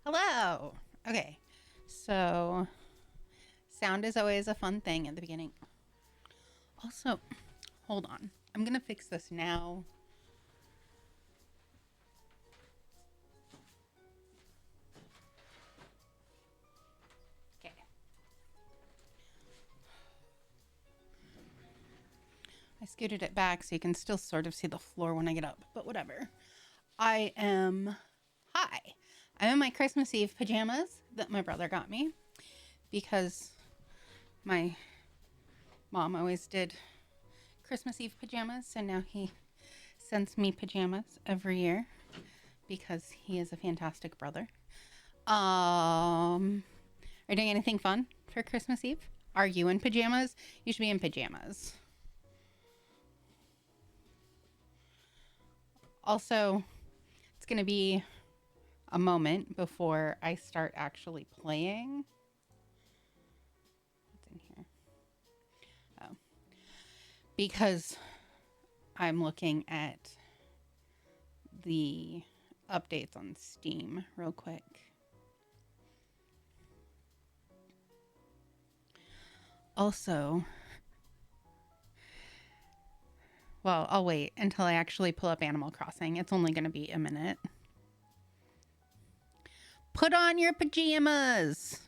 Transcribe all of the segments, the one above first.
Hello. Okay. So, sound is always a fun thing at the beginning. Also, hold on. I'm going to fix this now. Okay. I scooted it back so you can still sort of see the floor when I get up, but whatever. I am. Hi. I'm in my Christmas Eve pajamas that my brother got me because my mom always did Christmas Eve pajamas, and now he sends me pajamas every year because he is a fantastic brother. Are you doing anything fun for Christmas Eve? Are you in pajamas? You should be in pajamas. Also, it's going to be a moment before I start actually playing. What's in here? Oh, because I'm looking at the updates on Steam real quick. Also, well, I'll wait until I actually pull up Animal Crossing. It's only going to be a minute. Put on your pajamas.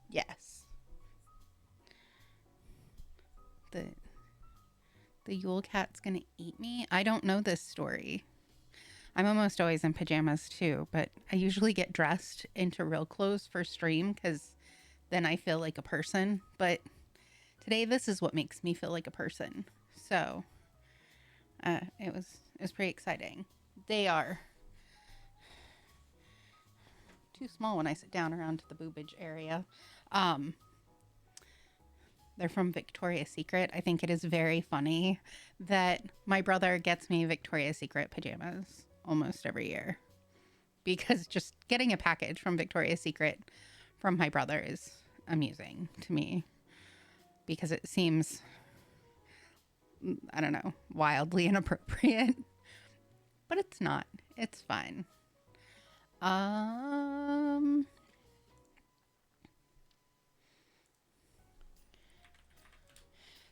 Yes. The the Yule Cat's gonna eat me. I don't know this story. I'm almost always in pajamas too, but I usually get dressed into real clothes for stream because then I feel like a person. But today, this is what makes me feel like a person. So it was pretty exciting. They are too small when I sit down around the boobage area. Um, they're from Victoria's Secret. I think it is very funny that my brother gets me Victoria's Secret pajamas almost every year because just getting a package from Victoria's Secret from my brother is amusing to me because it seems, I don't know, wildly inappropriate, but it's not. It's fine. Um,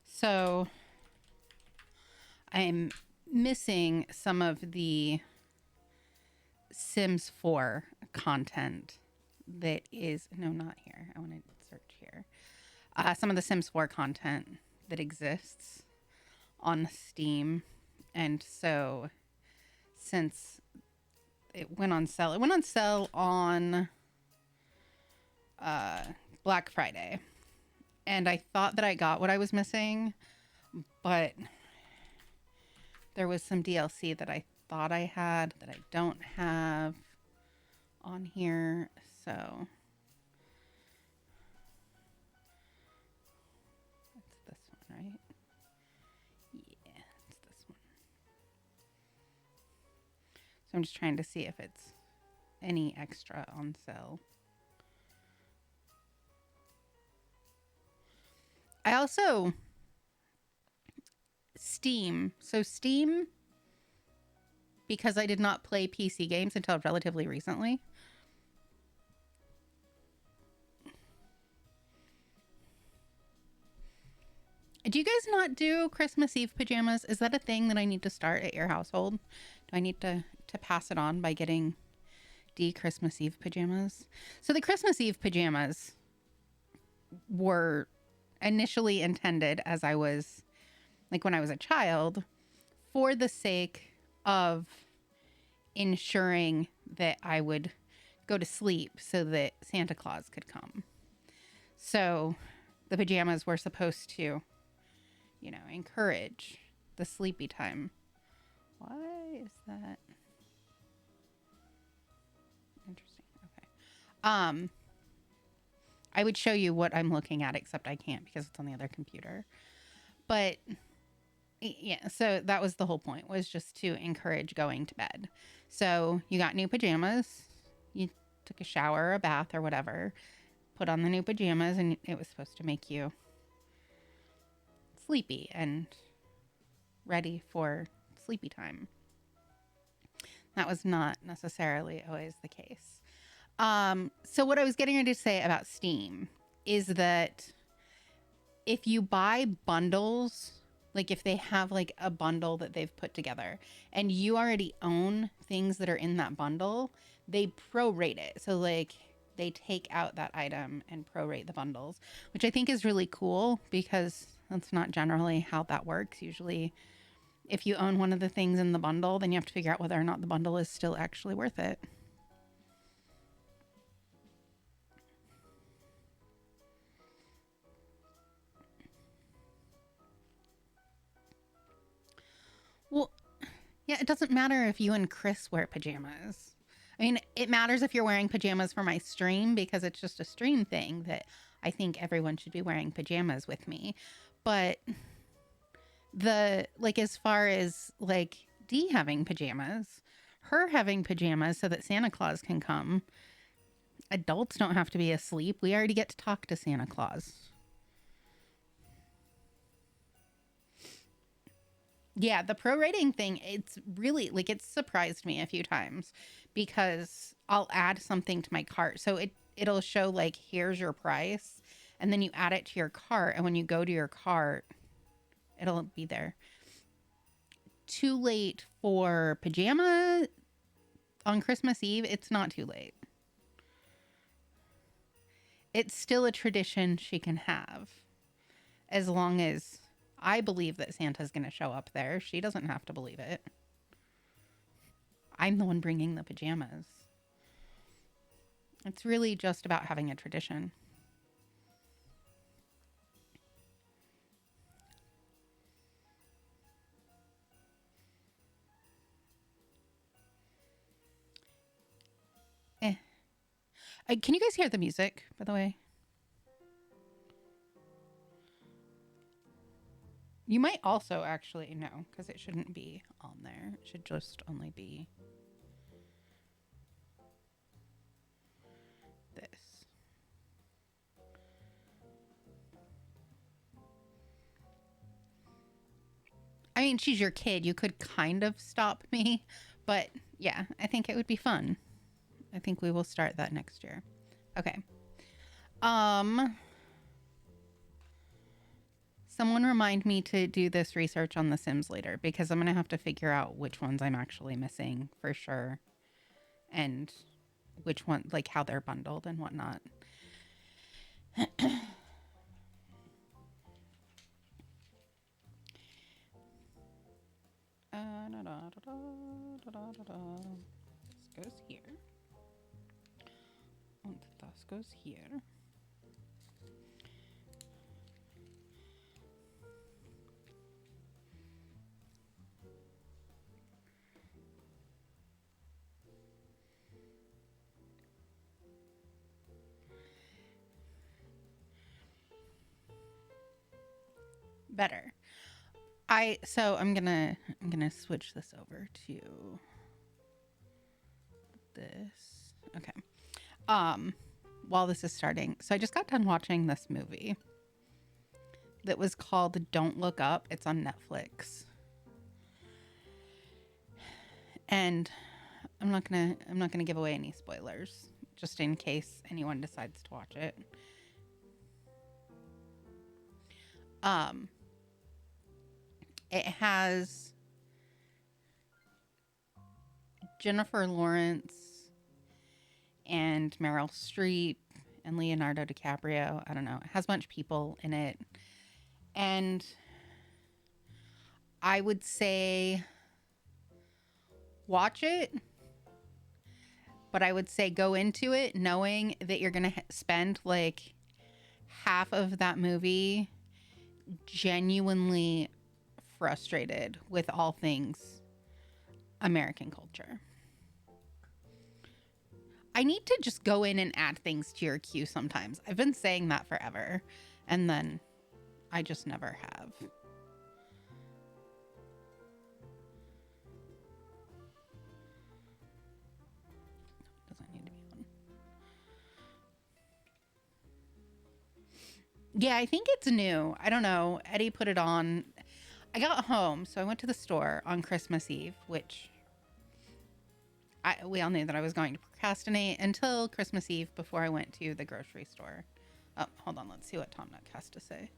so I'm missing some of the Sims 4 content that is, no, not here. I want to search here. Some of the Sims 4 content that exists on Steam. And so since it went on sale on uh, Black Friday. And I thought that I got what I was missing, but there was some DLC that I thought I had that I don't have on here. So it's this one, right? Yeah, it's this one. So I'm just trying to see if it's any extra on sale. I also Steam. So Steam, because I did not play PC games until relatively recently. Do you guys not do Christmas Eve pajamas? Is that a thing that I need to start at your household? Do I need to pass it on by getting Christmas Eve pajamas? So the Christmas Eve pajamas were initially intended as I was like when I was a child for the sake of ensuring that I would go to sleep so that Santa Claus could come. So the pajamas were supposed to, encourage the sleepy time. Why is that? Interesting. Okay. I would show you what I'm looking at, except I can't because it's on the other computer. But yeah, so that was the whole point, was just to encourage going to bed. So you got new pajamas, you took a shower or a bath or whatever, put on the new pajamas, and it was supposed to make you sleepy and ready for sleepy time. That was not necessarily always the case. So what I was getting ready to say about Steam is that if you buy bundles, like if they have like a bundle that they've put together and you already own things that are in that bundle, they prorate it. So like they take out that item and prorate the bundles, which I think is really cool because that's not generally how that works. Usually if you own one of the things in the bundle, then you have to figure out whether or not the bundle is still actually worth it. Well, yeah, it doesn't matter if you and Chris wear pajamas. I mean, it matters if you're wearing pajamas for my stream because it's just a stream thing that I think everyone should be wearing pajamas with me. But like as far as like Dee having pajamas, her having pajamas so that Santa Claus can come, adults don't have to be asleep. We already get to talk to Santa Claus. Yeah, the prorating thing, it's really like it's surprised me a few times because I'll add something to my cart. So it'll show like here's your price and then you add it to your cart and when you go to your cart, it'll be there. Too late for pajama on Christmas Eve, it's not too late. It's still a tradition she can have as long as I believe that Santa's going to show up there. She doesn't have to believe it. I'm the one bringing the pajamas. It's really just about having a tradition. Eh. Can you guys hear the music, by the way? You might also actually know, because it shouldn't be on there. It should just only be this. I mean, she's your kid. You could kind of stop me, but yeah, I think it would be fun. I think we will start that next year. Okay. Someone remind me to do this research on The Sims later because I'm going to have to figure out which ones I'm actually missing for sure and which one, like how they're bundled and whatnot. This goes here. And this goes here. Better. So I'm gonna switch this over to this. Okay. While this is starting. So I just got done watching this movie that was called Don't Look Up. It's on Netflix. And I'm not gonna give away any spoilers, just in case anyone decides to watch it. It has Jennifer Lawrence and Meryl Streep and Leonardo DiCaprio. I don't know. It has a bunch of people in it. And I would say watch it, but I would say go into it knowing that you're going to spend like half of that movie genuinely frustrated with all things American culture. I need to just go in and add things to your queue sometimes. I've been saying that forever, and then I just never have. Doesn't need to be on. Yeah, I think it's new. I don't know. Eddie put it on. I got home, so I went to the store on Christmas Eve, which we all knew that I was going to procrastinate until Christmas Eve before I went to the grocery store. Oh, hold on. Let's see what Tom Nook has to say.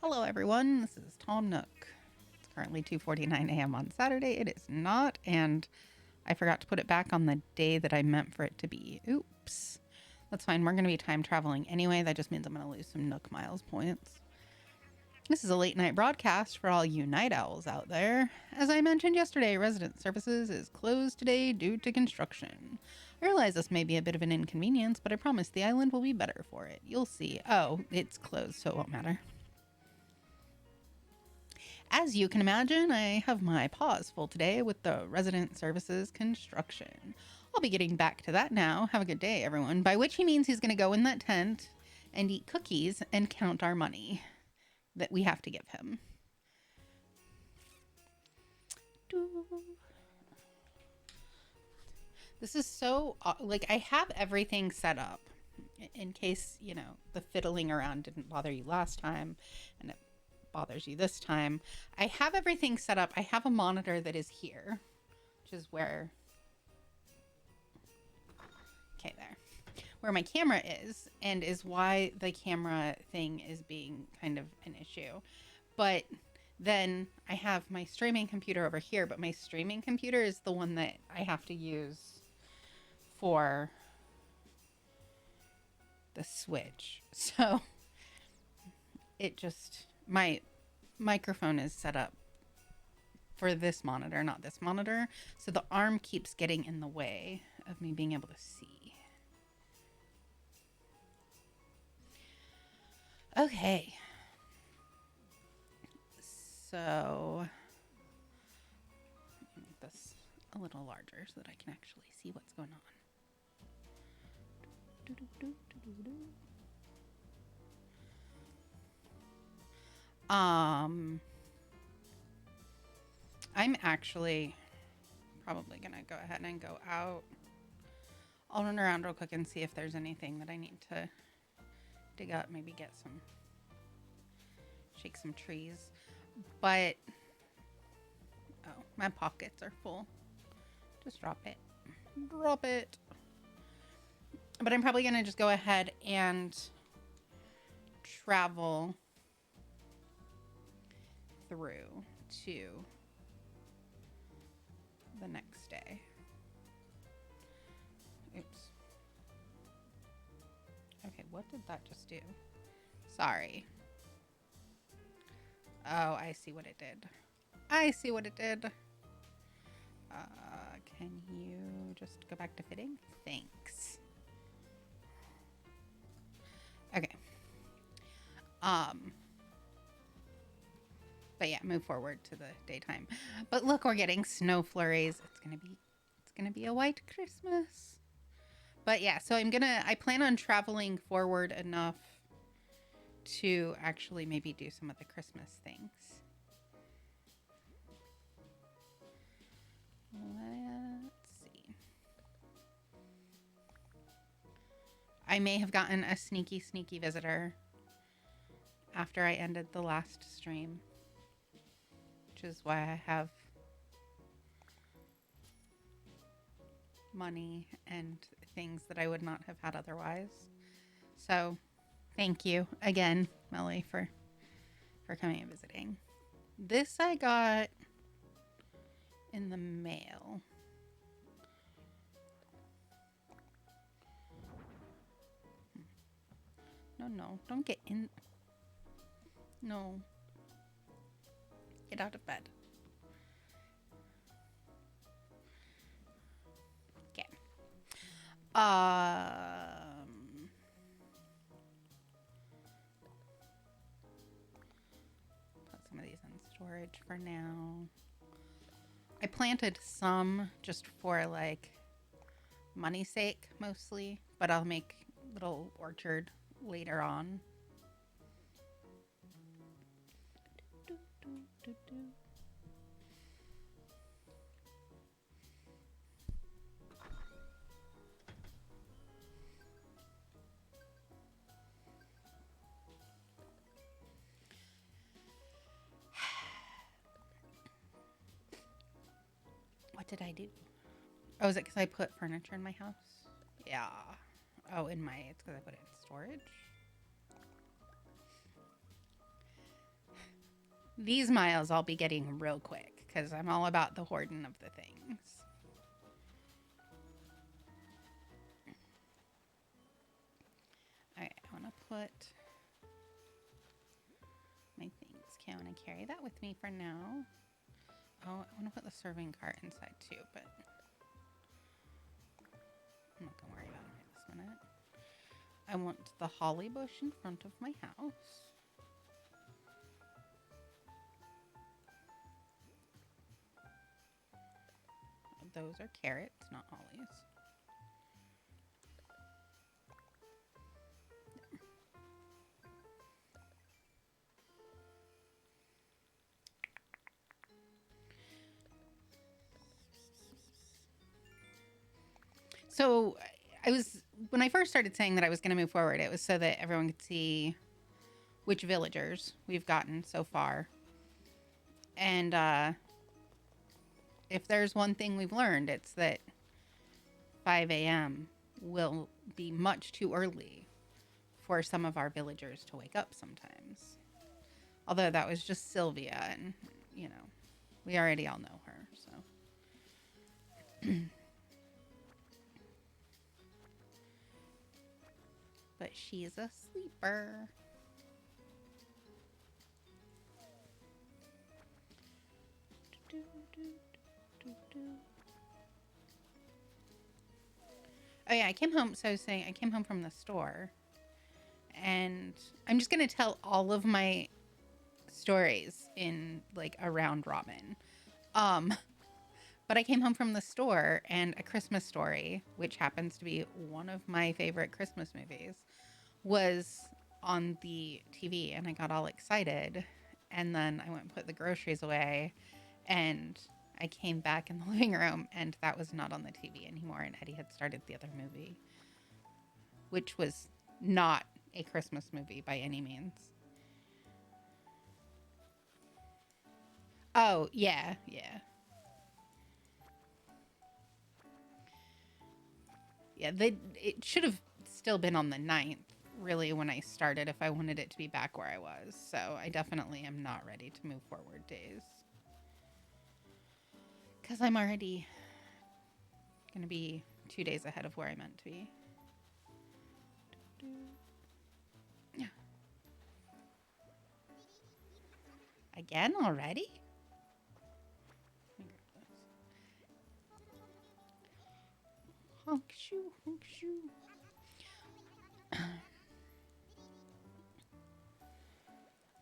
Hello, everyone. This is Tom Nook. It's currently 2:49 a.m. on Saturday. It is not, and I forgot to put it back on the day that I meant for it to be. Oops. That's fine. We're going to be time traveling anyway. That just means I'm going to lose some Nook Miles points. This is a late night broadcast for all you night owls out there. As I mentioned yesterday, Resident Services is closed today due to construction. I realize this may be a bit of an inconvenience, but I promise the island will be better for it. You'll see. Oh, it's closed, so it won't matter. As you can imagine, I have my paws full today with the Resident Services construction. I'll be getting back to that now. Have a good day, everyone. By which he means he's going to go in that tent and eat cookies and count our money that we have to give him. This is so, like, I have everything set up in case, you know, the fiddling around didn't bother you last time and it bothers you this time. I have everything set up. I have a monitor that is here, which is where, okay, there. Where my camera is, and is why the camera thing is being kind of an issue. But then I have my streaming computer over here, but my streaming computer is the one that I have to use for the Switch. So it just, my microphone is set up for this monitor, not this monitor. So the arm keeps getting in the way of me being able to see. Okay, so make this a little larger so that I can actually see what's going on. I'm actually probably gonna go ahead and go out. I'll run around real quick and see if there's anything that I need to dig up, maybe get some, shake some trees. But, oh, my pockets are full. Just drop it. Drop it. But I'm probably going to just go ahead and travel through to the next day. Oops. Okay, what did that just do? Sorry. Oh, I see what it did. I see what it did. Can you just go back to fitting? Thanks. Okay. But yeah, move forward to the daytime. But look, we're getting snow flurries. It's gonna be a white Christmas. But yeah, so I plan on traveling forward enough to actually maybe do some of the Christmas things. Let's see. I may have gotten a sneaky visitor after I ended the last stream, which is why I have money and things that I would not have had otherwise. So thank you again, Melly, for coming and visiting. This I got in the mail. No, don't get in. No. Get out of bed. Okay. Put some of these in storage for now. I planted some just for like money's sake mostly, but I'll make a little orchard later on. What did I do? Oh, is it because I put furniture in my house? Yeah. Oh, it's because I put it in storage. These miles I'll be getting real quick because I'm all about the hoarding of the things. All right, I want to put my things. Okay, I want to carry that with me for now. Oh, I want to put the serving cart inside too, but I'm not going to worry about it right this minute. I want the holly bush in front of my house. Those are carrots, not hollies. So when I first started saying that I was going to move forward, it was so that everyone could see which villagers we've gotten so far. And if there's one thing we've learned, it's that 5 a.m. will be much too early for some of our villagers to wake up sometimes. Although that was just Sylvia, and, we already all know her, so. But she's a sleeper. Oh yeah, I came home. So I was saying I came home from the store, and I'm just gonna tell all of my stories in like a round robin. But I came home from the store, and A Christmas Story, which happens to be one of my favorite Christmas movies, was on the TV, and I got all excited. And then I went and put the groceries away, and I came back in the living room, and that was not on the TV anymore, and Eddie had started the other movie, which was not a Christmas movie by any means. Oh, yeah, yeah. Yeah, it should have still been on the 9th, really, when I started, if I wanted it to be back where I was. So I definitely am not ready to move forward days. Because I'm already going to be 2 days ahead of where I meant to be. Yeah. Again already? Honk shoo, honk shoo.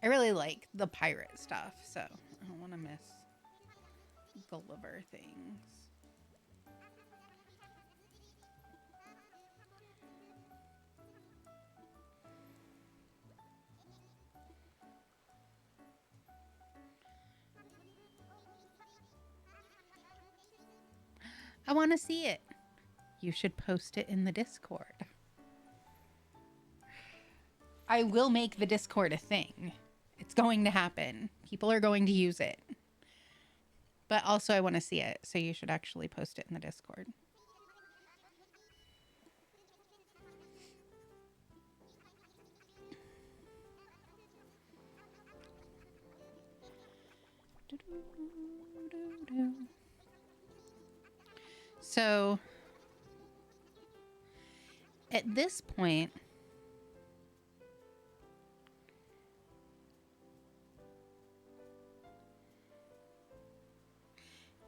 I really like the pirate stuff, so I don't want to miss Gulliver things. I want to see it. You should post it in the Discord. I will make the Discord a thing. It's going to happen. People are going to use it. But also, I want to see it, so you should actually post it in the Discord. So, at this point,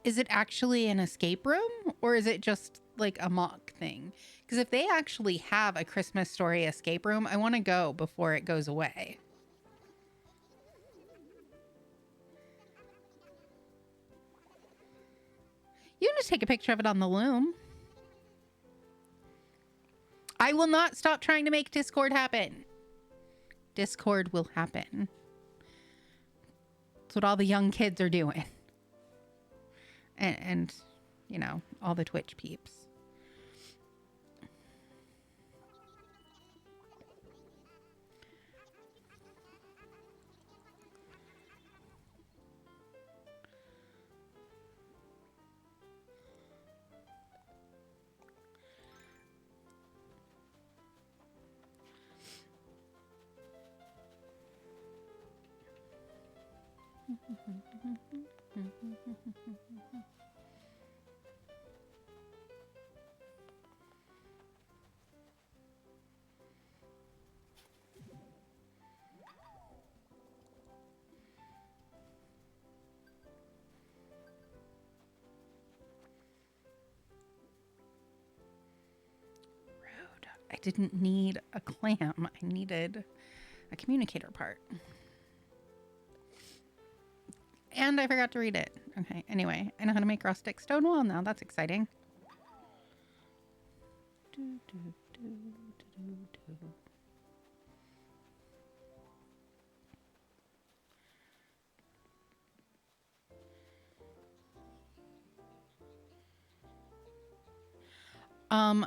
is it actually an escape room, or is it just like a mock thing? Because if they actually have a Christmas Story escape room, I want to go before it goes away. You can just take a picture of it on the loom. I will not stop trying to make Discord happen. Discord will happen. That's what all the young kids are doing. And all the Twitch peeps. I didn't need a clam. I needed a communicator part. And I forgot to read it. Okay, anyway, I know how to make rustic stone wall now. That's exciting.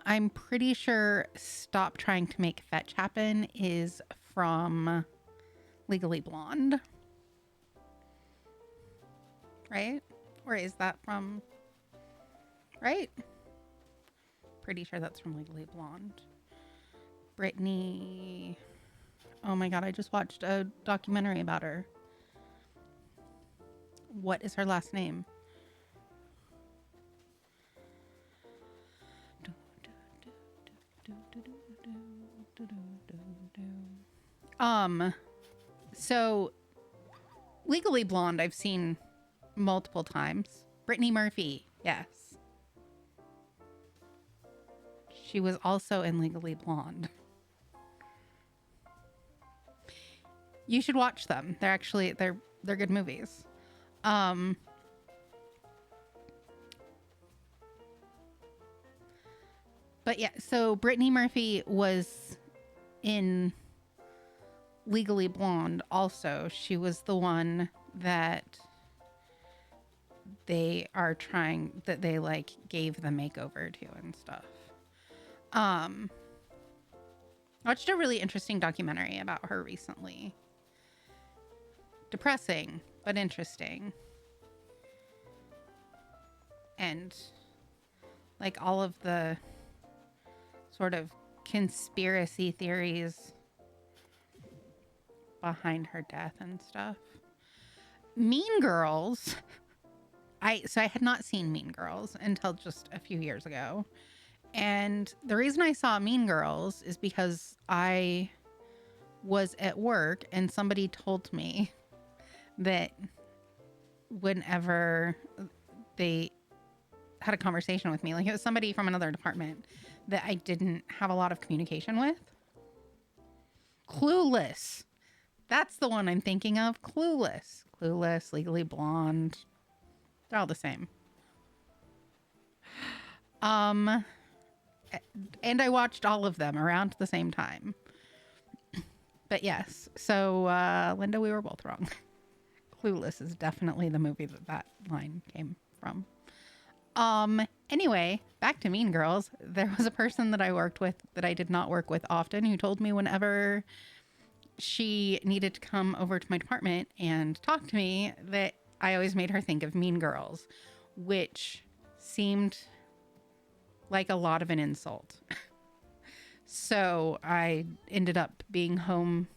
I'm pretty sure Stop Trying to Make Fetch Happen is from Legally Blonde. Right? Or is that from... Right? Pretty sure that's from Legally Blonde. Brittany... Oh my god, I just watched a documentary about her. What is her last name? So Legally Blonde I've seen multiple times. Brittany Murphy, yes. She was also in Legally Blonde. You should watch them. They're actually they're good movies. But yeah, so Brittany Murphy was in Legally Blonde also. She was the one that they like gave the makeover to and stuff. I watched a really interesting documentary about her recently. Depressing, but interesting. And like all of the sort of conspiracy theories behind her death and stuff. Mean Girls. I had not seen Mean Girls until just a few years ago. And the reason I saw Mean Girls is because I was at work and somebody told me that whenever they had a conversation with me, like it was somebody from another department that I didn't have a lot of communication with. Clueless. That's the one I'm thinking of. Clueless. Clueless, Legally Blonde. They're all the same. And I watched all of them around the same time. But yes, so Linda, we were both wrong. Clueless is definitely the movie that line came from. Anyway, back to Mean Girls. There was a person that I worked with that I did not work with often who told me whenever she needed to come over to my department and talk to me that I always made her think of Mean Girls, which seemed like a lot of an insult. So I ended up being home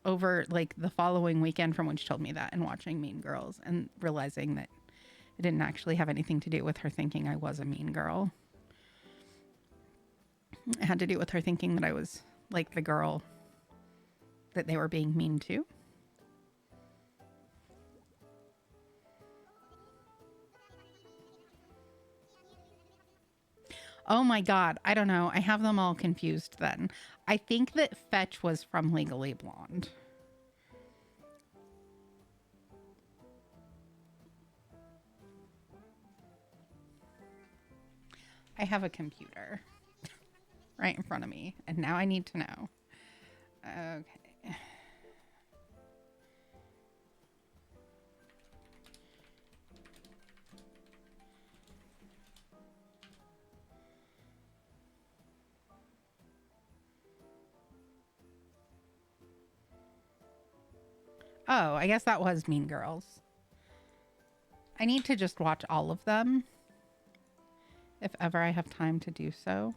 over like the following weekend from when she told me that and watching Mean Girls and realizing that it didn't actually have anything to do with her thinking I was a mean girl. It had to do with her thinking that I was like the girl that they were being mean to. Oh my god, I don't know. I have them all confused then. I think that Fetch was from Legally Blonde. I have a computer right in front of me, and now I need to know. Okay. Oh, I guess that was Mean Girls. I need to just watch all of them if ever I have time to do so.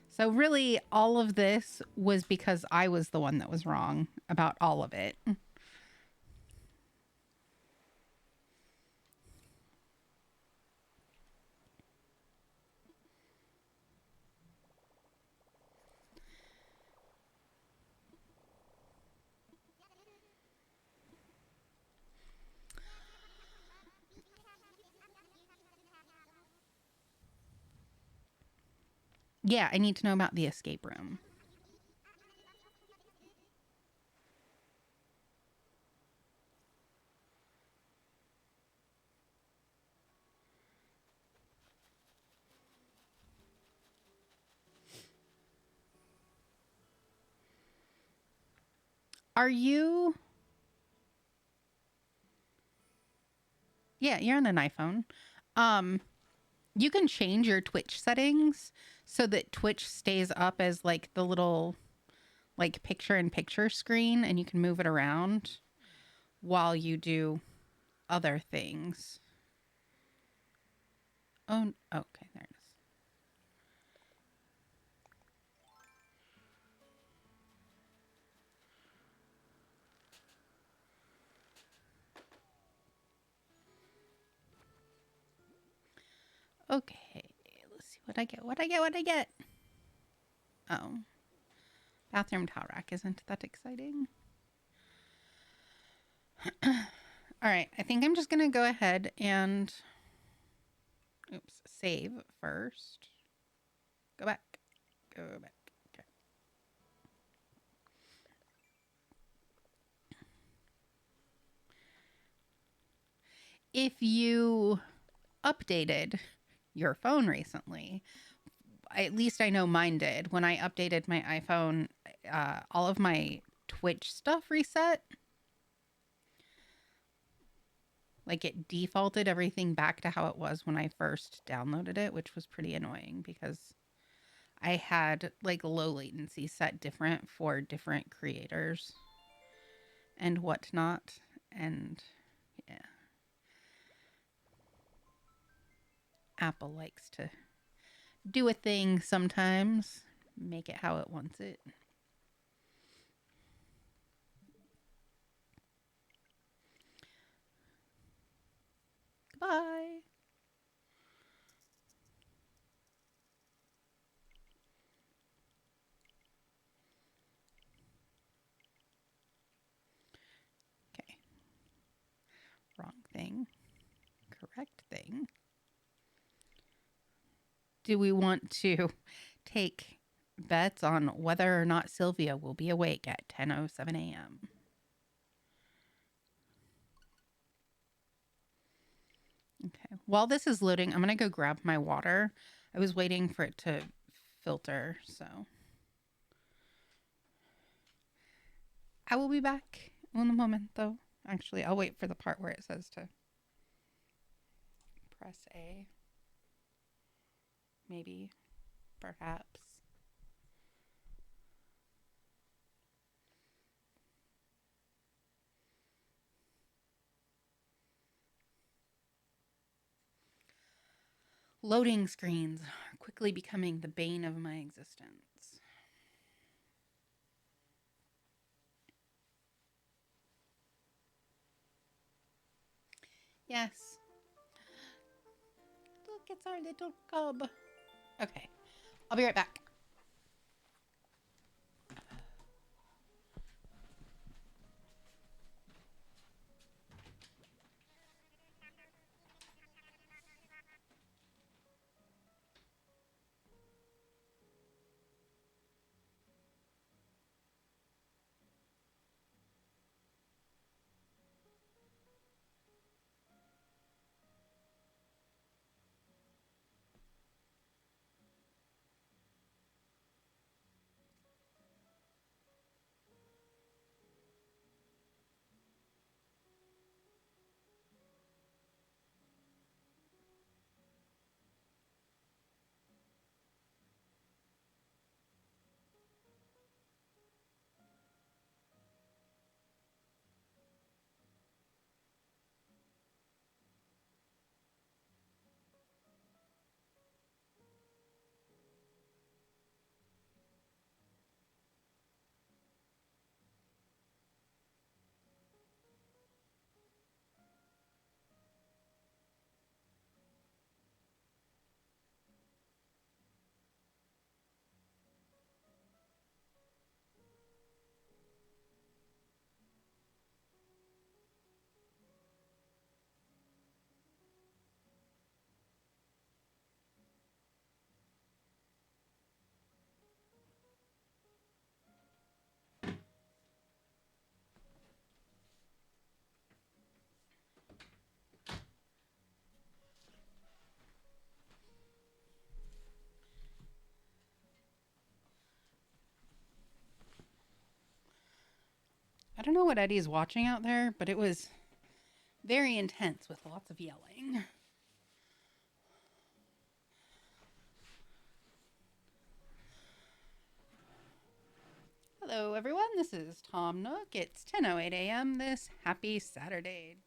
So really, all of this was because I was the one that was wrong about all of it. Yeah, I need to know about the escape room. Are you? Yeah, you're on an iPhone. Um, you can change your Twitch settings so that Twitch stays up as like the little like picture in picture screen, and you can move it around while you do other things. Oh, okay, there it is. Okay, let's see what I get. What I get. What I get. Oh, bathroom towel rack isn't that exciting. All right, I think I'm just gonna go ahead and save first. Go back. Go back. Okay. If you updated your phone recently, at least I know mine did. When I updated my iPhone, all of my Twitch stuff reset. Like it defaulted everything back to how it was when I first downloaded it, which was pretty annoying because I had like low latency set different for different creators and whatnot. And yeah, Apple likes to do a thing sometimes, make it how it wants it. Goodbye. Okay. Wrong thing. Correct thing. Do we want to take bets on whether or not Sylvia will be awake at 10:07 a.m.? Okay. While this is loading, I'm going to go grab my water. I was waiting for it to filter, so I will be back in a moment, though. Actually, I'll wait for the part where it says to press A. Maybe, perhaps. Loading screens are quickly becoming the bane of my existence. Yes. Look, it's our little cub. Okay. I'll be right back. don't know what Eddie's watching out there, but it was very intense with lots of yelling. Hello, everyone. This is Tom Nook. It's 10:08 a.m. this happy Saturday,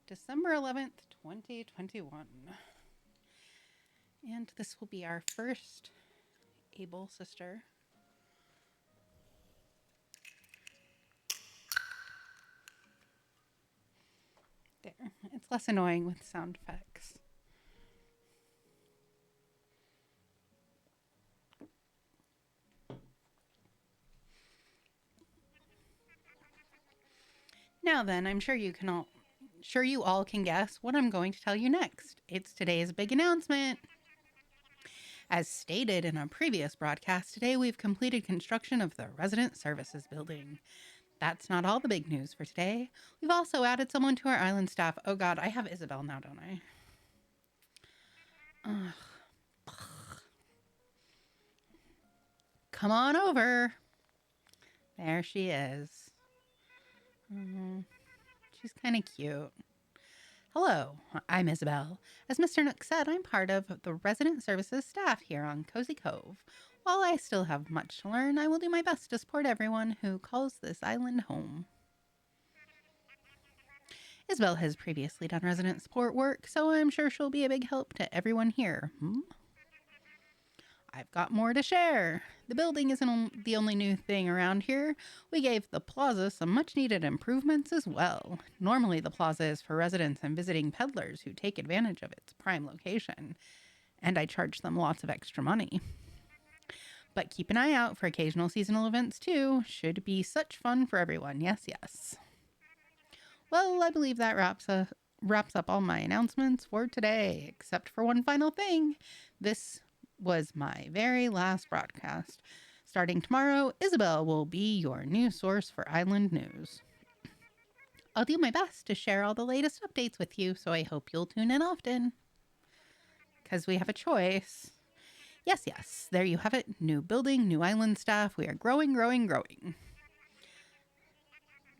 December 11th, 2021. And this will be our first Able sister. There. It's less annoying with sound effects. Now then, I'm sure you all can guess what I'm going to tell you next. It's today's big announcement. As stated in a previous broadcast, today we've completed construction of the Resident Services Building. That's not all the big news for today. We've also added someone to our island staff. Oh God, I have Isabel now, don't I? Ugh. Come on over. There she is. She's kind of cute. Hello, I'm Isabel. As Mr. Nook said, I'm part of the resident services staff here on Cozy Cove. While I still have much to learn, I will do my best to support everyone who calls this island home. Isabel has previously done resident support work, so I'm sure she'll be a big help to everyone here. I've got more to share. The building isn't the only new thing around here. We gave the plaza some much needed improvements as well. Normally the plaza is for residents and visiting peddlers who take advantage of its prime location, and I charge them lots of extra money. But keep an eye out for occasional seasonal events too. Should be such fun for everyone. Yes, yes. Well, I believe that wraps up all my announcements for today, except for one final thing. This was my very last broadcast. Starting tomorrow, Isabel will be your news source for island news. I'll do my best to share all the latest updates with you, so I hope you'll tune in often. Because we have a choice. Yes, yes, there you have it. New building, new island staff. We are growing, growing, growing.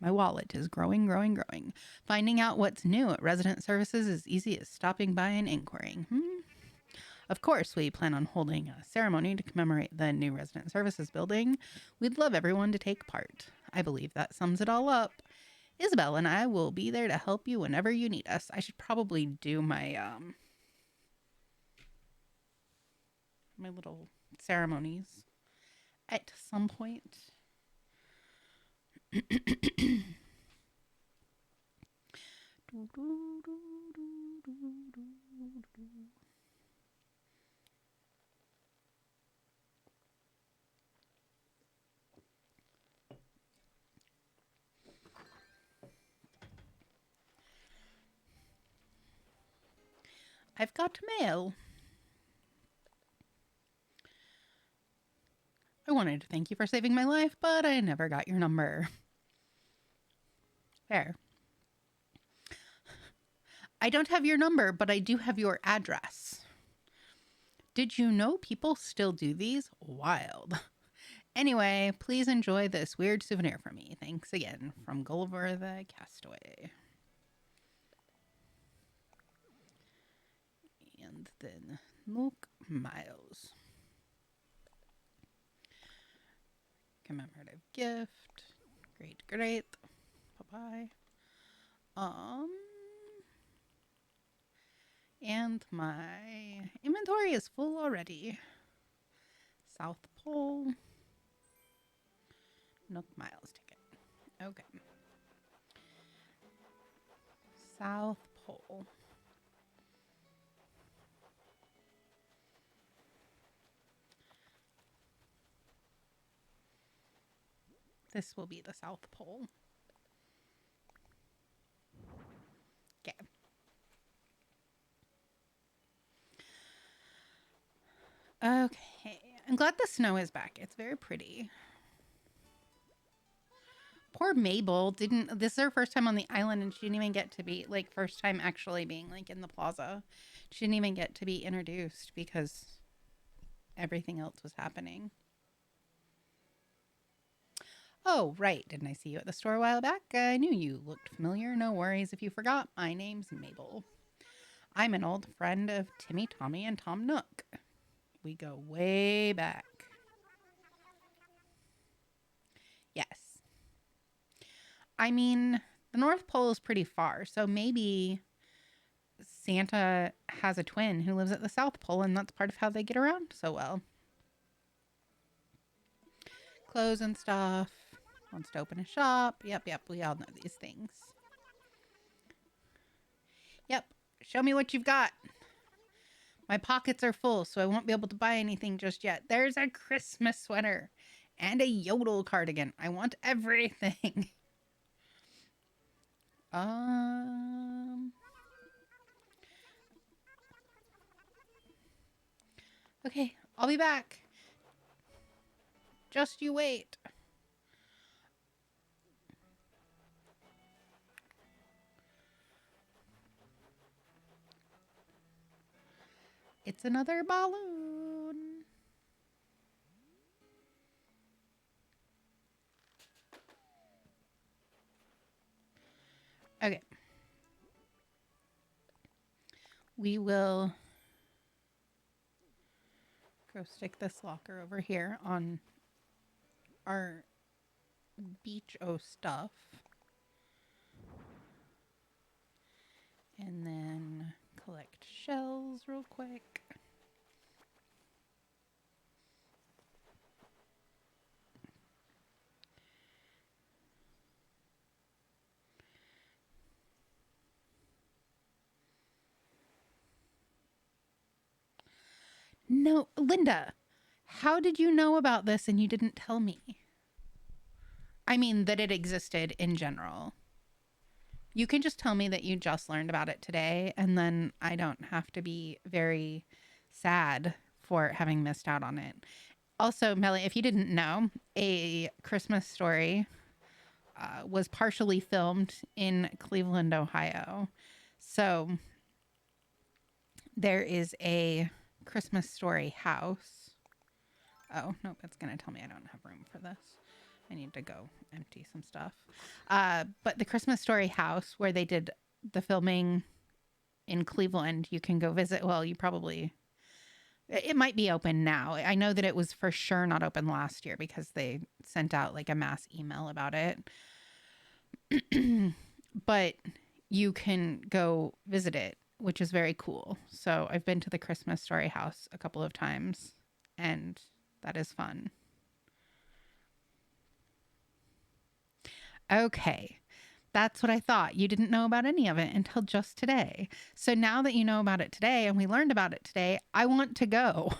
My wallet is growing, growing, growing. Finding out what's new at resident services is easy as stopping by and inquiring. Of course, we plan on holding a ceremony to commemorate the new resident services building. We'd love everyone to take part. I believe that sums it all up. Isabel and I will be there to help you whenever you need us. I should probably do my my little ceremonies at some point. I've got mail. I wanted to thank you for saving my life, but I never got your number. There. I don't have your number, but I do have your address. Did you know people still do these? Wild. Anyway, please enjoy this weird souvenir from me. Thanks again, from Gulliver the Castaway. And then Nook Miles. Commemorative gift. Great, great. Bye-bye. And my inventory is full already. South Pole. Nook Miles ticket. Okay. South Pole. This will be the South Pole. Okay. Okay. I'm glad the snow is back. It's very pretty. Poor Mabel didn't. This is her first time on the island, and she didn't even get to be like first time actually being like in the plaza. She didn't even get to be introduced because everything else was happening. Oh, right. Didn't I see you at the store a while back? I knew you looked familiar. No worries if you forgot. My name's Mabel. I'm an old friend of Timmy, Tommy, and Tom Nook. We go way back. Yes. I mean, the North Pole is pretty far, so maybe Santa has a twin who lives at the South Pole, and that's part of how they get around so well. Clothes and stuff. Wants to open a shop. Yep, we all know these things. Yep, show me what you've got. My pockets are full, so I won't be able to buy anything just yet. There's a Christmas sweater and a yodel cardigan. I want everything. Um. Okay, I'll be back. Just you wait. It's another balloon. Okay. We will go stick this locker over here on our beach O stuff. And then collect shells real quick. No, Linda, how did you know about this and you didn't tell me? I mean, that it existed in general. You can just tell me that you just learned about it today, and then I don't have to be very sad for having missed out on it. Also, Melly, if you didn't know, A Christmas Story was partially filmed in Cleveland, Ohio. So there is a Christmas Story house. Oh, nope, it's going to tell me I don't have room for this. I need to go empty some stuff. But the Christmas Story house where they did the filming in Cleveland, you can go visit. Well, it might be open now. I know that it was for sure not open last year because they sent out like a mass email about it. But you can go visit it, which is very cool. So I've been to the Christmas Story house a couple of times, and that is fun. Okay. That's what I thought. You didn't know about any of it until just today. So now that you know about it today and we learned about it today, I want to go.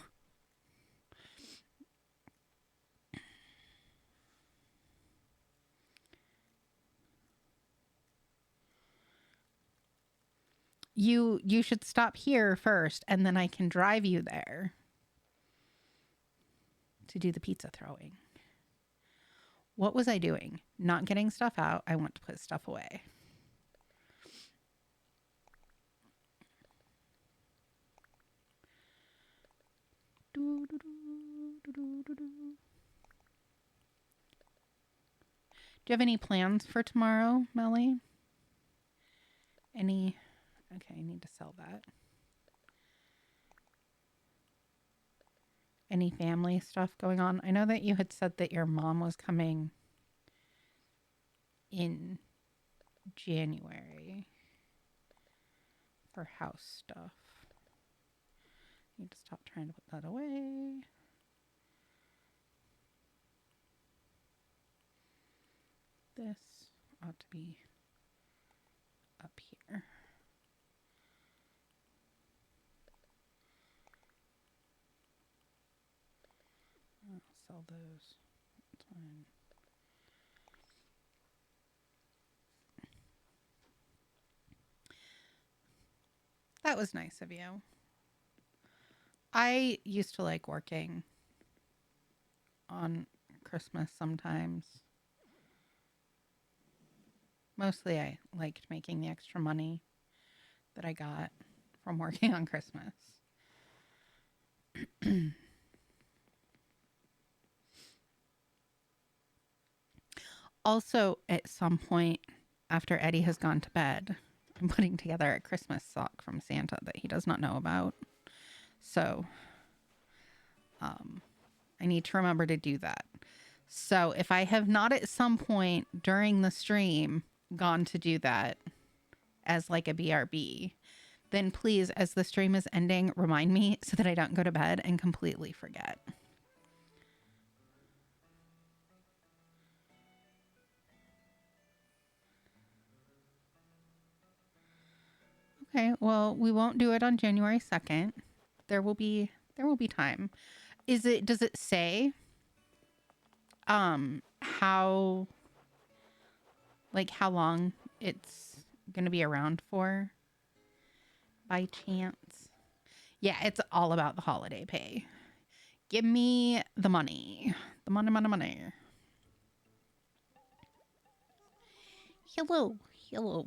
You should stop here first and then I can drive you there to do the pizza throwing. What was I doing? Not getting stuff out. I want to put stuff away. Do, do, do, do, do, do. Do you have any plans for tomorrow, Melly? Any? Okay, I need to sell that. Any family stuff going on? I know that you had said that your mom was coming in January for house stuff. I need to stop trying to put that away. This ought to be up here. I'll sell those. That's fine. That was nice of you. I used to like working on Christmas sometimes. Mostly I liked making the extra money that I got from working on Christmas. Also, at some point after Eddie has gone to bed, I'm putting together a Christmas sock from Santa that he does not know about. So, I need to remember to do that. So, if I have not at some point during the stream gone to do that as like a BRB, then please, as the stream is ending, remind me so that I don't go to bed and completely forget. Okay, well, we won't do it on January 2nd. There will be time. Does it say how how long it's going to be around for by chance? Yeah, it's all about the holiday pay. Give me the money. The money, money, money. Hello. Hello.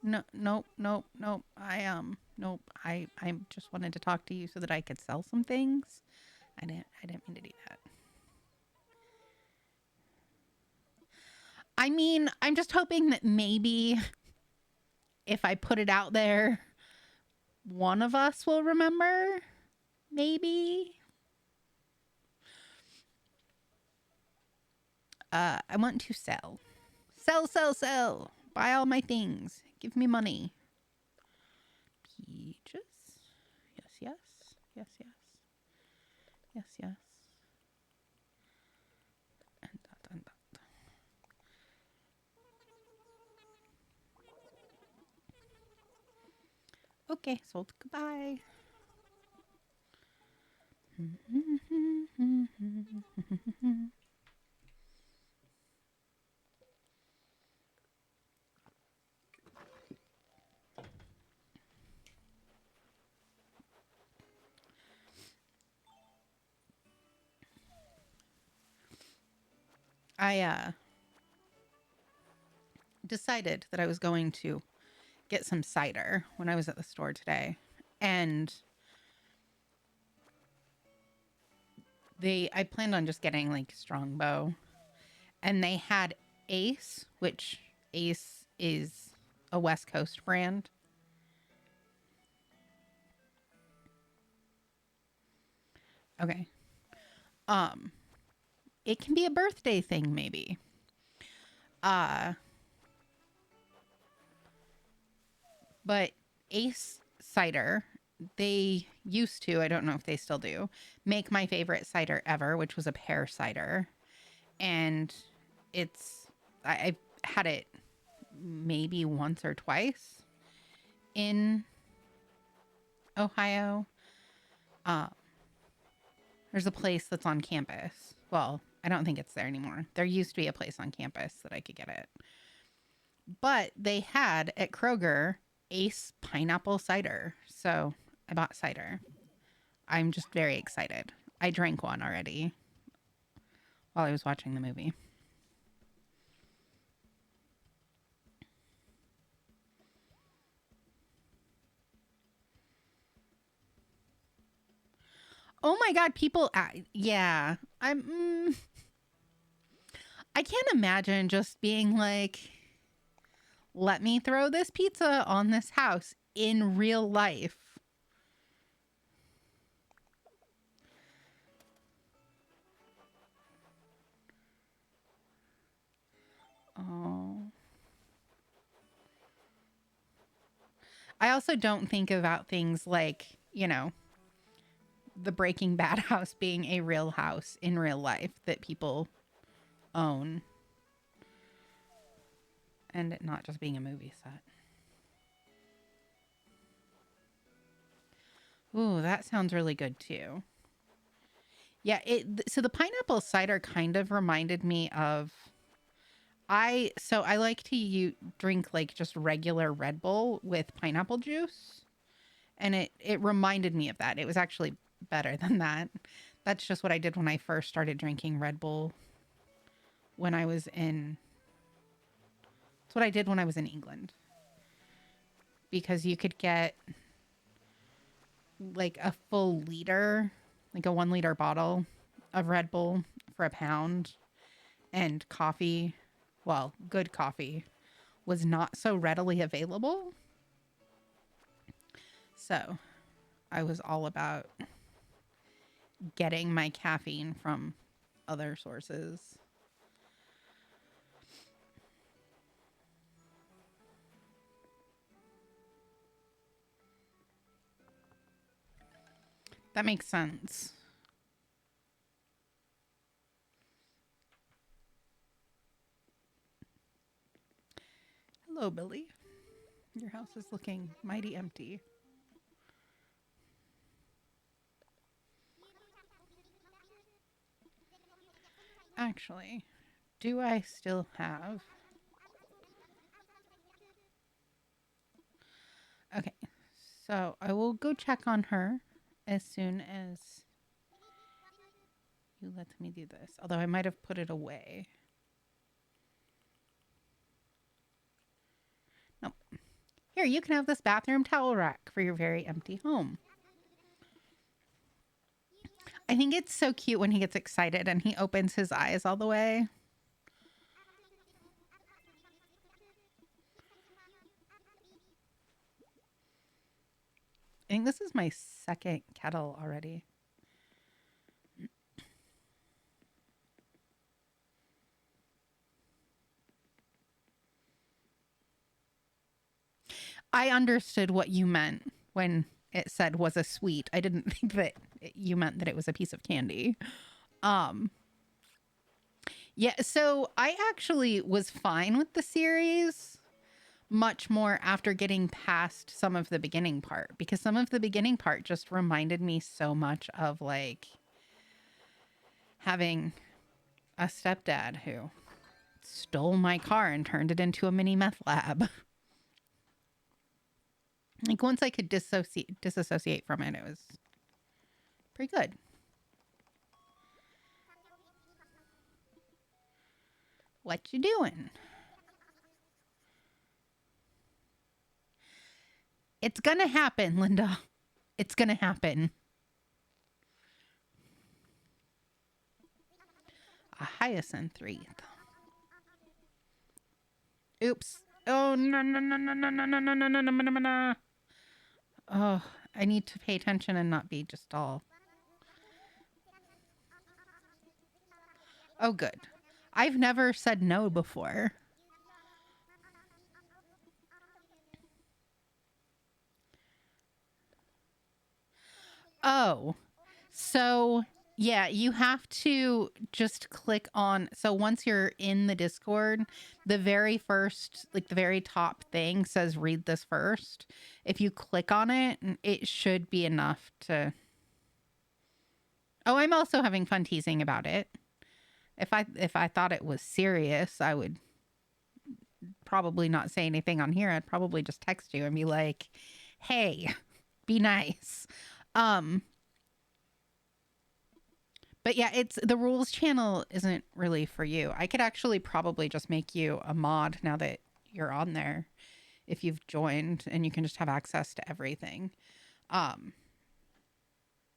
No, nope, nope, nope. Nope. I just wanted to talk to you so that I could sell some things. I didn't mean to do that. I mean, I'm just hoping that maybe if I put it out there, one of us will remember. Maybe. I want to sell. Sell, sell, sell. Buy all my things. Give me money. Peaches. Yes, yes. Yes, yes. Yes, yes. And that, and that. Okay, sold. Goodbye. I decided that I was going to get some cider when I was at the store today. And I planned on just getting like Strongbow. And they had Ace, which Ace is a West Coast brand. Okay. It can be a birthday thing, maybe. But Ace cider, they used to, I don't know if they still do, make my favorite cider ever, which was a pear cider. And I've had it maybe once or twice in Ohio. There's a place that's on campus. Well, I don't think it's there anymore. There used to be a place on campus that I could get it. But they had at Kroger Ace pineapple cider. So I bought cider. I'm just very excited. I drank one already while I was watching the movie. Oh my God, people. Yeah. I can't imagine just being like, let me throw this pizza on this house in real life. Oh. I also don't think about things like, the Breaking Bad house being a real house in real life that people own and it not just being a movie set. Ooh, that sounds really good too. Yeah, so the pineapple cider kind of reminded me of I like to drink like just regular Red Bull with pineapple juice, and it reminded me of that. It was actually better than that. That's just what I did when I first started drinking Red Bull when I was in That's what I did when I was in England. Because you could get like a full liter, like a 1 liter bottle of Red Bull for £1 and coffee, well, good coffee, was not so readily available. So I was all about getting my caffeine from other sources. That makes sense. Hello, Billy. Your house is looking mighty empty. Actually, do I still have... Okay, so I will go check on her as soon as you let me do this. Although I might have put it away. Nope. Here, you can have this bathroom towel rack for your very empty home. I think it's so cute when he gets excited and he opens his eyes all the way. I think this is my second kettle already. I understood what you meant when it said was a sweet. I didn't think that you meant that it was a piece of candy. Yeah, so I actually was fine with the series much more after getting past some of the beginning part, because some of the beginning part just reminded me so much of like having a stepdad who stole my car and turned it into a mini meth lab. Like once I could disassociate from it, it was pretty good. What you doing? It's gonna happen, Linda. It's gonna happen. A hyacinth wreath. Oops. Oh no no no no no no no no no no no no no. Oh, I need to pay attention and not be just all. Oh, good. I've never said no before. Oh, so yeah, you have to just click on. So once you're in the Discord, the very first, like the very top thing says read this first. If you click on it, it should be enough to. Oh, I'm also having fun teasing about it. If I thought it was serious, I would probably not say anything on here. I'd probably just text you and be like, "Hey, be nice." But yeah, it's the rules channel isn't really for you. I could actually probably just make you a mod now that you're on there if you've joined, and you can just have access to everything.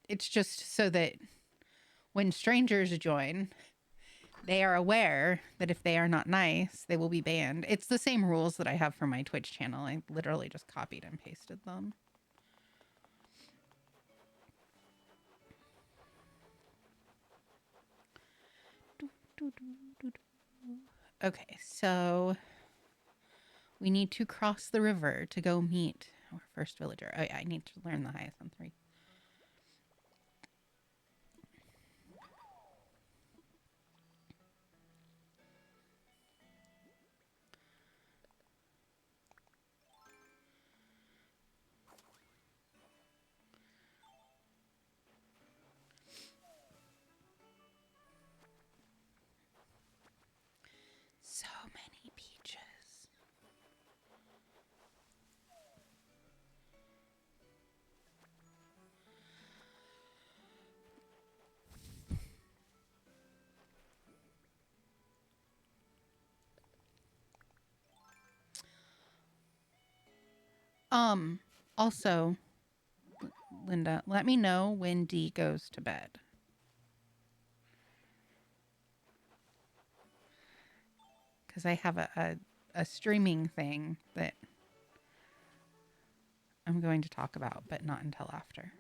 It's just so that when strangers join, they are aware that if they are not nice, they will be banned. It's the same rules that I have for my Twitch channel. I literally just copied and pasted them. Okay, so we need to cross the river to go meet our first villager. Oh yeah, I need to learn the hyacinth wreath. So many peaches. Also, Linda, let me know when Dee goes to bed. because I have a streaming thing that I'm going to talk about, but not until after.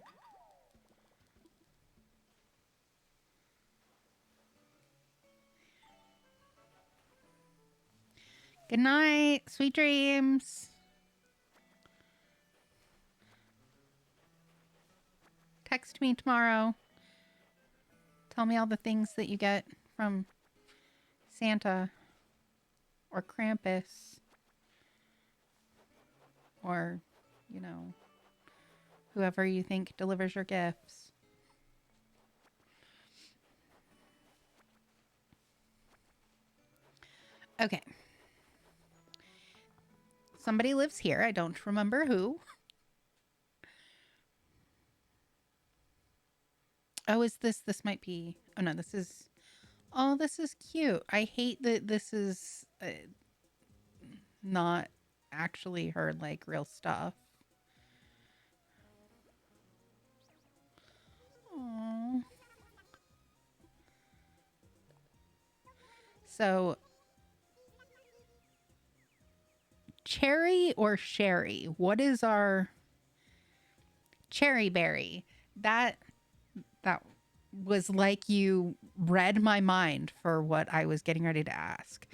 Good night. Sweet dreams. Text me tomorrow. Tell me all the things that you get from Santa or Krampus or, you know, whoever you think delivers your gifts. Okay. Somebody lives here. I don't remember who. Oh, is this? This might be. Oh, no, this is. Oh, this is cute. I hate that this is not actually her, like, real stuff. Aww. So, cherry or sherry? What is our cherry berry? That was like you read my mind for what I was getting ready to ask.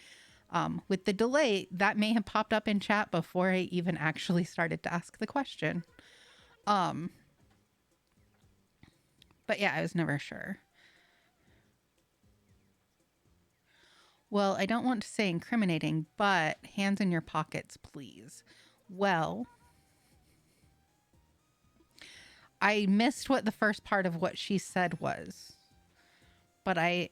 With the delay, that may have popped up in chat before I even actually started to ask the question. But yeah, I was never sure. Well, I don't want to say incriminating, but hands in your pockets, please. Well, I missed what the first part of what she said was, but I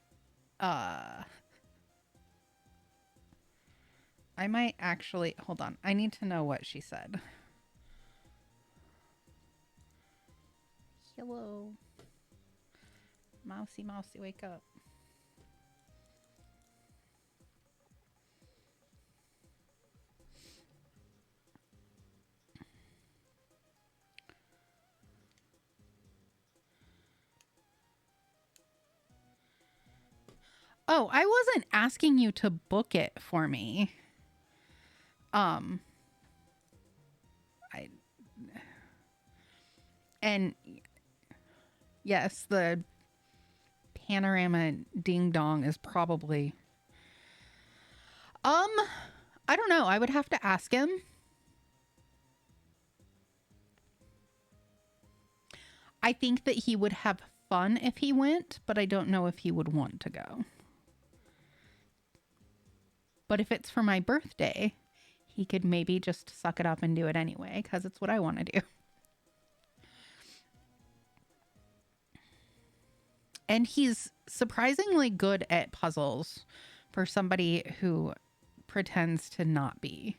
might actually, hold on. I need to know what she said. Hello. Mousy, mousy, wake up. Oh, I wasn't asking you to book it for me. And yes, the panorama ding dong is probably, I don't know. I would have to ask him. I think that he would have fun if he went, but I don't know if he would want to go. But if it's for my birthday, he could maybe just suck it up and do it anyway, because it's what I want to do. And he's surprisingly good at puzzles for somebody who pretends to not be.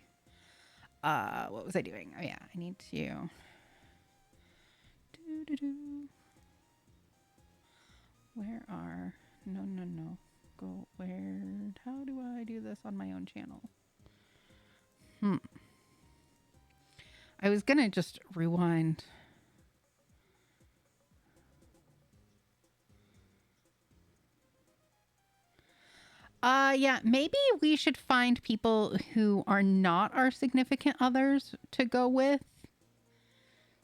What was I doing? Oh yeah, I need to. Where are? No. Go where? How do I do this on my own channel? I was gonna just rewind. Yeah, maybe we should find people who are not our significant others to go with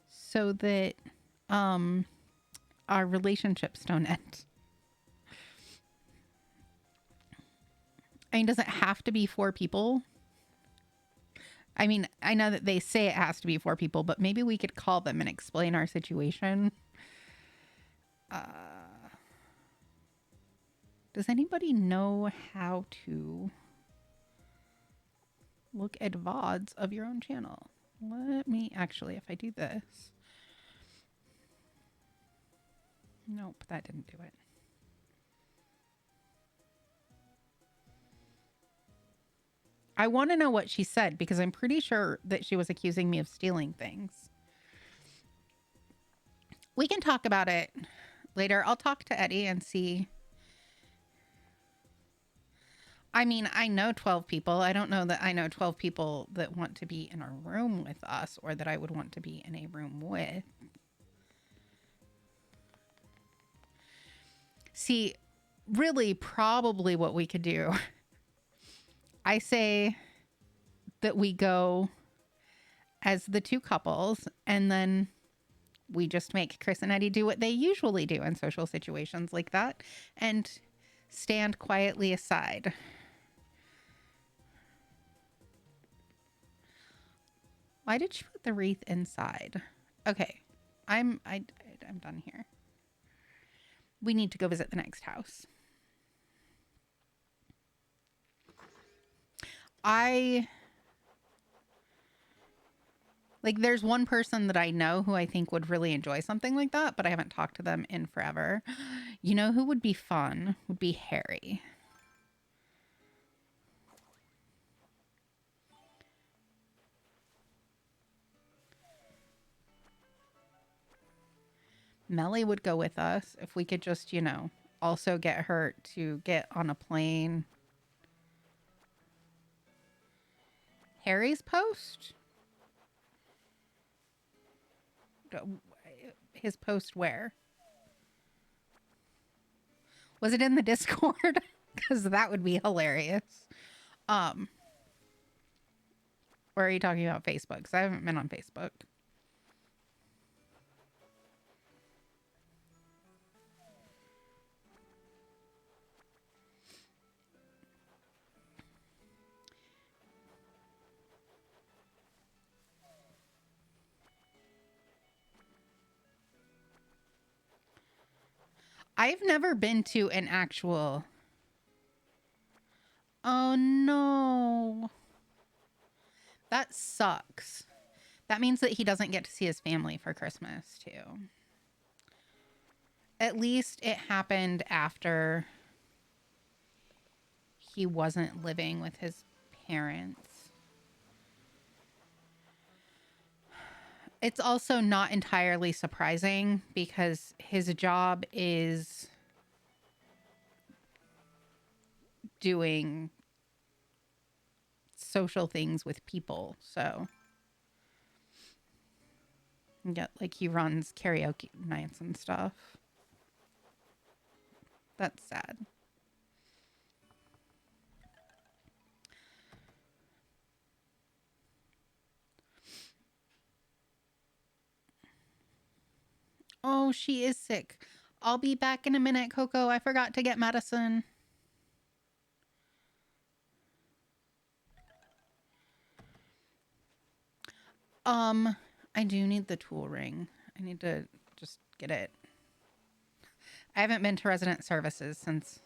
so that our relationships don't end. I mean, does it have to be 4 people? I mean, I know that they say it has to be 4 people, but maybe we could call them and explain our situation. Does anybody know how to look at VODs of your own channel? Let me actually, if I do this. Nope, that didn't do it. I want to know what she said because I'm pretty sure that she was accusing me of stealing things. We can talk about it later. I'll talk to Eddie and see. I mean, I know 12 people. I don't know that I know 12 people that want to be in a room with us or that I would want to be in a room with. See, really, probably what we could do I say that we go as the two couples, and then we just make Chris and Eddie do what they usually do in social situations like that and stand quietly aside. Why did she put the wreath inside? Okay, I'm done here. We need to go visit the next house. There's one person that I know who I think would really enjoy something like that, but I haven't talked to them in forever. You know who would be fun? Would be Harry. Melly would go with us if we could just, also get her to get on a plane. Harry's post? His post where? Was it in the Discord? Because that would be hilarious. Or are you talking about Facebook? Because I haven't been on Facebook. I've never been to an actual... Oh, no. That sucks. That means that he doesn't get to see his family for Christmas, too. At least it happened after he wasn't living with his parents. It's also not entirely surprising because his job is doing social things with people. So, yeah, like he runs karaoke nights and stuff. That's sad. Oh, she is sick. I'll be back in a minute, Coco. I forgot to get medicine. I do need the tool ring. I need to just get it. I haven't been to resident services since...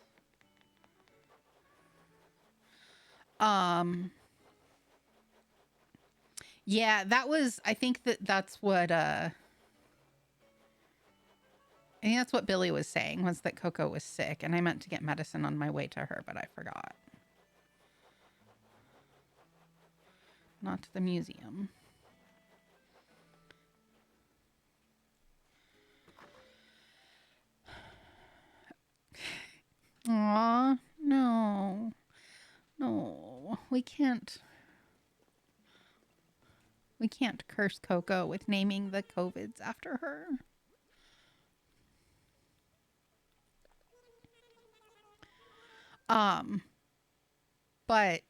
Yeah, that was... I think that's what, I think that's what Billy was saying, was that Coco was sick, and I meant to get medicine on my way to her, but I forgot. Not to the museum. Aw, no. No, we can't. We can't curse Coco with naming the COVIDs after her. But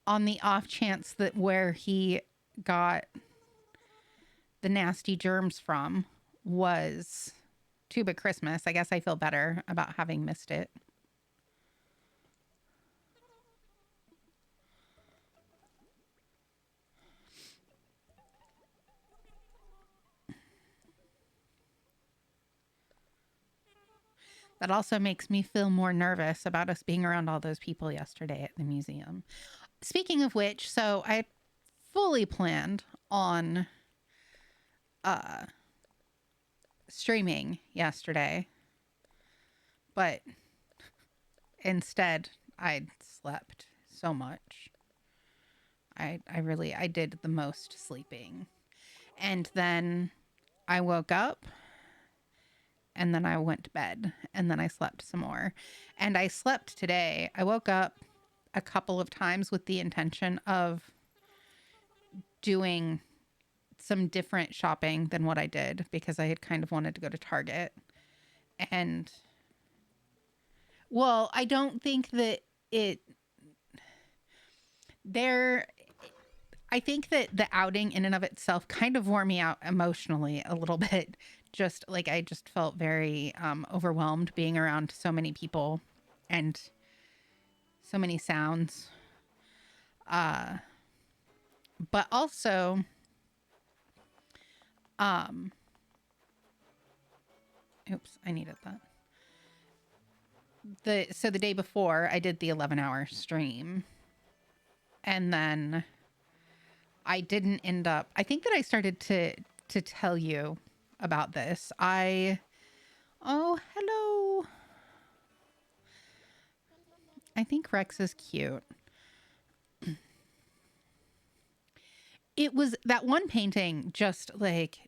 on the off chance that where he got the nasty germs from was Tuba Christmas, I guess I feel better about having missed it. That also makes me feel more nervous about us being around all those people yesterday at the museum. Speaking of which, so I fully planned on streaming yesterday, but instead I slept so much. I did the most sleeping. And then I woke up, and then I went to bed, and then I slept some more. And I slept today. I woke up a couple of times with the intention of doing some different shopping than what I did, because I had kind of wanted to go to Target. And, well, I don't think that it... There, I think that the outing in and of itself kind of wore me out emotionally a little bit. Just like I just felt very overwhelmed being around so many people and so many sounds. Uh, but also, um, oops, I needed that. So the day before I did the 11-hour stream, and then I didn't end up. I think that I started to tell you about this. Oh, hello. I think Rex is cute. It was that one painting, just like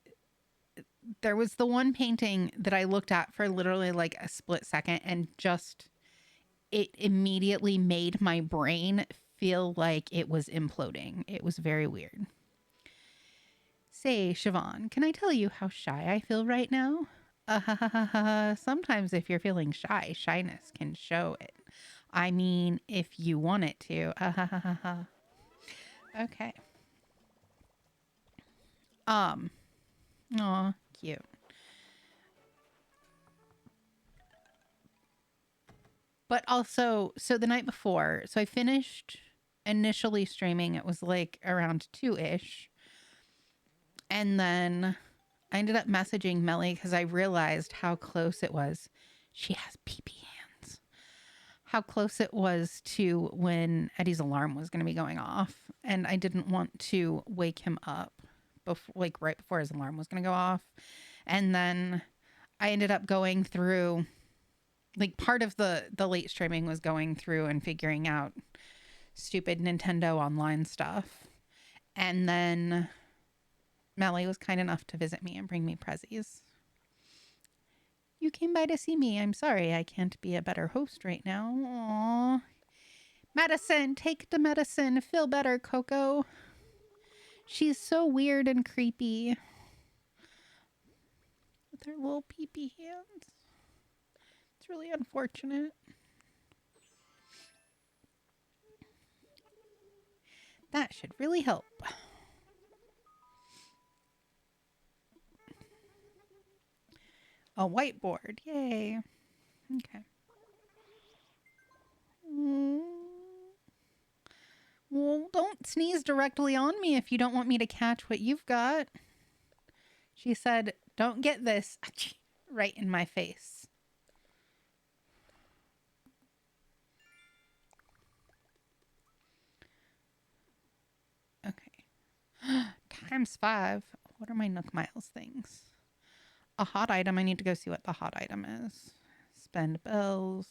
there was the one painting that I looked at for literally like a split second, and just it immediately made my brain feel like it was imploding. It was very weird. Say, Siobhan, can I tell you how shy I feel right now? Sometimes if you're feeling shy, shyness can show it. I mean, if you want it to. Okay. Aw, cute. But also, so the night before, so I finished initially streaming, it was like around 2-ish. And then I ended up messaging Melly because I realized how close it was. She has pee-pee hands. How close it was to when Eddie's alarm was going to be going off. And I didn't want to wake him up before, like right before his alarm was going to go off. And then I ended up going through, like part of the late streaming was going through and figuring out stupid Nintendo online stuff. And then Melly was kind enough to visit me and bring me prezzies. You came by to see me. I'm sorry I can't be a better host right now. Aww. Medicine, take the medicine. Feel better, Coco. She's so weird and creepy. With her little pee-pee hands. It's really unfortunate. That should really help. A whiteboard. Yay. Okay. Well, don't sneeze directly on me if you don't want me to catch what you've got. She said, don't get this right in my face. Okay. ×5. What are my Nook Miles things? A hot item. I need to go see what the hot item is. Spend bills.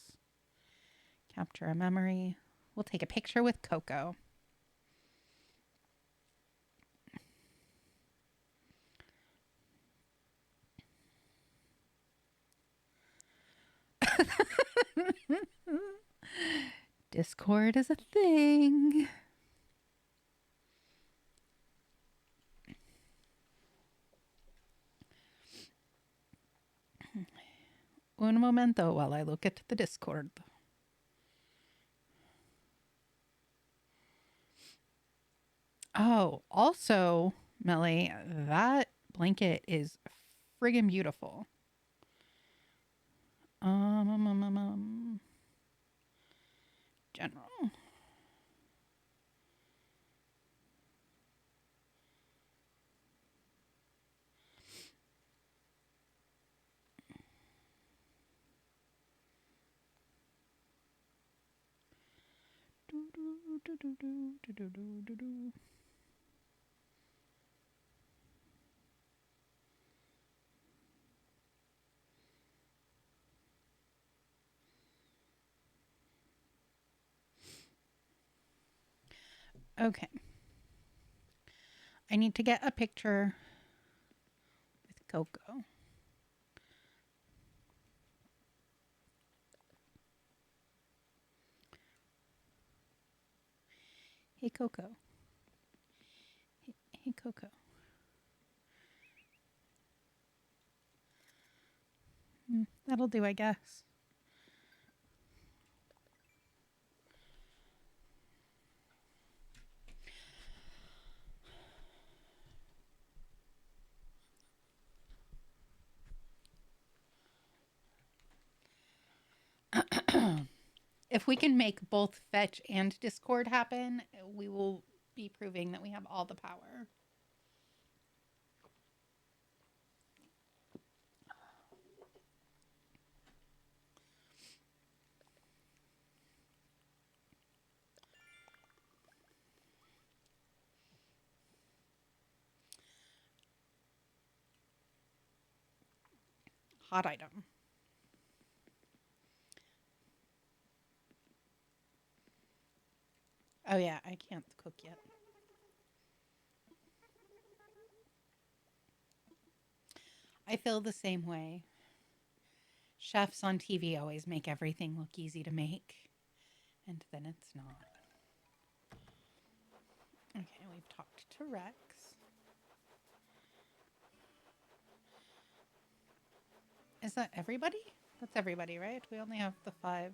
Capture a memory. We'll take a picture with Coco. Discord is a thing. Un momento while I look at the Discord. Oh, also, Melly, that blanket is friggin' beautiful. General. Okay. I need to get a picture with Coco. Hey, Coco. Hey, Coco. That'll do, I guess. If we can make both fetch and discord happen, we will be proving that we have all the power. Hot item. Oh yeah, I can't cook yet. I feel the same way. Chefs on TV always make everything look easy to make, and then it's not. Okay, we've talked to Rex. Is that everybody? That's everybody, right? We only have the 5.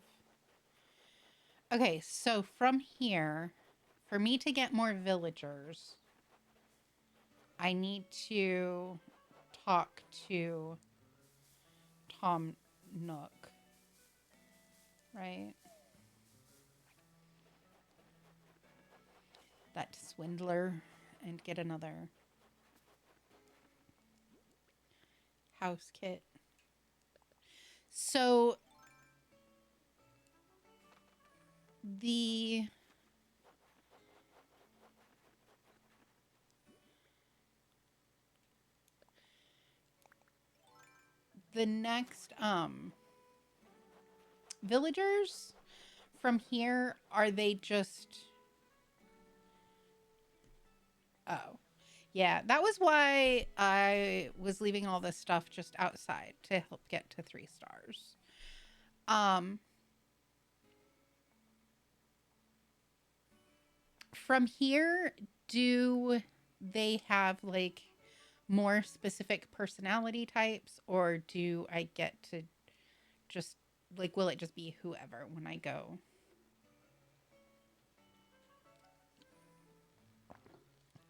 Okay, so from here, for me to get more villagers, I need to talk to Tom Nook, right? That swindler, and get another house kit. So the next villagers from here, are they just... Oh. Yeah, that was why I was leaving all this stuff just outside to help get to 3 stars. From here, do they have like more specific personality types, or do I get to just like, will it just be whoever when I go?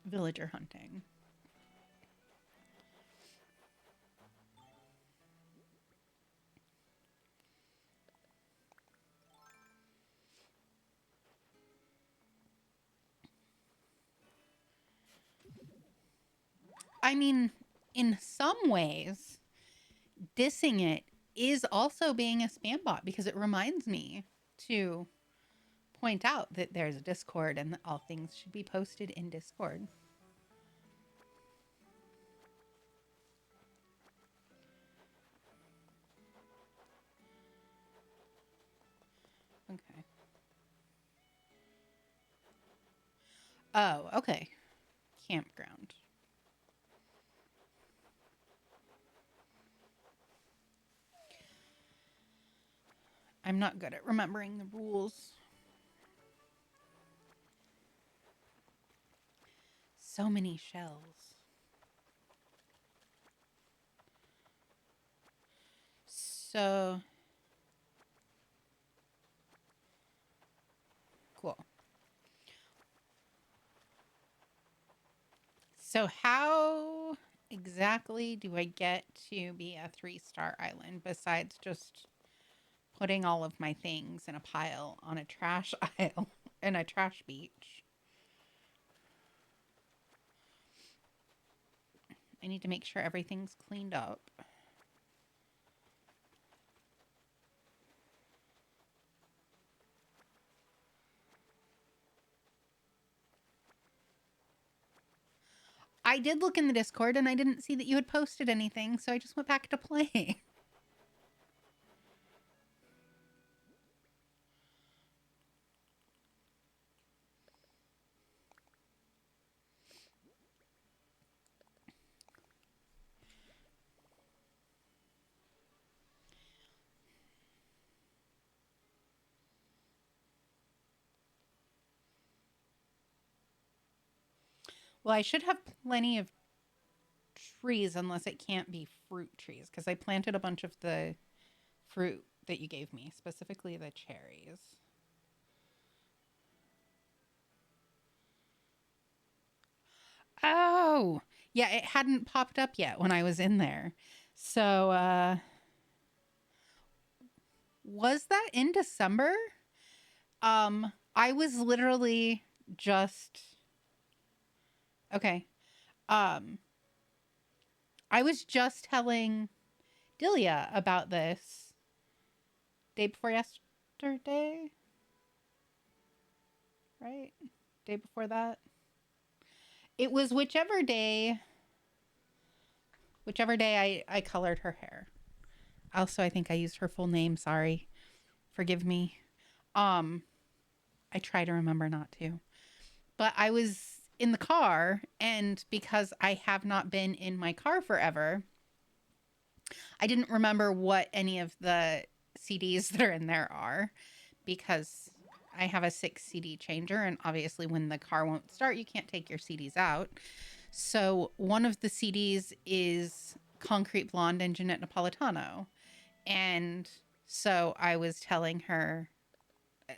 Villager hunting. I mean, in some ways, dissing it is also being a spam bot because it reminds me to point out that there's a Discord and that all things should be posted in Discord. Okay. Oh, okay. Campground. I'm not good at remembering the rules. So many shells. So cool. So how exactly do I get to be a 3-star island besides just putting all of my things in a pile on a trash aisle in a trash beach? I need to make sure everything's cleaned up. I did look in the Discord and I didn't see that you had posted anything, so I just went back to playing. Well, I should have plenty of trees unless it can't be fruit trees because I planted a bunch of the fruit that you gave me, specifically the cherries. Oh, yeah, it hadn't popped up yet when I was in there. So, Was that in December? I was literally just okay. Um, I was just telling Delia about this day before yesterday, right? Day before that. It was whichever day I colored her hair. Also, I think I used her full name. Sorry. Forgive me. Um, I try to remember not to. But I was in the car, and because I have not been in my car forever, I didn't remember what any of the CDs that are in there are because I have a 6 CD changer, and obviously, when the car won't start, you can't take your CDs out. So, one of the CDs is Concrete Blonde and Jeanette Napolitano. And so I was telling her,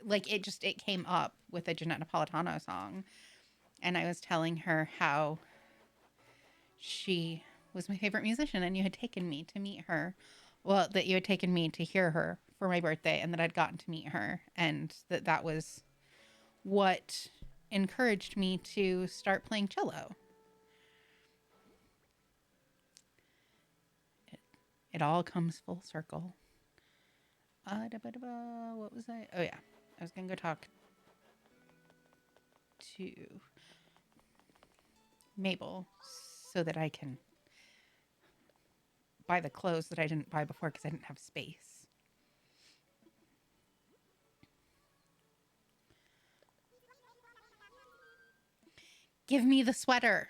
like, it came up with a Jeanette Napolitano song. And I was telling her how she was my favorite musician and you had taken me to meet her. Well, that you had taken me to hear her for my birthday and that I'd gotten to meet her. And that was what encouraged me to start playing cello. It all comes full circle. What was I? Oh, yeah. I was going to go talk to Mabel so that I can buy the clothes that I didn't buy before because I didn't have space. Give me the sweater.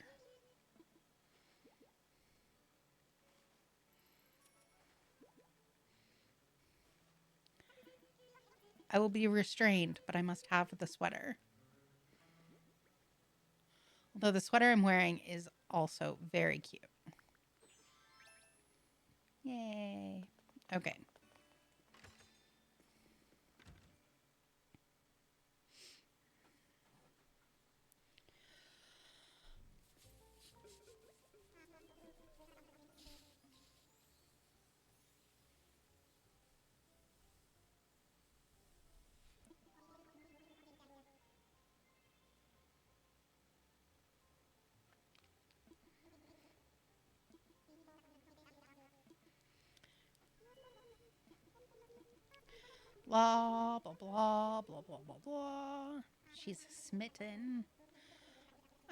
I will be restrained, but I must have the sweater. Although the sweater I'm wearing is also very cute. Yay. Okay. Blah, blah, blah, blah, blah, blah, blah. She's smitten.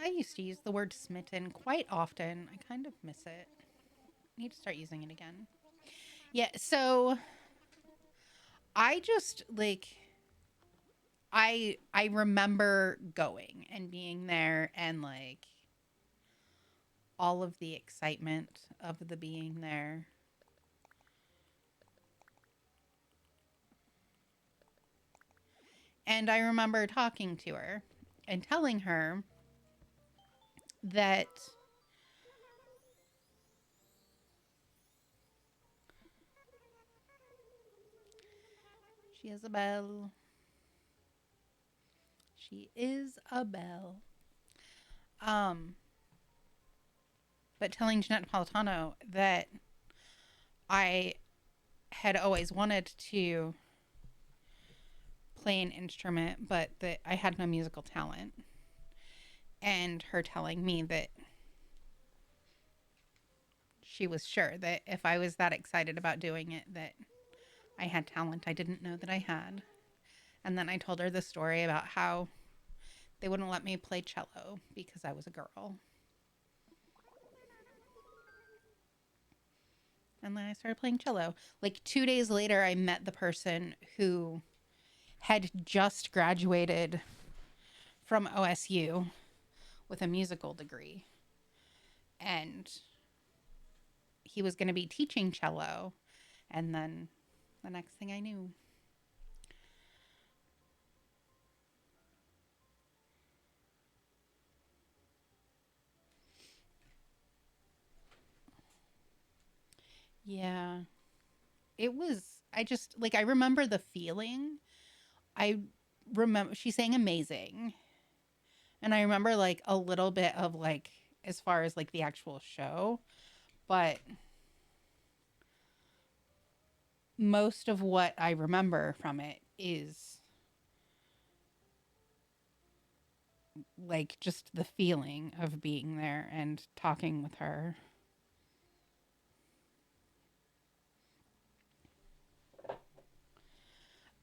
I used to use the word smitten quite often. I kind of miss it. Need to start using it again. Yeah, so I just like I remember going and being there and like all of the excitement of the being there. And I remember talking to her and telling her that she is a belle. She is a belle. Um, but telling Jeanette Napolitano that I had always wanted to play an instrument, but that I had no musical talent. And her telling me that she was sure that if I was that excited about doing it, that I had talent I didn't know that I had. And then I told her the story about how they wouldn't let me play cello because I was a girl. And then I started playing cello. Like 2 days later, I met the person who had just graduated from OSU with a musical degree. And he was going to be teaching cello. And then the next thing I knew, yeah, it was, I remember the feeling. I remember she sang amazing. And I remember like a little bit of like, as far as like the actual show, but most of what I remember from it is like just the feeling of being there and talking with her.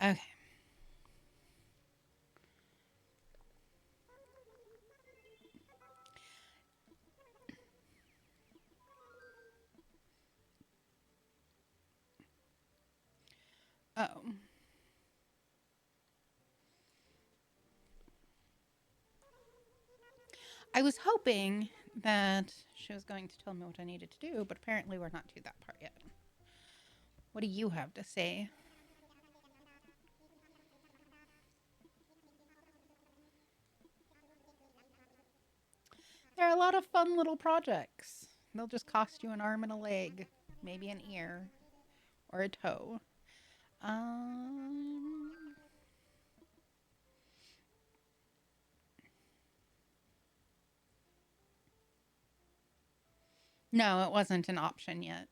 Okay. Oh. I was hoping that she was going to tell me what I needed to do, but apparently we're not to that part yet. What do you have to say? There are a lot of fun little projects. They'll just cost you an arm and a leg, maybe an ear or a toe. Um, no, it wasn't an option yet.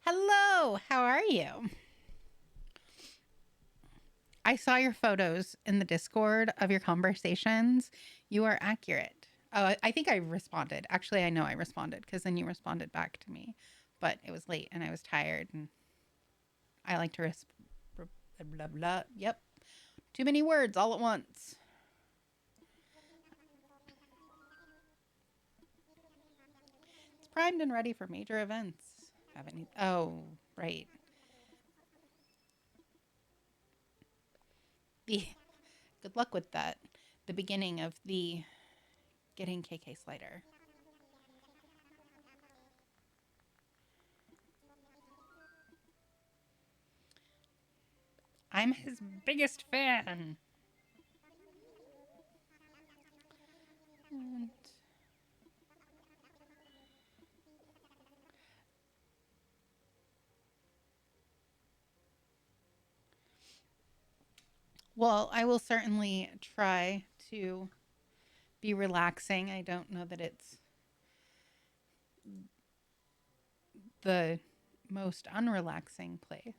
Hello, how are you? I saw your photos in the Discord of your conversations. You are accurate. Oh, I think I responded. Actually, I know I responded because then you responded back to me. But it was late and I was tired and I like to blah, blah, blah. Yep. Too many words all at once. It's primed and ready for major events. Haven't you? Oh, right. The good luck with that. The beginning of the getting KK Slider. I'm his biggest fan. And well, I will certainly try to be relaxing. I don't know that it's the most unrelaxing place.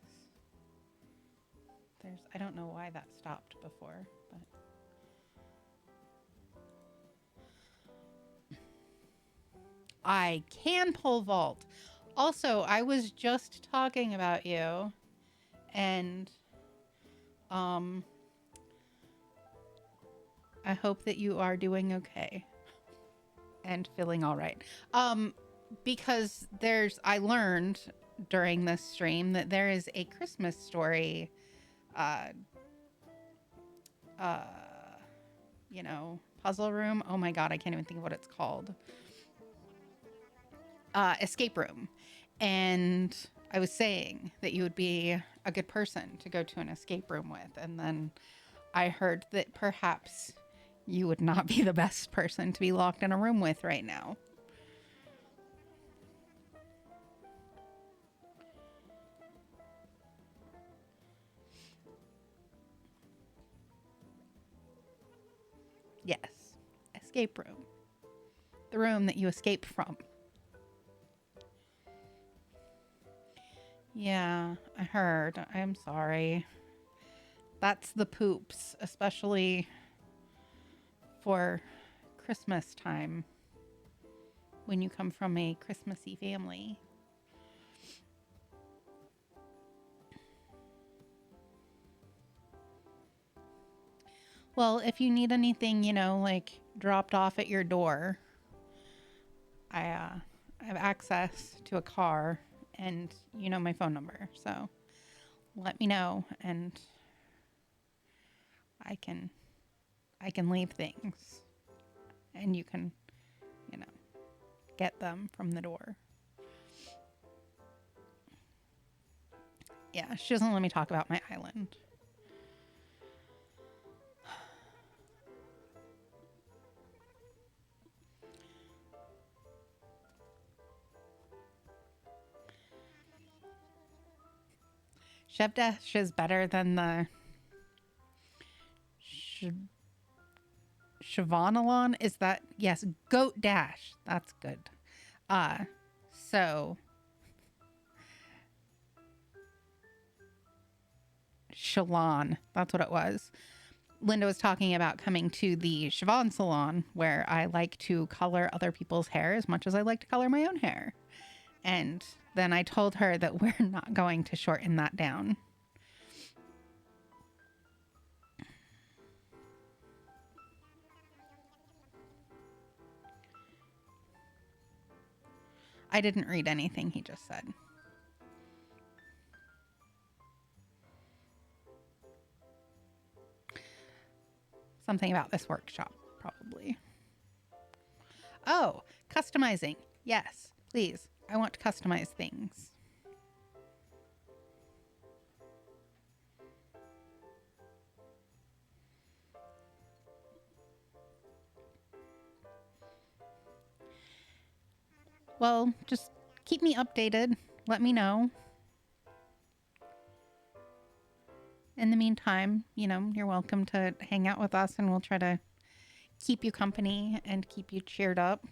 I don't know why that stopped before, but I can pole vault. Also, I was just talking about you and um I hope that you are doing okay and feeling all right. Because I learned during this stream that there is a Christmas story uh uh puzzle room. Oh my god, I can't even think of what it's called. Escape room. And I was saying that you would be a good person to go to an escape room with. And then I heard that perhaps you would not be the best person to be locked in a room with right now. Yes, escape room. The room that you escape from. Yeah, I heard. I'm sorry. That's the poops, especially for Christmas time when you come from a Christmassy family. Well, if you need anything, like dropped off at your door, I have access to a car and my phone number. So let me know and I can leave things and you can, you know, get them from the door. Yeah, she doesn't let me talk about my island. Chef Dash is better than the Sh- Shivanalon. Is that? Yes, Goat Dash. That's good. Uh, so Shalon. That's what it was. Linda was talking about coming to the Siobhan salon where I like to color other people's hair as much as I like to color my own hair. And then I told her that we're not going to shorten that down. I didn't read anything he just said. Something about this workshop, probably. Oh, customizing. Yes, please. I want to customize things. Well, just keep me updated. Let me know. In the meantime, you're welcome to hang out with us and we'll try to keep you company and keep you cheered up.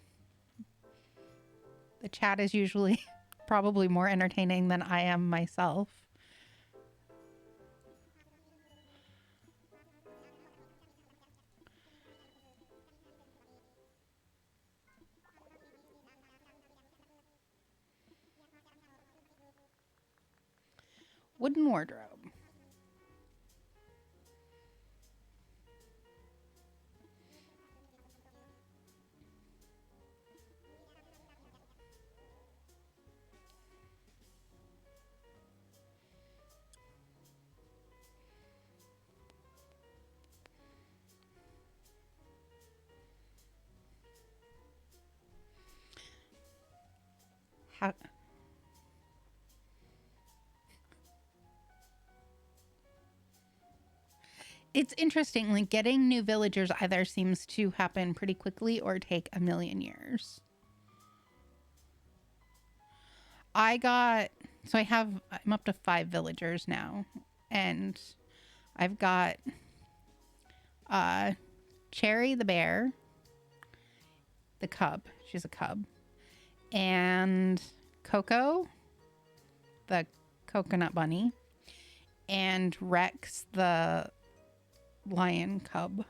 The chat is usually probably more entertaining than I am myself. Wooden wardrobe. How... It's interesting, like getting new villagers either seems to happen pretty quickly or take a million years. I'm up to 5 villagers now, and I've got Cherry the bear, the cub, she's a cub, and Coco, the coconut bunny, and Rex, the lion cub.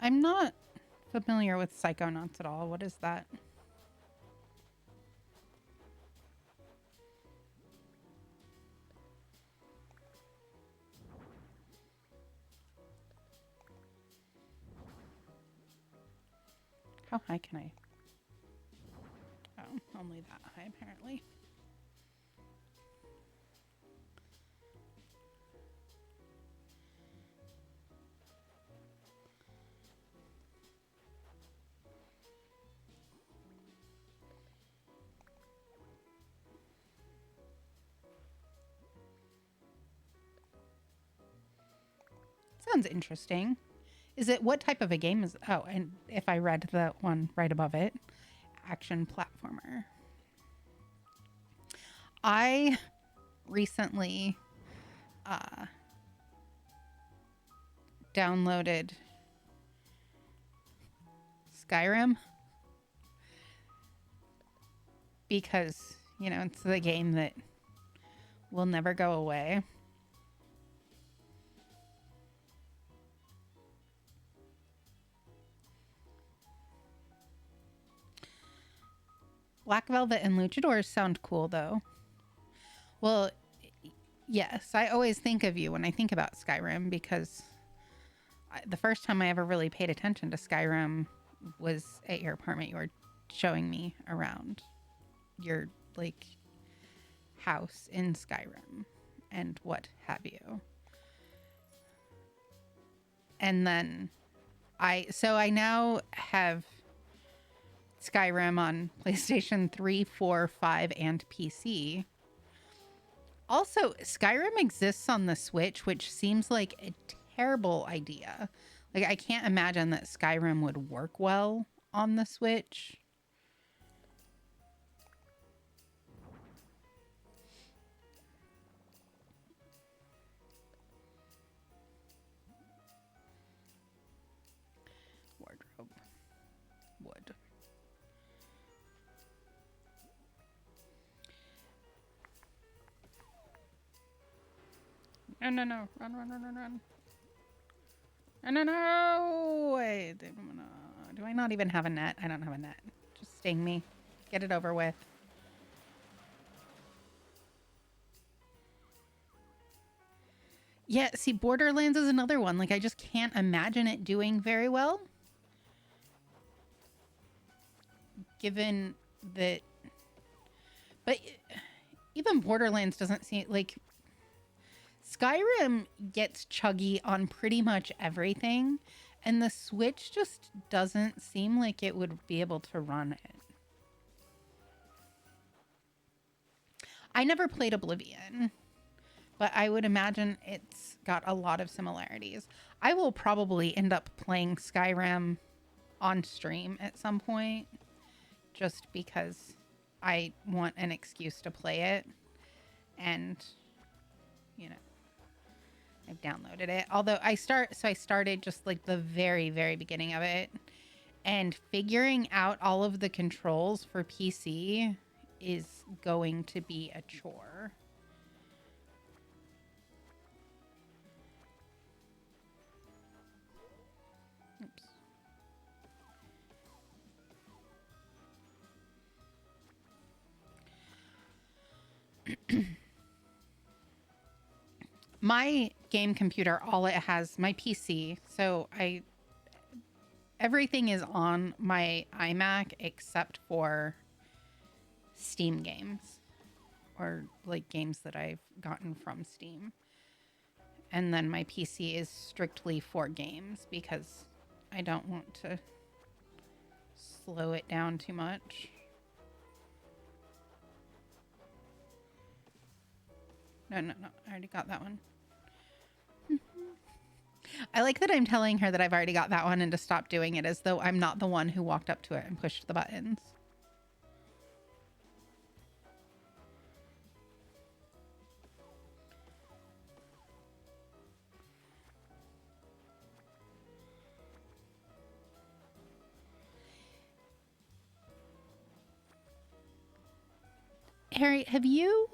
I'm not familiar with Psychonauts at all. What is that? How high can I? Oh, only that high apparently. Sounds interesting. Is it, what type of a game is, oh, and if I read the one right above it, action platformer. I recently downloaded Skyrim because, it's the game that will never go away. Black Velvet and Luchadors sound cool, though. Well, yes, I always think of you when I think about Skyrim because the first time I ever really paid attention to Skyrim was at your apartment. You were showing me around your like house in Skyrim and what have you. And then I now have Skyrim on PlayStation 3, 4, 5, and PC. Also, Skyrim exists on the Switch, which seems like a terrible idea. Like, I can't imagine that Skyrim would work well on the Switch. Wardrobe. Wood. No, no, no. Run, run, run, run, run. No, no, no. Wait. Do I not even have a net? I don't have a net. Just sting me. Get it over with. Yeah, see, Borderlands is another one. Like, I just can't imagine it doing very well. Given that... But even Borderlands doesn't seem... Like, Skyrim gets chuggy on pretty much everything, and the Switch just doesn't seem like it would be able to run it. I never played Oblivion, but I would imagine it's got a lot of similarities. I will probably end up playing Skyrim on stream at some point, just because I want an excuse to play it, and, you know, I've downloaded it. Although I started just like the very, very beginning of it, and figuring out all of the controls for PC is going to be a chore. Oops. My game computer, all it has, my PC, so everything is on my iMac except for Steam games, or like games that I've gotten from Steam. And then my PC is strictly for games because I don't want to slow it down too much. No, I already got that one. I like that I'm telling her that I've already got that one and to stop doing it, as though I'm not the one who walked up to it and pushed the buttons. Harry, have you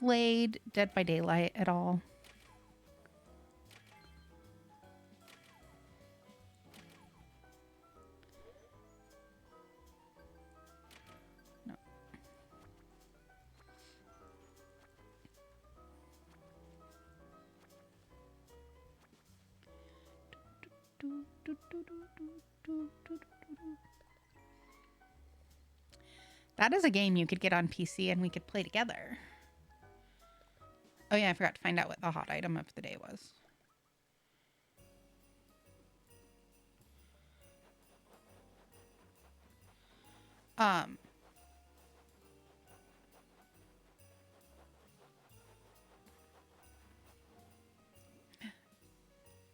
played Dead by Daylight at all? No. That is a game you could get on PC and we could play together. Oh yeah, I forgot to find out what the hot item of the day was.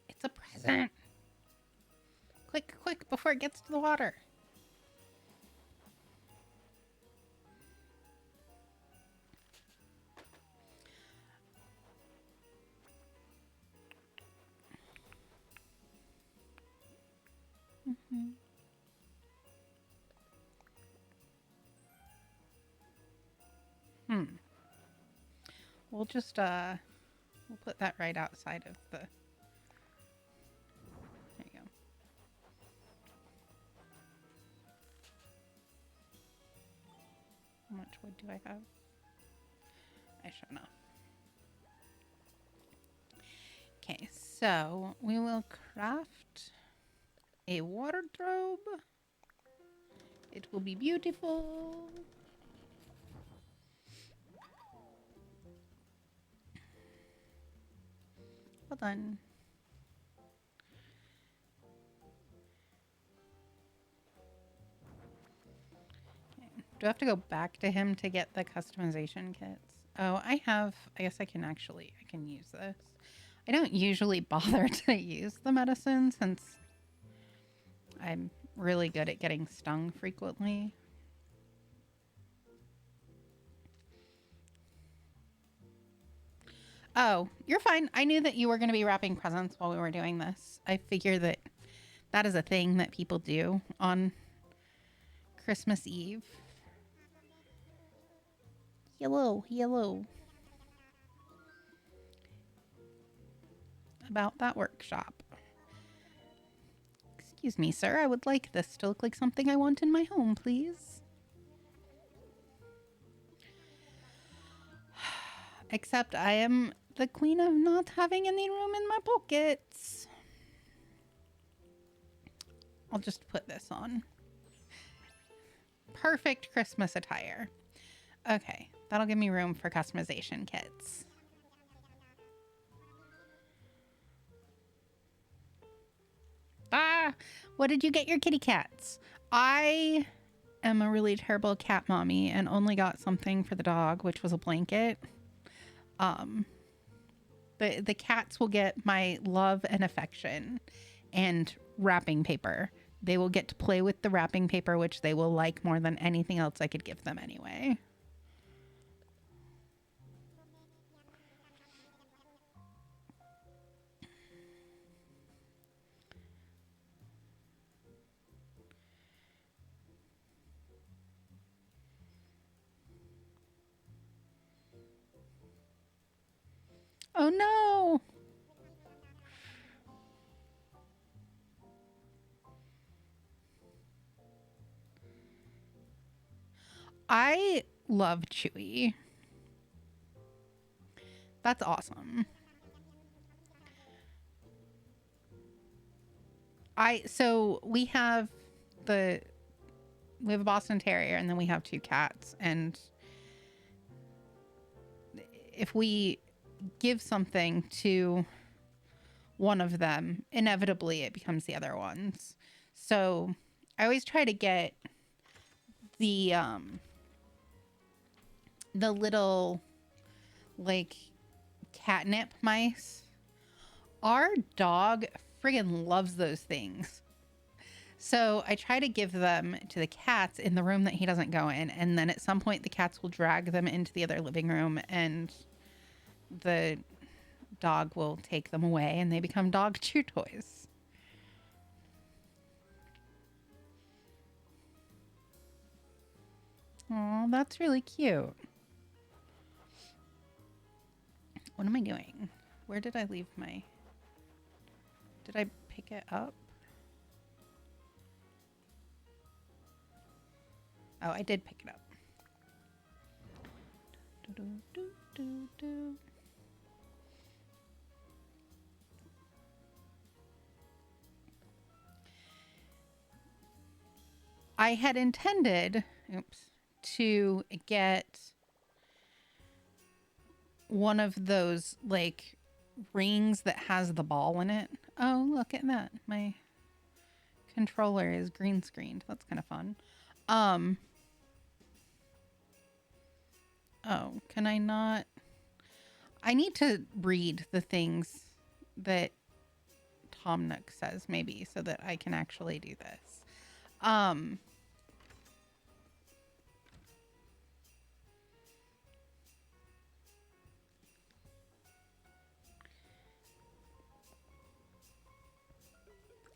It's a present. Quick, quick, before it gets to the water. Mm-hmm. We'll just we'll put that right outside of the... There you go. How much wood do I have? I should know. Okay, So we will craft a wardrobe. It will be beautiful. Hold on. Do I have to go back to him to get the customization kits? Oh, I guess I can use this. I don't usually bother to use the medicine since I'm really good at getting stung frequently. Oh, you're fine. I knew that you were going to be wrapping presents while we were doing this. I figure that that is a thing that people do on Christmas Eve. Hello, hello. About that workshop. Excuse me, sir. I would like this to look like something I want in my home, please. Except I am the queen of not having any room in my pockets. I'll just put this on. Perfect Christmas attire. Okay, that'll give me room for customization kits. Ah, what did you get your kitty cats? I am a really terrible cat mommy and only got something for the dog, which was a blanket. The cats will get my love and affection and wrapping paper. They will get to play with the wrapping paper, which they will like more than anything else I could give them anyway. Oh no! I love Chewy. That's awesome. So we have a Boston Terrier and then we have 2 cats, and if we give something to one of them, inevitably it becomes the other one's. So I always try to get the little like catnip mice. Our dog friggin' loves those things. So I try to give them to the cats in the room that he doesn't go in, and then at some point the cats will drag them into the other living room and the dog will take them away and they become dog chew toys. Oh, that's really cute. What am I doing? Where did I leave my... Did I pick it up? Oh, I did pick it up. I had intended, to get one of those like rings that has the ball in it. Oh, look at that. My controller is green screened. That's kind of fun. Oh, can I not? I need to read the things that Tom Nook says maybe so that I can actually do this.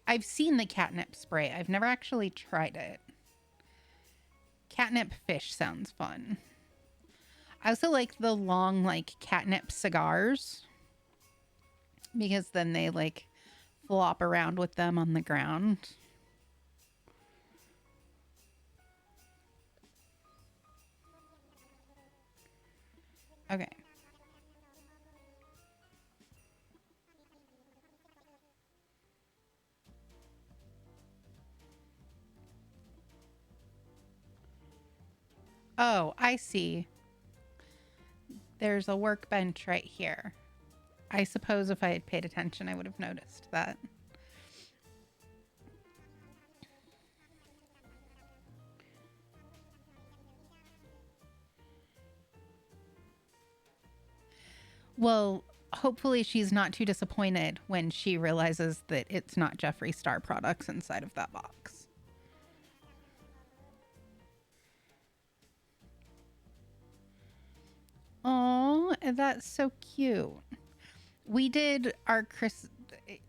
I've seen the catnip spray. I've never actually tried it. Catnip fish sounds fun. I also like the long, like, catnip cigars. Because then they, like, flop around with them on the ground. Okay. Oh, I see. There's a workbench right here. I suppose if I had paid attention, I would have noticed that. Well, hopefully she's not too disappointed when she realizes that it's not Jeffree Star products inside of that box. Oh, that's so cute. We did our at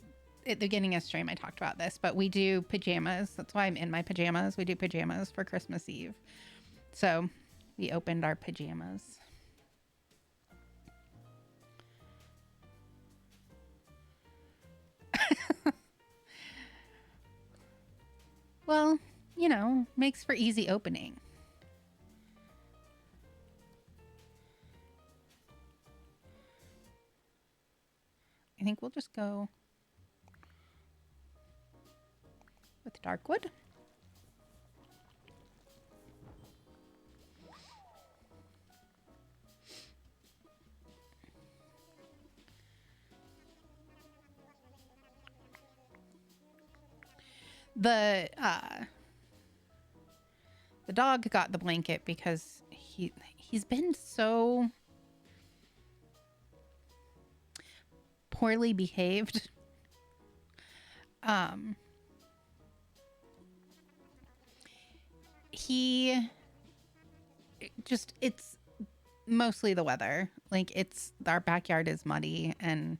the beginning of stream I talked about this, but we do pajamas. That's why I'm in my pajamas. We do pajamas for Christmas Eve. So we opened our pajamas. Well, you know, makes for easy opening. I think we'll just go with Darkwood. The dog got the blanket because he's been so poorly behaved. He just, it's mostly the weather. Like, it's our backyard is muddy and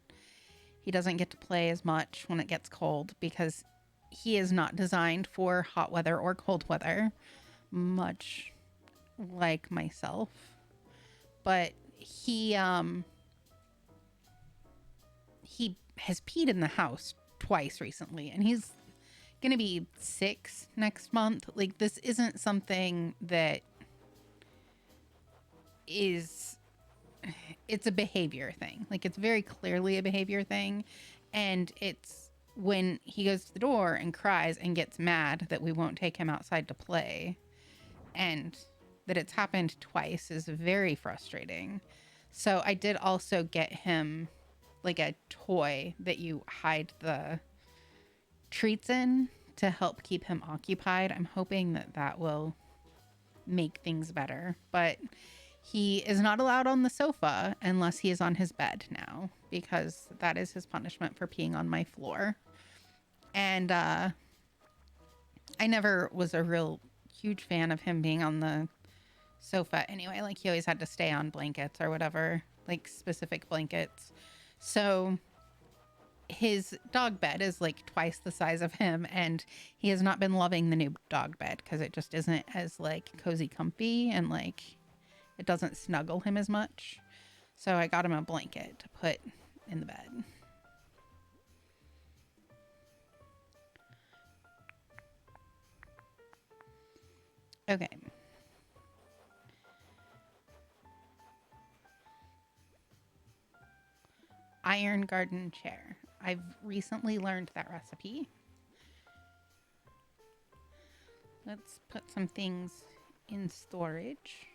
he doesn't get to play as much when it gets cold because he is not designed for hot weather or cold weather, much like myself. But he has peed in the house twice recently, and he's gonna be 6 next month. Like, this isn't something that is, it's a behavior thing. Like, it's very clearly a behavior thing, and it's when he goes to the door and cries and gets mad that we won't take him outside to play, and that it's happened twice is very frustrating. So I did also get him like a toy that you hide the treats in to help keep him occupied. I'm hoping that that will make things better, but he is not allowed on the sofa unless he is on his bed now, because that is his punishment for peeing on my floor. And I never was a real huge fan of him being on the sofa anyway. Like, he always had to stay on blankets or whatever, like specific blankets. So his dog bed is like twice the size of him, and he has not been loving the new dog bed because it just isn't as like cozy comfy, and like it doesn't snuggle him as much. So I got him a blanket to put in the bed. Okay. Iron garden chair. I've recently learned that recipe. Let's put some things in storage.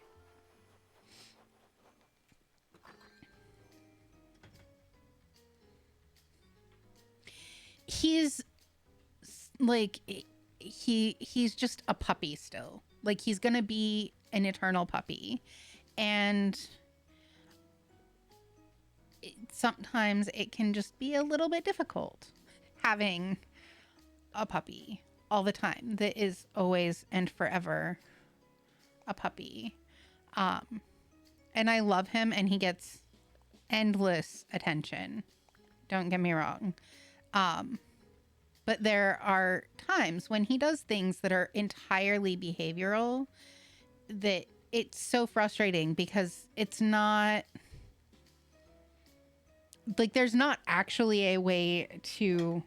He's like, he's just a puppy still. Like, he's gonna be an eternal puppy, and sometimes it can just be a little bit difficult having a puppy all the time that is always and forever a puppy. And I love him, and he gets endless attention. Don't get me wrong. But there are times when he does things that are entirely behavioral that it's so frustrating because it's not like, there's not actually a way to,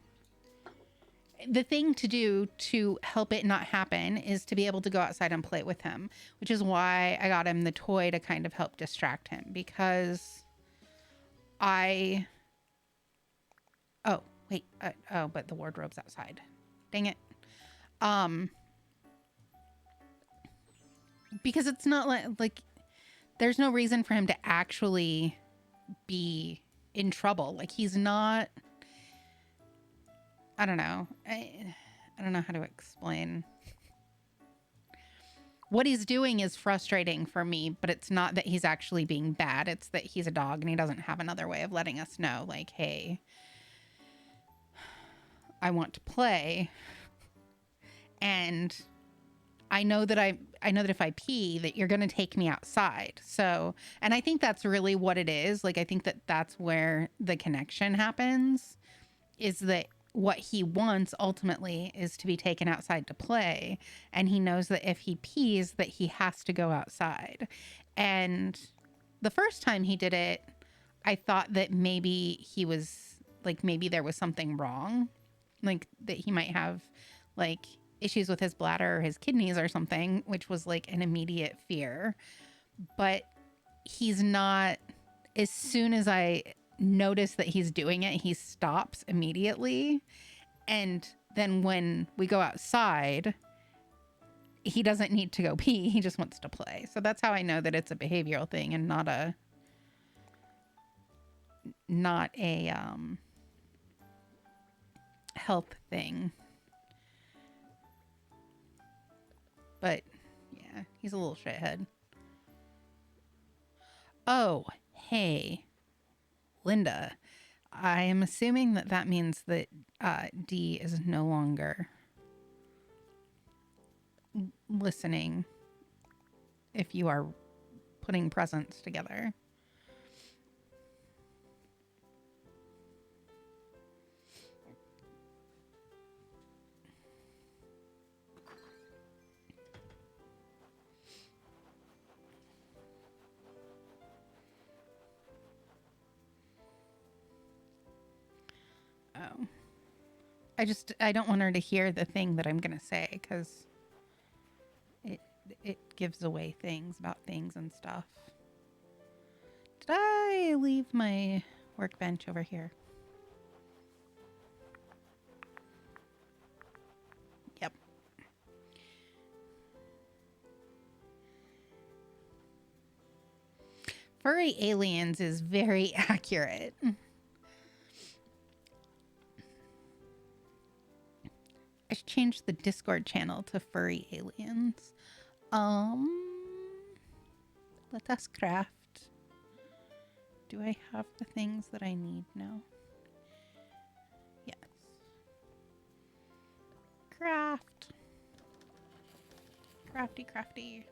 the thing to do to help it not happen is to be able to go outside and play with him, which is why I got him the toy to kind of help distract him, because oh, wait, but the wardrobe's outside. Dang it. because it's not like there's no reason for him to actually be in trouble. Like he's not. I don't know. I don't know how to explain. What he's doing is frustrating for me, but it's not that he's actually being bad. It's that he's a dog and he doesn't have another way of letting us know, like, hey, I want to play. And I know that if I pee that you're going to take me outside. So, and I think that's really what it is. Like I think that that's where the connection happens, is that what he wants ultimately is to be taken outside to play, and he knows that if he pees that he has to go outside. And the first time he did it, I thought that maybe he was like, maybe there was something wrong, like that he might have like issues with his bladder or his kidneys or something, which was like an immediate fear. But he's not. As soon as I notice that he's doing it, he stops immediately. And then when we go outside, he doesn't need to go pee. He just wants to play. So that's how I know that it's a behavioral thing and not a health thing. But yeah, he's a little shithead. Oh, hey, Linda. I am assuming that that means that D is no longer listening if you are putting presents together. Oh. I don't want her to hear the thing that I'm going to say because it gives away things about things and stuff. Did I leave my workbench over here? Yep. Furry aliens is very accurate. I should change the Discord channel to Furry Aliens. Let us craft. Do I have the things that I need now? Yes. Craft. Crafty, crafty.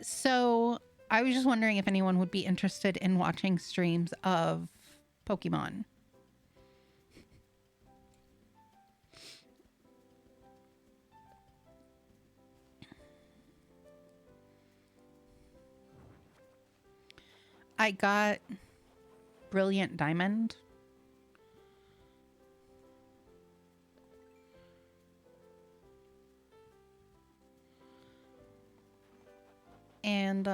So I was just wondering if anyone would be interested in watching streams of Pokemon. I got Brilliant Diamond. And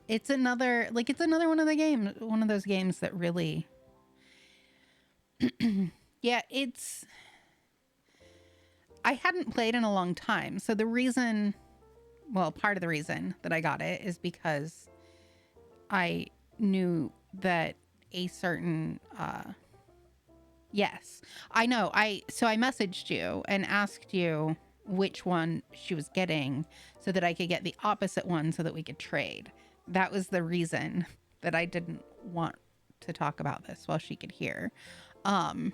it's another one of those games that really yeah, I hadn't played in a long time. So part of the reason that I got it is because I knew that a certain yes, I know. So I messaged you and asked you which one she was getting so that I could get the opposite one so that we could trade. That was the reason that I didn't want to talk about this while she could hear. And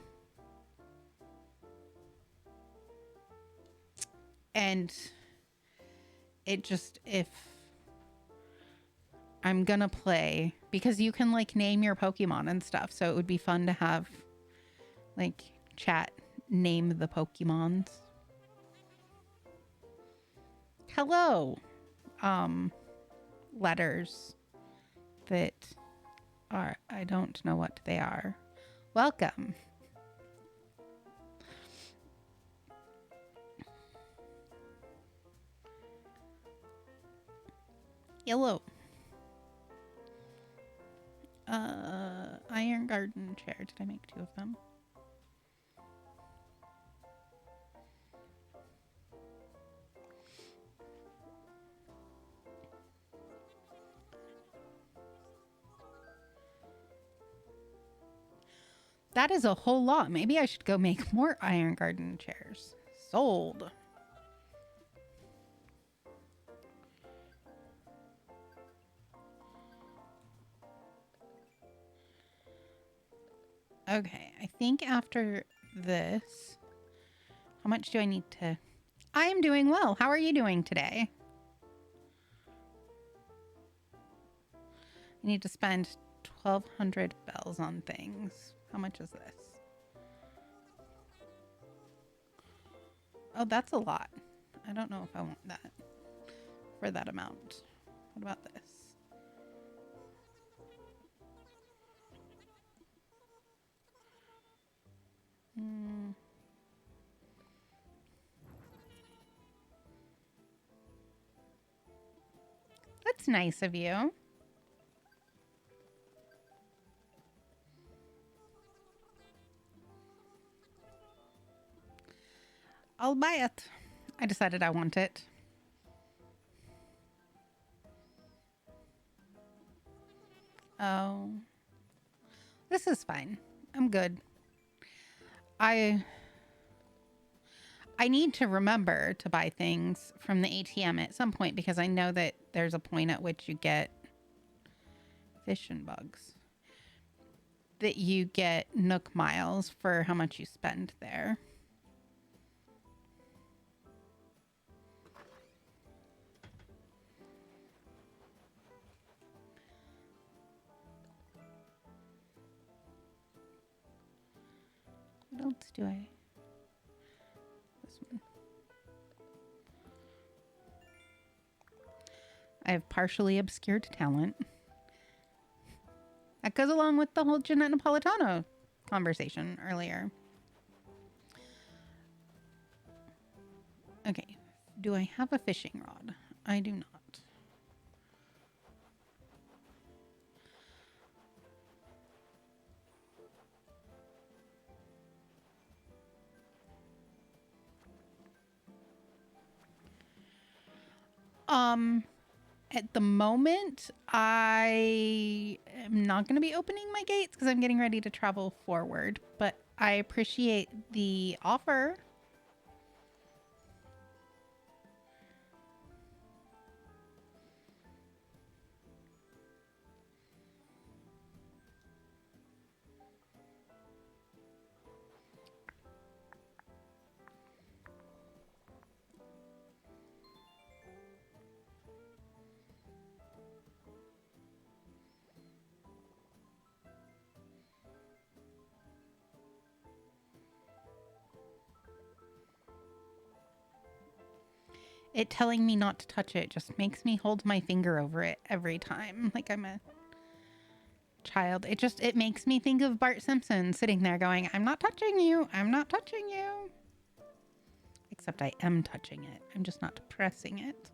it just, if I'm gonna play, because you can like name your Pokemon and stuff, so it would be fun to have like chat name the Pokemons. Hello. Letters that are, I don't know what they are. Welcome. Yellow. iron garden chair. Did I make 2 of them? That is a whole lot. Maybe I should go make more iron garden chairs. Sold. Okay, I think after this, how much do I need to... I am doing well. How are you doing today? I need to spend 1,200 bells on things. How much is this? Oh, that's a lot. I don't know if I want that for that amount. What about this? That's nice of you. I'll buy it. I decided I want it. Oh. This is fine. I'm good. I need to remember to buy things from the ATM at some point because I know that there's a point at which you get fish and bugs. That you get Nook miles for how much you spend there. What else do I... This one. I have partially obscured talent. That goes along with the whole Jeanette Napolitano conversation earlier. Okay. Do I have a fishing rod? I do not. At the moment, I am not going to be opening my gates because I'm getting ready to travel forward, but I appreciate the offer. It telling me not to touch it just makes me hold my finger over it every time, like I'm a child. It makes me think of Bart Simpson sitting there going, I'm not touching you, I'm not touching you. Except I am touching it. I'm just not pressing it.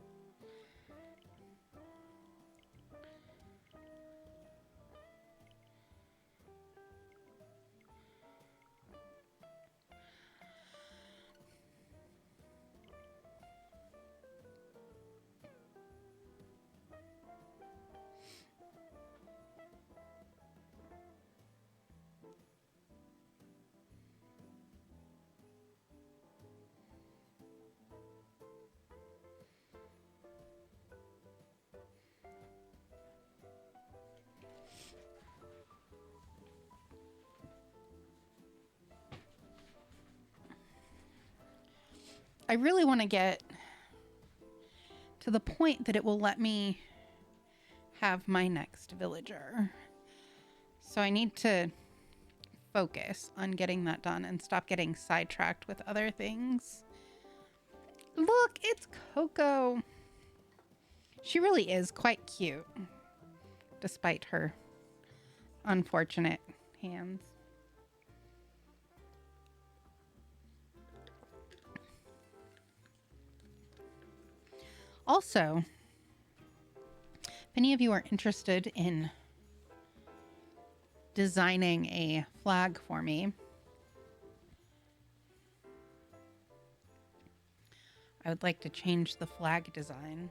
I really want to get to the point that it will let me have my next villager. So I need to focus on getting that done and stop getting sidetracked with other things. Look, it's Coco. She really is quite cute, despite her unfortunate hands. Also, if any of you are interested in designing a flag for me. I would like to change the flag design.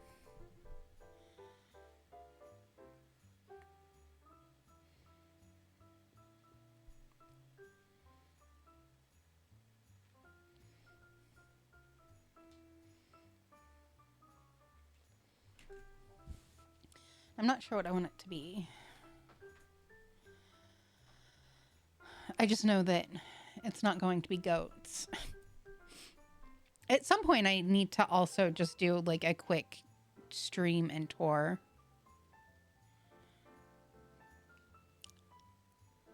I'm not sure what I want it to be. I just know that it's not going to be goats. At some point, I need to also just do like a quick stream and tour.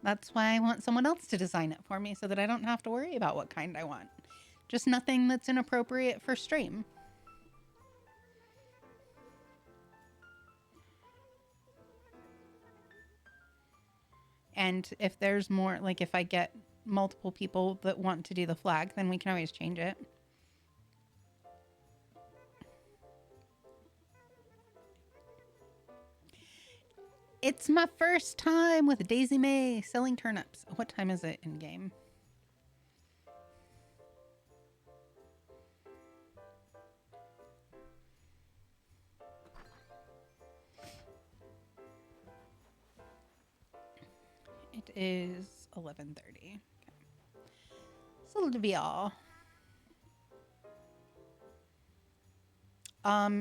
That's why I want someone else to design it for me so that I don't have to worry about what kind I want. Just nothing that's inappropriate for stream. And if there's more, like if I get multiple people that want to do the flag, then we can always change it. It's my first time with Daisy May selling turnips. What time is it in game? It is 11:30. Okay. Sylvia.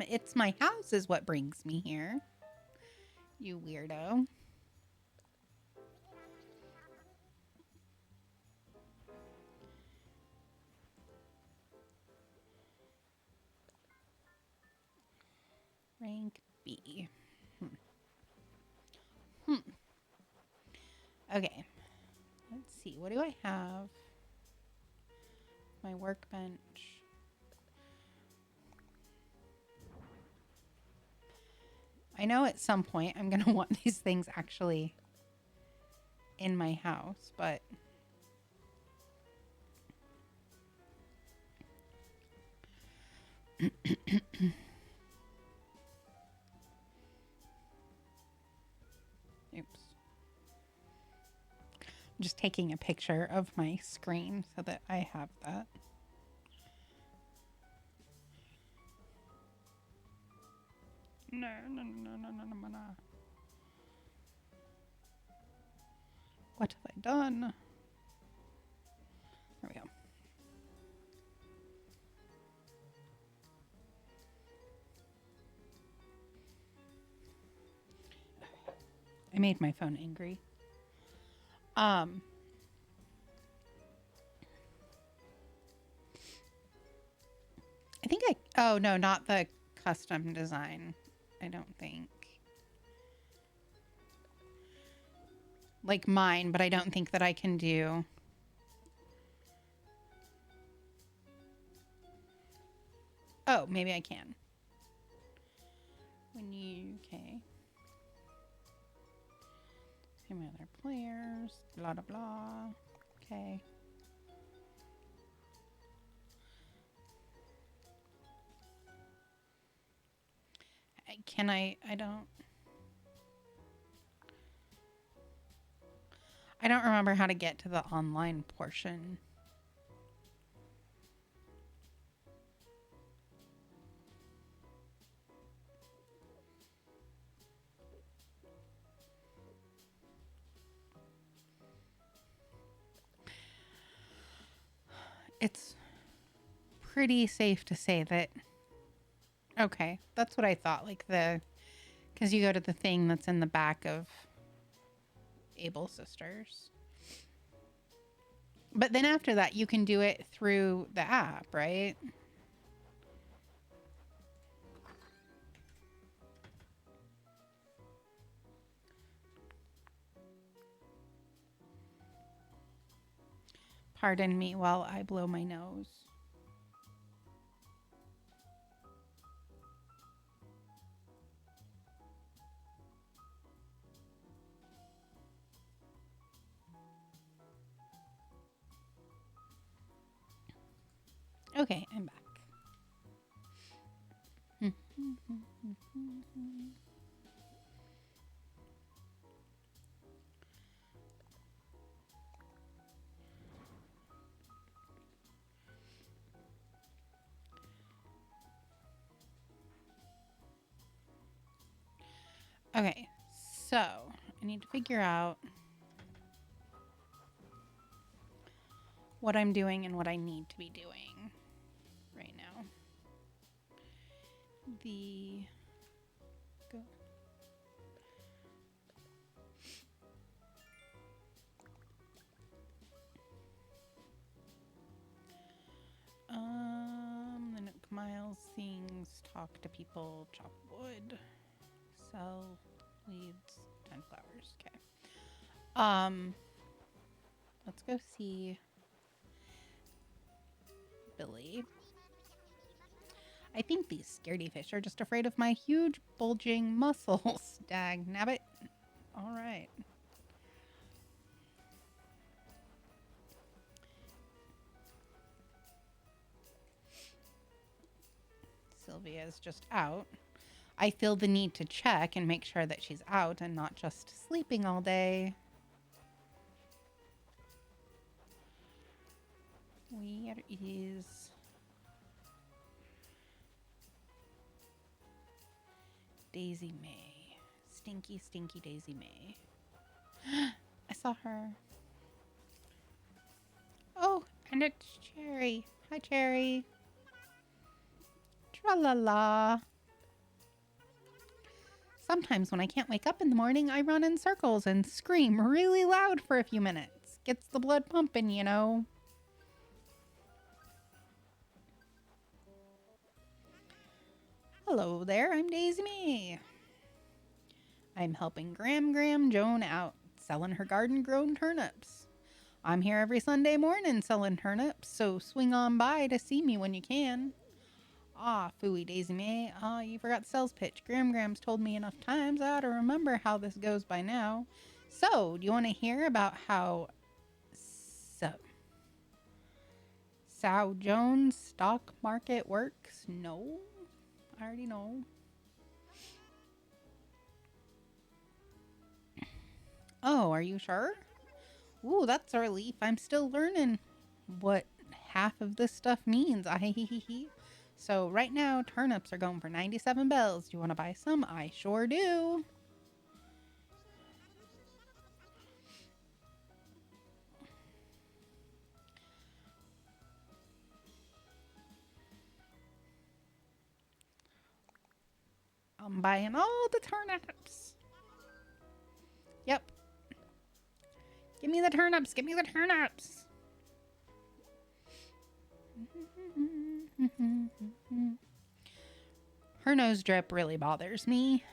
It's my house is what brings me here. You weirdo. Rank B. Okay. Let's see. What do I have? My workbench. I know at some point I'm going to want these things actually in my house, but oops. I'm just taking a picture of my screen so that I have that. No. What have I done? There we go. I made my phone angry. I think oh no, not the custom design. I don't think. Like mine, but I don't think that I can do. Oh, maybe I can. When you, okay. See my other players, blah, blah, blah. Okay. Can I don't remember how to get to the online portion. It's pretty safe to say that. Okay, that's what I thought. Like because you go to the thing that's in the back of Able Sisters. But then after that, you can do it through the app, right? Pardon me while I blow my nose. Okay, I'm back. Okay, so I need to figure out what I'm doing and what I need to be doing right now. Go. The Nook Miles things, talk to people, chop wood, sell weeds, tend flowers. Okay. Let's go see Billy. I think these scaredy fish are just afraid of my huge bulging muscles. Dag nabbit. All right. Sylvia's just out. I feel the need to check and make sure that she's out and not just sleeping all day. Where is Daisy May? Stinky, stinky Daisy May. I saw her. Oh, and it's Cherry. Hi, Cherry. Tra-la-la. Sometimes when I can't wake up in the morning, I run in circles and scream really loud for a few minutes. Gets the blood pumping, you know. Hello there, I'm Daisy May. I'm helping Gram Joan out, selling her garden-grown turnips. I'm here every Sunday morning selling turnips, so swing on by to see me when you can. Ah, phooey Daisy May. Ah, you forgot the sales pitch. Gram's told me enough times I ought to remember how this goes by now. So, do you want to hear about how Sow Jones stock market works? No, I already know. Oh, are you sure? Ooh, that's a relief. I'm still learning what half of this stuff means. So right now, turnips are going for 97 bells. Do you want to buy some? I sure do. I'm buying all the turnips. Yep. Give me the turnips. Give me the turnips. Her nose drip really bothers me.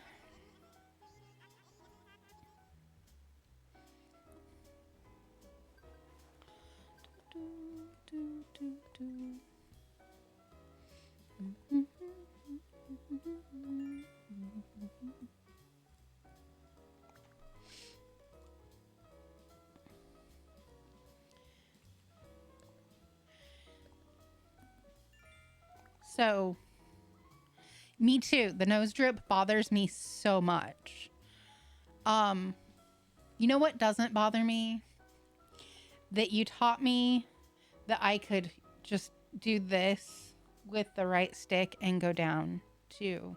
So, me too. The nose drip bothers me so much. You know what doesn't bother me? That you taught me that I could just do this with the right stick and go down to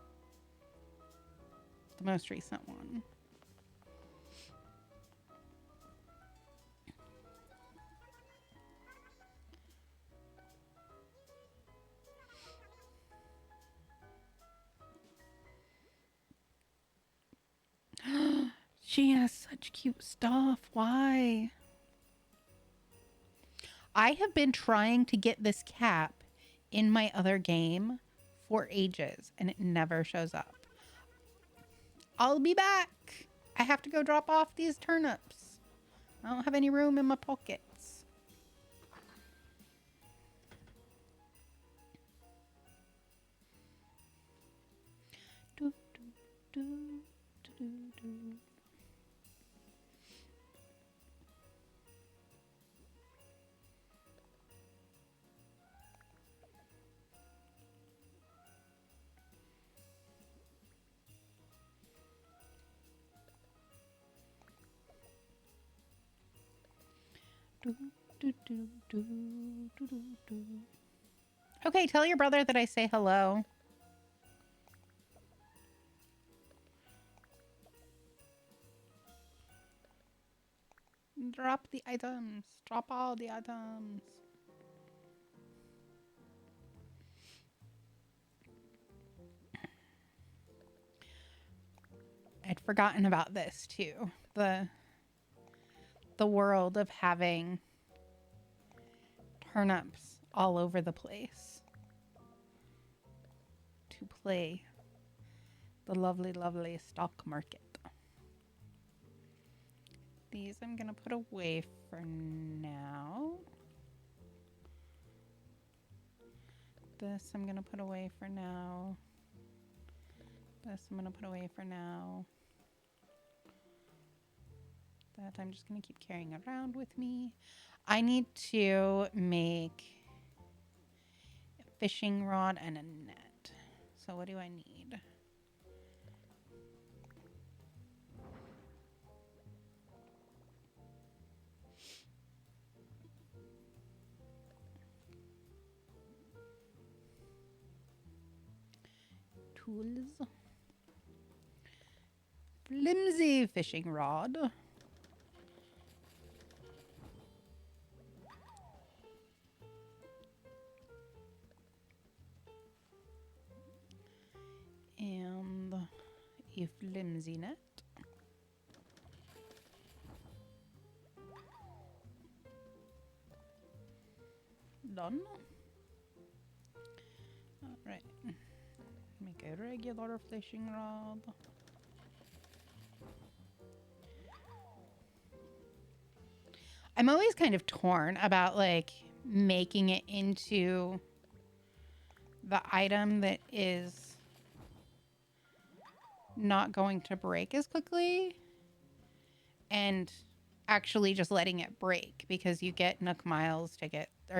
the most recent one. She has such cute stuff. Why? I have been trying to get this cap in my other game for ages and it never shows up. I'll be back. I have to go drop off these turnips. I don't have any room in my pockets. Do, do, do, do, do. Do, do, do, do, do, do, do. Okay, tell your brother that I say hello. Drop the items. Drop all the items. I'd forgotten about this too. The world of having turnips all over the place to play the lovely, lovely stock market. These I'm going to put away for now. This I'm going to put away for now. This I'm going to put away for now. That I'm just going to keep carrying around with me. I need to make a fishing rod and a net. So what do I need? Tools. Flimsy fishing rod. And a flimsy net. Done. All right. Make a regular fishing rod. I'm always kind of torn about like making it into the item that is not going to break as quickly and actually just letting it break, because you get Nook Miles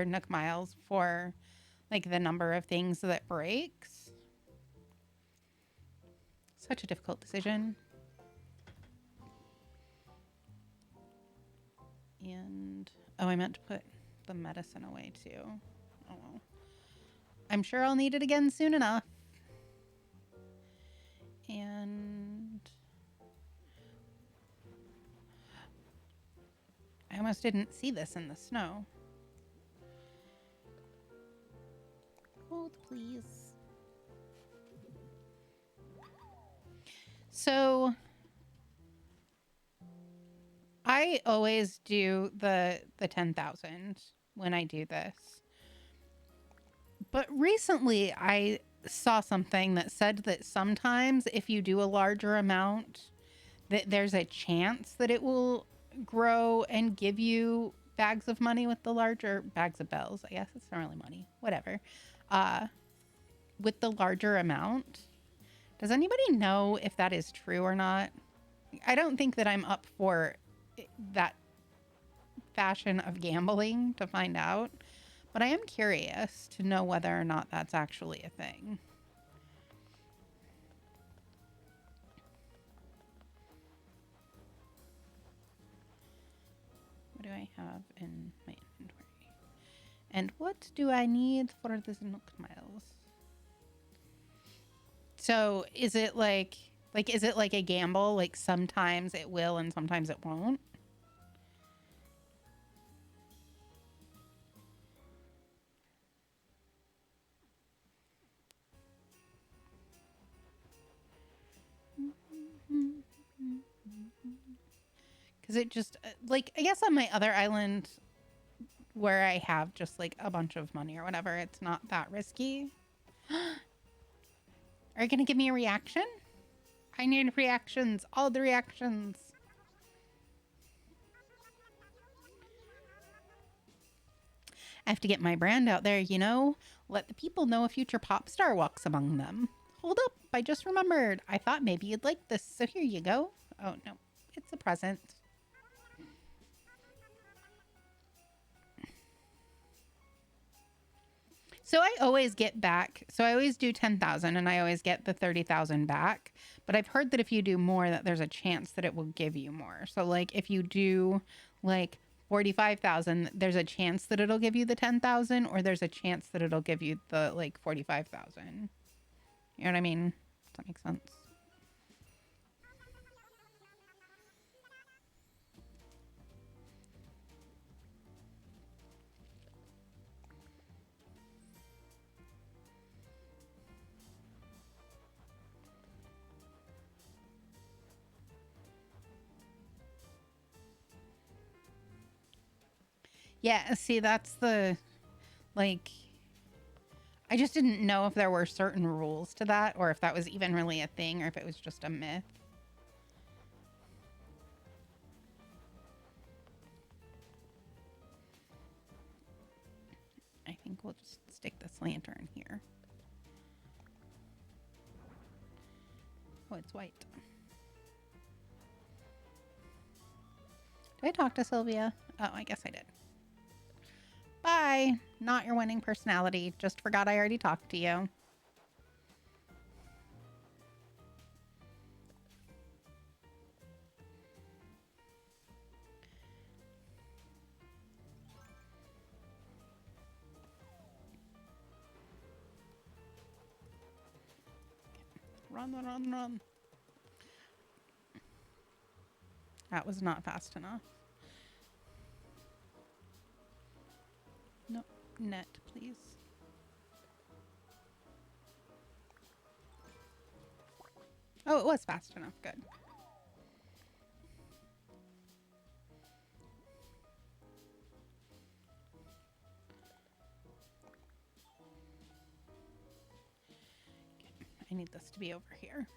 Nook Miles for like the number of things that breaks. Such a difficult decision. And oh, I meant to put the medicine away too. Oh well. I'm sure I'll need it again soon enough. And I almost didn't see this in the snow. Hold, please. So I always do the 10,000 when I do this. But recently I saw something that said that sometimes if you do a larger amount, that there's a chance that it will grow and give you bags of money with the larger bags of bells. I guess it's not really money, whatever. With the larger amount. Does anybody know if that is true or not? I don't think that I'm up for that fashion of gambling to find out, but I am curious to know whether or not that's actually a thing. What do I have in my inventory? And what do I need for this Nook Miles? So is it like is it like a gamble? Like sometimes it will and sometimes it won't? Because it just like, I guess on my other island where I have just like a bunch of money or whatever, it's not that risky. Are you gonna give me a reaction? I need reactions. All the reactions. I have to get my brand out there, you know? Let the people know a future pop star walks among them. Hold up, I just remembered. I thought maybe you'd like this, so here you go. Oh, no. It's a present. So I always get back. So I always do 10,000 and I always get the 30,000 back. But I've heard that if you do more, that there's a chance that it will give you more. So like if you do like 45,000, there's a chance that it'll give you the 10,000, or there's a chance that it'll give you the like 45,000. You know what I mean? Does that make sense? Yeah, see, that's the, like, I just didn't know if there were certain rules to that or if that was even really a thing or if it was just a myth. I think we'll just stick this lantern here. Oh, it's white. Did I talk to Sylvia? Oh, I guess I did. Bye. Not your winning personality. Just forgot I already talked to you. Run, run, run. That was not fast enough. Nope. Net, please. Oh, it was fast enough. Good. I need this to be over here.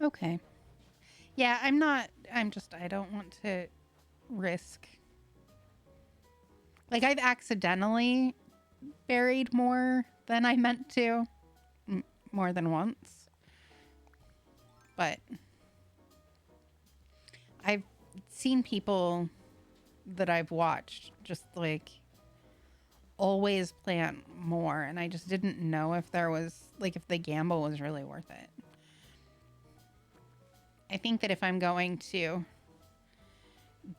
Okay. Yeah, I don't want to risk. Like, I've accidentally buried more than I meant to. More than once. But I've seen people that I've watched just, like, always plant more. And I just didn't know if there was, like, if the gamble was really worth it. I think that if I'm going to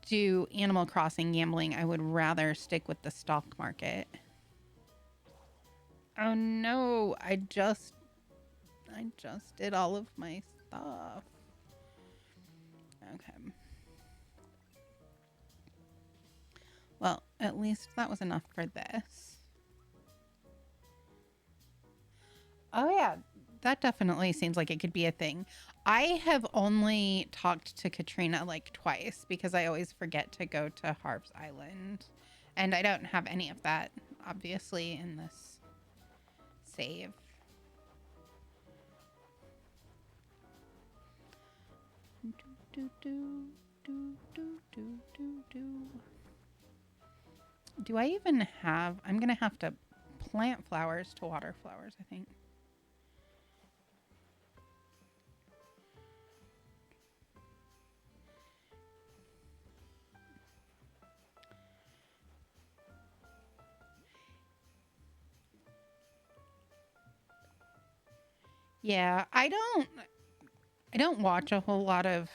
do Animal Crossing gambling, I would rather stick with the stock market. Oh no, I just did all of my stuff. Okay. Well, at least that was enough for this. Oh yeah, that definitely seems like it could be a thing. I have only talked to Katrina like twice because I always forget to go to Harv's Island. And I don't have any of that, obviously, in this save. Do I even have... I'm going to have to plant flowers to water flowers, I think. Yeah, I don't watch a whole lot of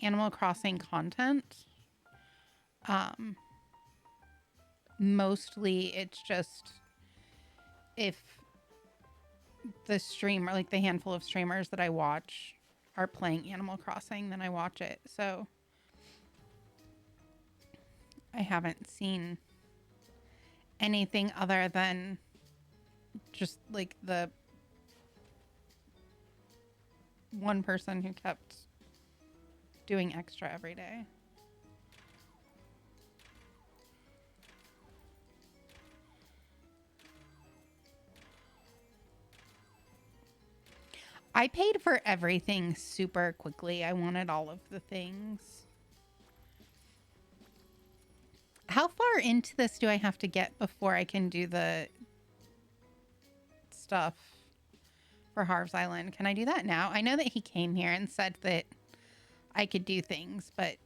Animal Crossing content. Mostly it's just if the streamer, like the handful of streamers that I watch are playing Animal Crossing, then I watch it. So I haven't seen anything other than just like the one person who kept doing extra every day. I paid for everything super quickly. I wanted all of the things. How far into this do I have to get before I can do the stuff for Harv's Island? Can I do that now? I know that he came here and said that I could do things, but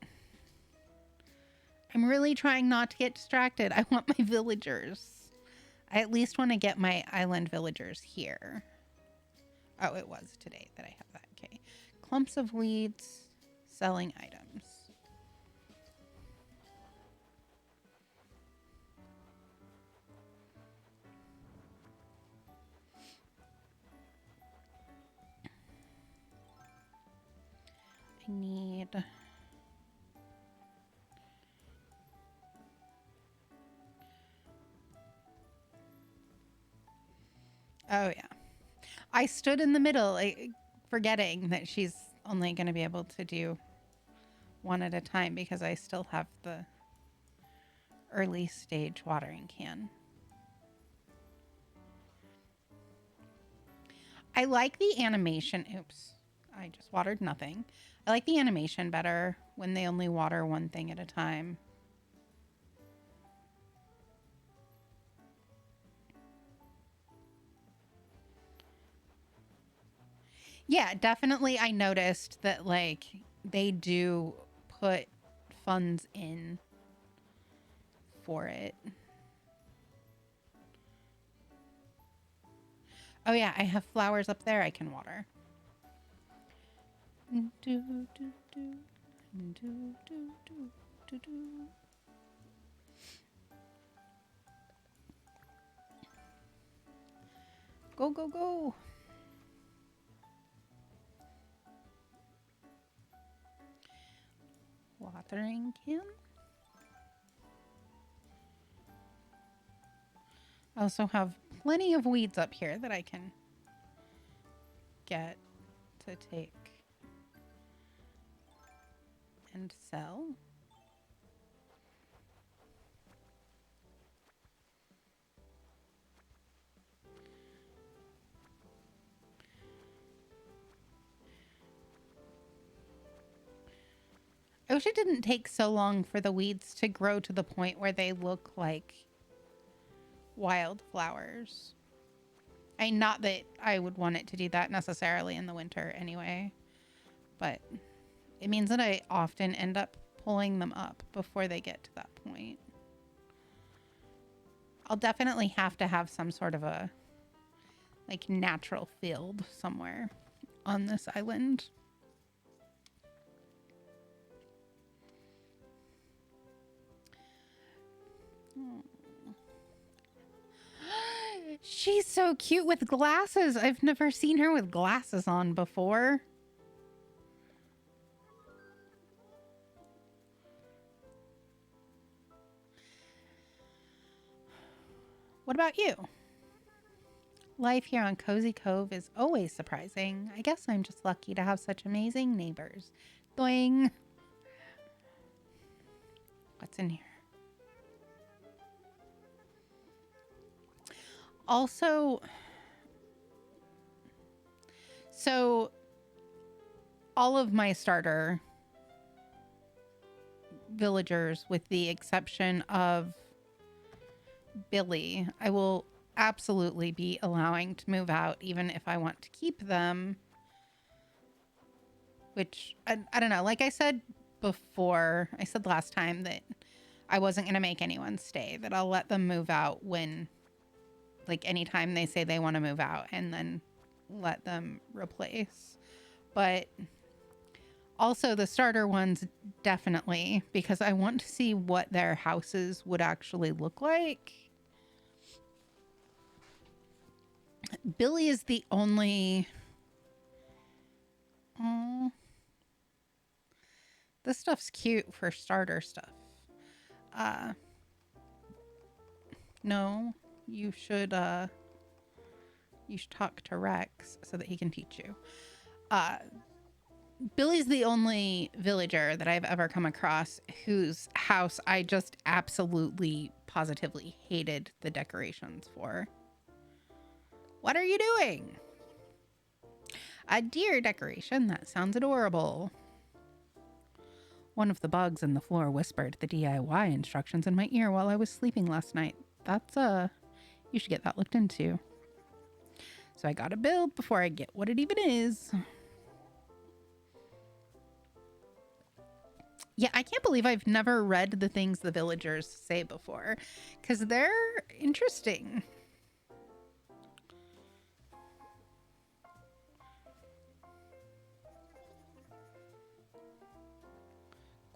I'm really trying not to get distracted. I want my villagers. I at least want to get my island villagers here. Oh, it was today that I have that. Okay. Clumps of weeds, selling items. I need... Oh, yeah. I stood in the middle, forgetting that she's only going to be able to do one at a time because I still have the early stage watering can. I like the animation. Oops, I just watered nothing. I like the animation better when they only water one thing at a time. Yeah, definitely. I noticed that, like, they do put funds in for it. Oh, yeah, I have flowers up there I can water. Go, go, go. Watering can. I also have plenty of weeds up here that I can get to take and sell. I wish it didn't take so long for the weeds to grow to the point where they look like wildflowers. Not that I would want it to do that necessarily in the winter anyway, but it means that I often end up pulling them up before they get to that point. I'll definitely have to have some sort of a, like, natural field somewhere on this island. She's so cute with glasses. I've never seen her with glasses on before. What about you? Life here on Cozy Cove is always surprising. I guess I'm just lucky to have such amazing neighbors. Doing. What's in here? Also, so all of my starter villagers, with the exception of Billy, I will absolutely be allowing to move out, even if I want to keep them. Which, I don't know. Like I said before, I said last time that I wasn't going to make anyone stay, that I'll let them move out when, like, anytime they say they want to move out, and then let them replace. But also the starter ones, definitely, because I want to see what their houses would actually look like. Billy is the only... Oh, this stuff's cute for starter stuff. No, you should talk to Rex so that he can teach you. Billy's the only villager that I've ever come across whose house I just absolutely, positively hated the decorations for. What are you doing? A deer decoration? That sounds adorable. One of the bugs in the floor whispered the DIY instructions in my ear while I was sleeping last night. That's, you should get that looked into. So I gotta build before I get what it even is. Yeah, I can't believe I've never read the things the villagers say before, because they're interesting.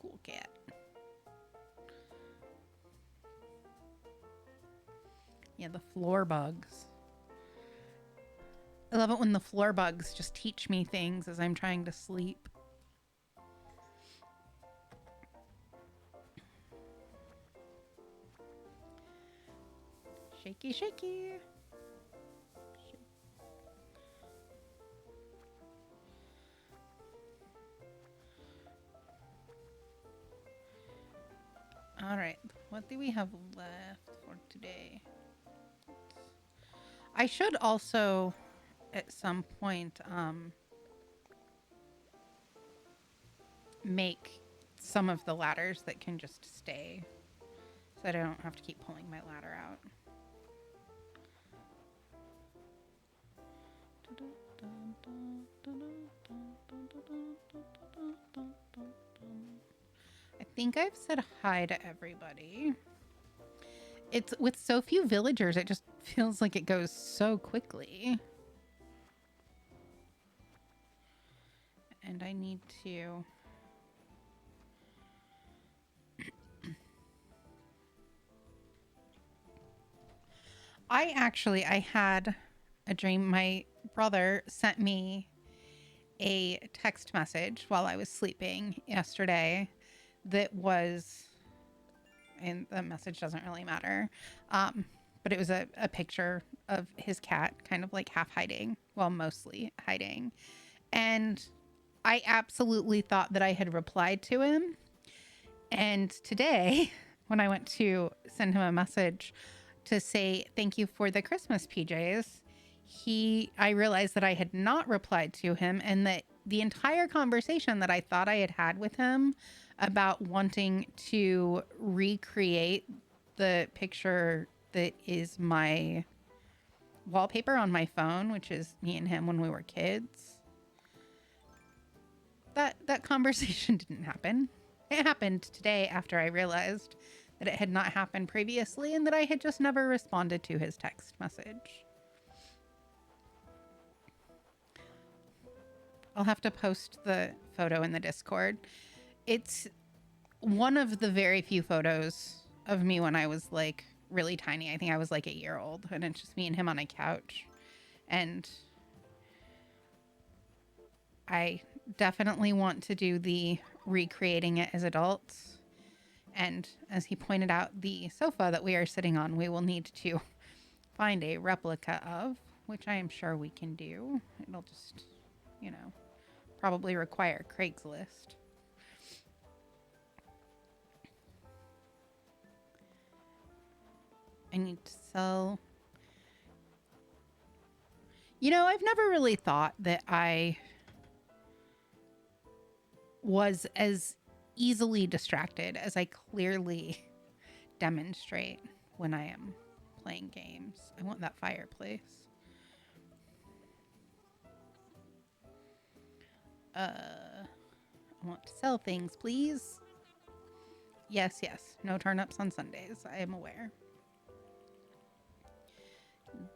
Cool cat. Yeah, the floor bugs. I love it when the floor bugs just teach me things as I'm trying to sleep. Shaky, shaky. All right. What do we have left for today? I should also, at some point, make some of the ladders that can just stay so that I don't have to keep pulling my ladder out. I think I've said hi to everybody. It's with so few villagers, it just feels like it goes so quickly. And I need to... I had a dream. My brother sent me a text message while I was sleeping yesterday that was, and the message doesn't really matter, but it was a picture of his cat kind of like half hiding, well, mostly hiding. And I absolutely thought that I had replied to him. And today, when I went to send him a message to say thank you for the Christmas PJs, I realized that I had not replied to him, and that the entire conversation that I thought I had had with him about wanting to recreate the picture that is my wallpaper on my phone, which is me and him when we were kids, that conversation didn't happen. It happened today after I realized that it had not happened previously and that I had just never responded to his text message. I'll have to post the photo in the Discord. It's one of the very few photos of me when I was like really tiny. I think I was like 8 years old, and it's just me and him on a couch. And I definitely want to do the recreating it as adults. And as he pointed out, the sofa that we are sitting on, we will need to find a replica of, which I am sure we can do. It'll just, probably require Craigslist. I need to sell. I've never really thought that I was as easily distracted as I clearly demonstrate when I am playing games. I want that fireplace. I want to sell things, please. Yes. No turnips on Sundays. I am aware.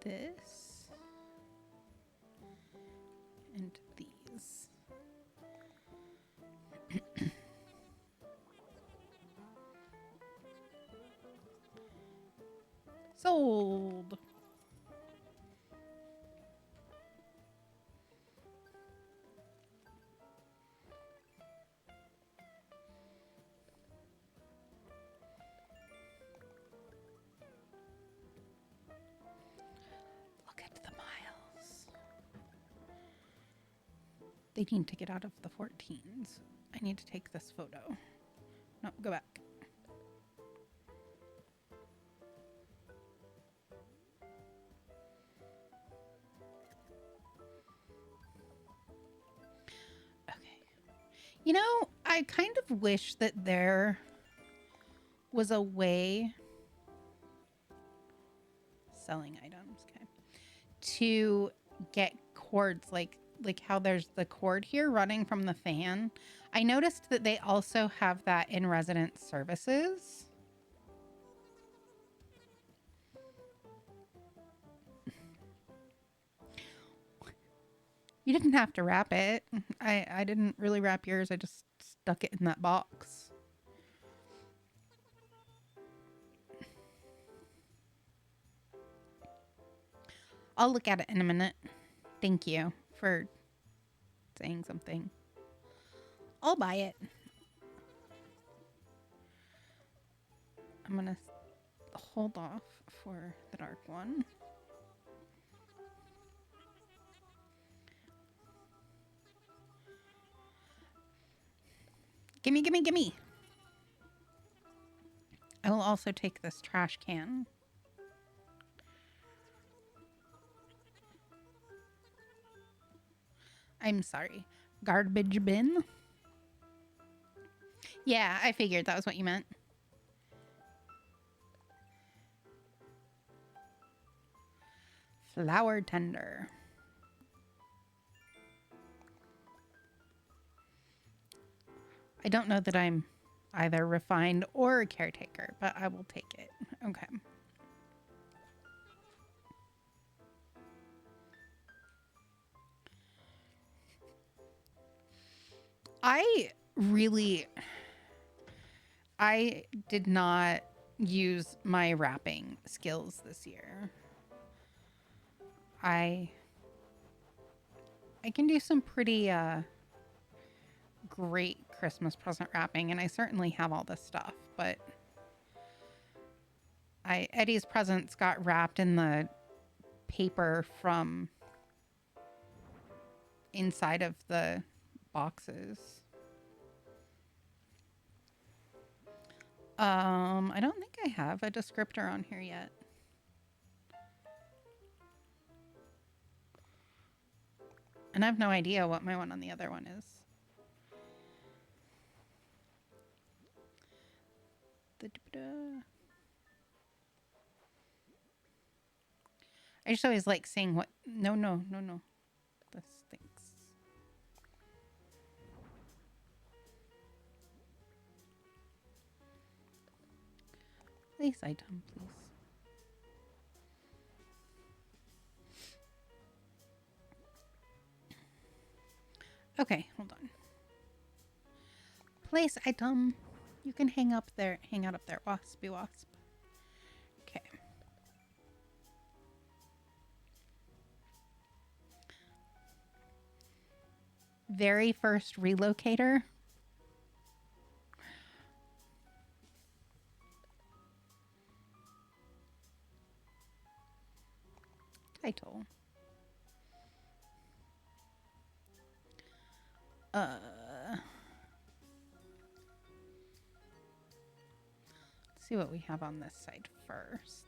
This. And these. Sold. Look at the miles. They need to get out of the 14s. I need to take this photo. No, go back. I kind of wish that there was a way, selling items, okay, to get cords like how there's the cord here running from the fan. I noticed that they also have that in resident services. You didn't have to wrap it. I didn't really wrap yours. I just stuck it in that box. I'll look at it in a minute. Thank you for saying something. I'll buy it. I'm going to hold off for the dark one. Gimme. I will also take this trash can. I'm sorry. Garbage bin? Yeah, I figured that was what you meant. Flower tender. I don't know that I'm either refined or a caretaker, but I will take it. Okay. I did not use my wrapping skills this year. I can do some pretty great Christmas present wrapping, and I certainly have all this stuff, but Eddie's presents got wrapped in the paper from inside of the boxes. I don't think I have a descriptor on here yet. And I have no idea what my one on the other one is. I just always like seeing what... No. This stinks. Place item, please. Okay, hold on. Place item. You can hang out up there, waspy wasp. Okay. Very first relocator. Title. Let's see what we have on this side first.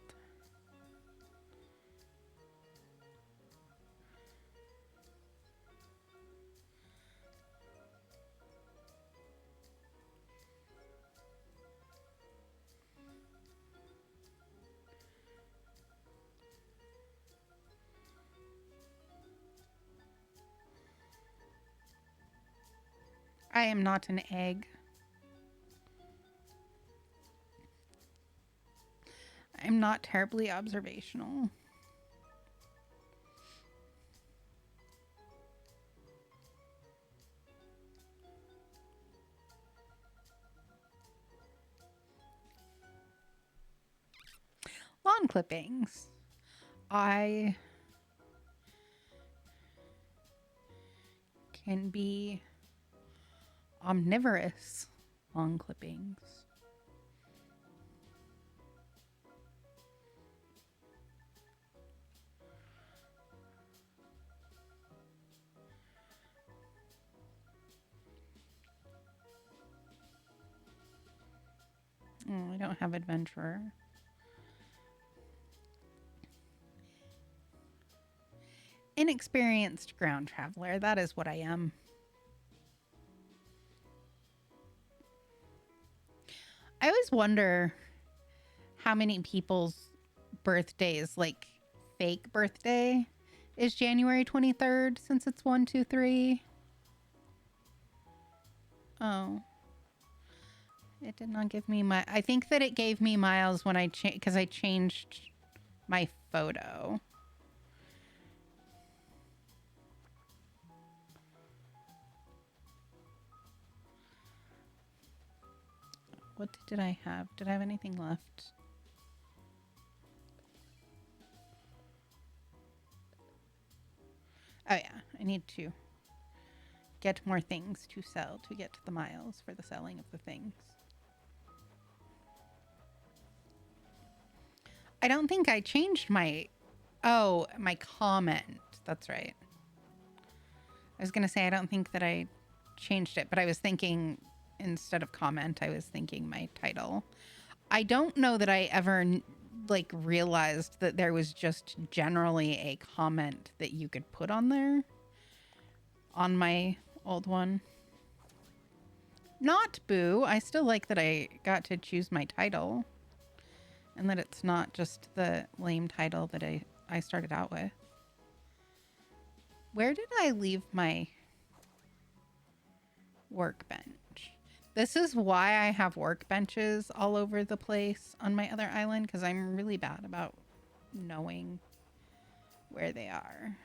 I am not an egg. I'm not terribly observational. Lawn clippings. I can be omnivorous. Lawn clippings. Oh, I don't have adventurer. Inexperienced ground traveler. That is what I am. I always wonder how many people's birthdays, like fake birthday, is January 23rd, since it's 1, 2, 3. Oh. It did not give me my... I think that it gave me miles when I changed... Because I changed my photo. What did I have? Did I have anything left? Oh yeah, I need to get more things to sell to get the miles for the selling of the things. I don't think I changed my... Oh, my comment. That's right. I was going to say I don't think that I changed it, but I was thinking... Instead of comment, I was thinking my title. I don't know that I ever like realized that there was just generally a comment that you could put on there on my old one. Not boo. I still like that I got to choose my title and that it's not just the lame title that I started out with. Where did I leave my workbench? This is why I have workbenches all over the place on my other island, because I'm really bad about knowing where they are.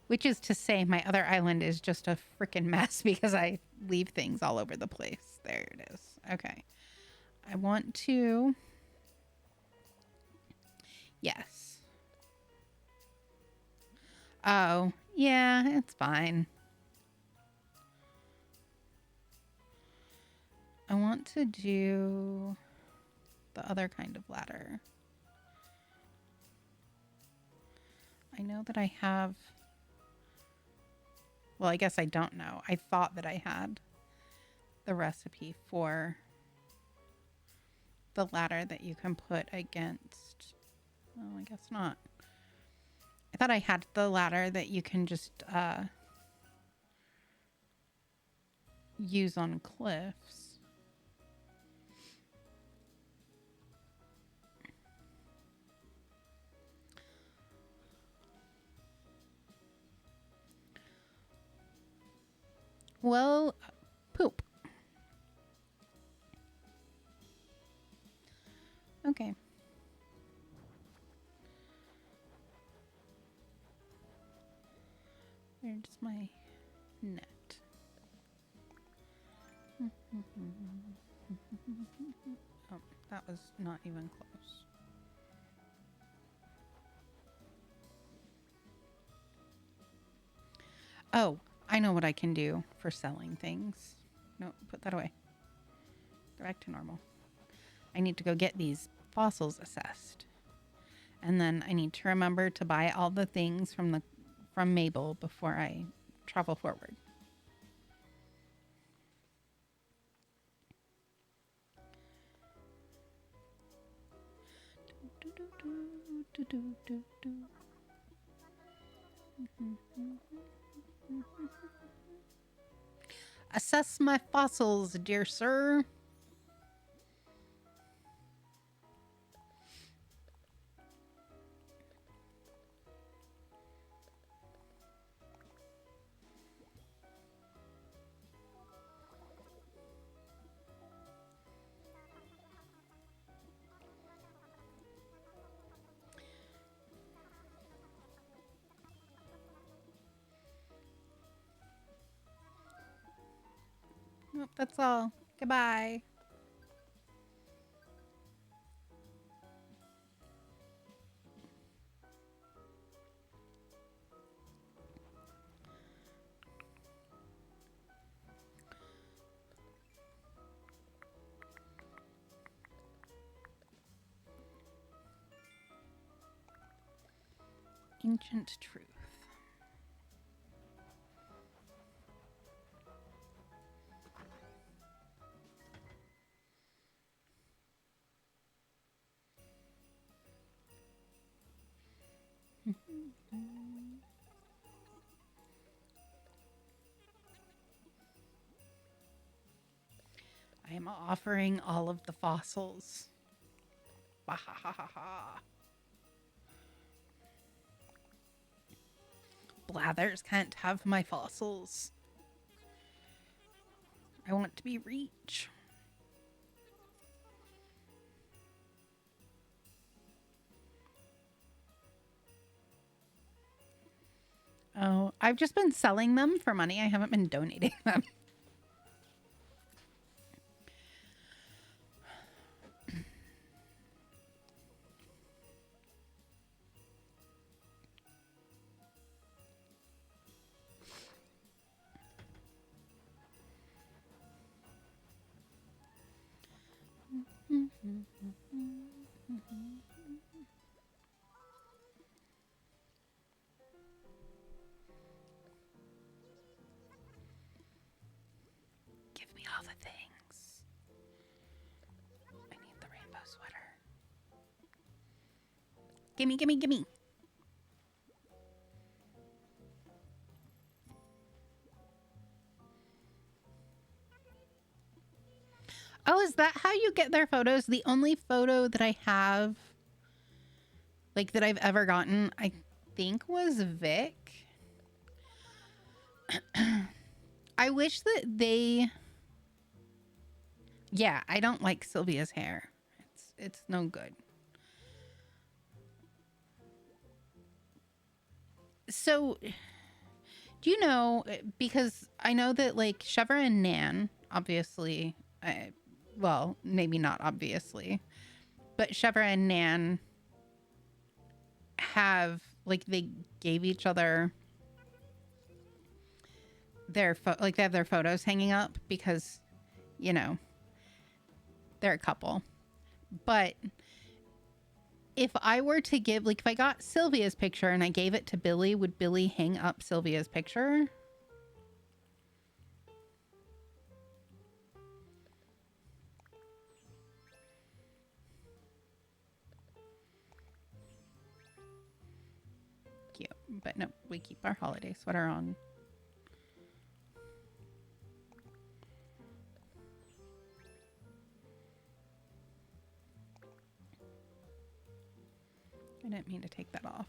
Which is to say, my other island is just a freaking mess because I leave things all over the place. There it is. Okay. I want to... Yes. Oh, yeah, it's fine. I want to do the other kind of ladder. I know that I have... Well, I guess I don't know. I thought that I had the recipe for the ladder that you can put against... Oh, I guess not. I thought I had the ladder that you can just use on cliffs. Well, poop. Okay. Where's my net? Oh, that was not even close. Oh, I know what I can do for selling things. No, put that away. Go back to normal. I need to go get these fossils assessed. And then I need to remember to buy all the things from Mabel before I travel forward. Assess my fossils, dear sir. Nope, that's all. Goodbye. Ancient truth. I am offering all of the fossils. Blathers can't have my fossils. I want to be Reach. Oh, I've just been selling them for money. I haven't been donating them. all the things. I need the rainbow sweater. Gimme, gimme, gimme. Oh, is that how you get their photos? The only photo that I have, like, that I've ever gotten, I think was Vic. I wish that they... Yeah, I don't like Sylvia's hair. It's no good. So, do you know, because I know that, like, Shevra and Nan, obviously, well, maybe not obviously, but Shevra and Nan have, like, they gave each other their, like, they have their photos hanging up because, you know, they're a couple. But if I were to give, like, if I got Sylvia's picture and I gave it to Billy, would Billy hang up Sylvia's picture? Cute. But no, we keep our holiday sweater on. I didn't mean to take that off.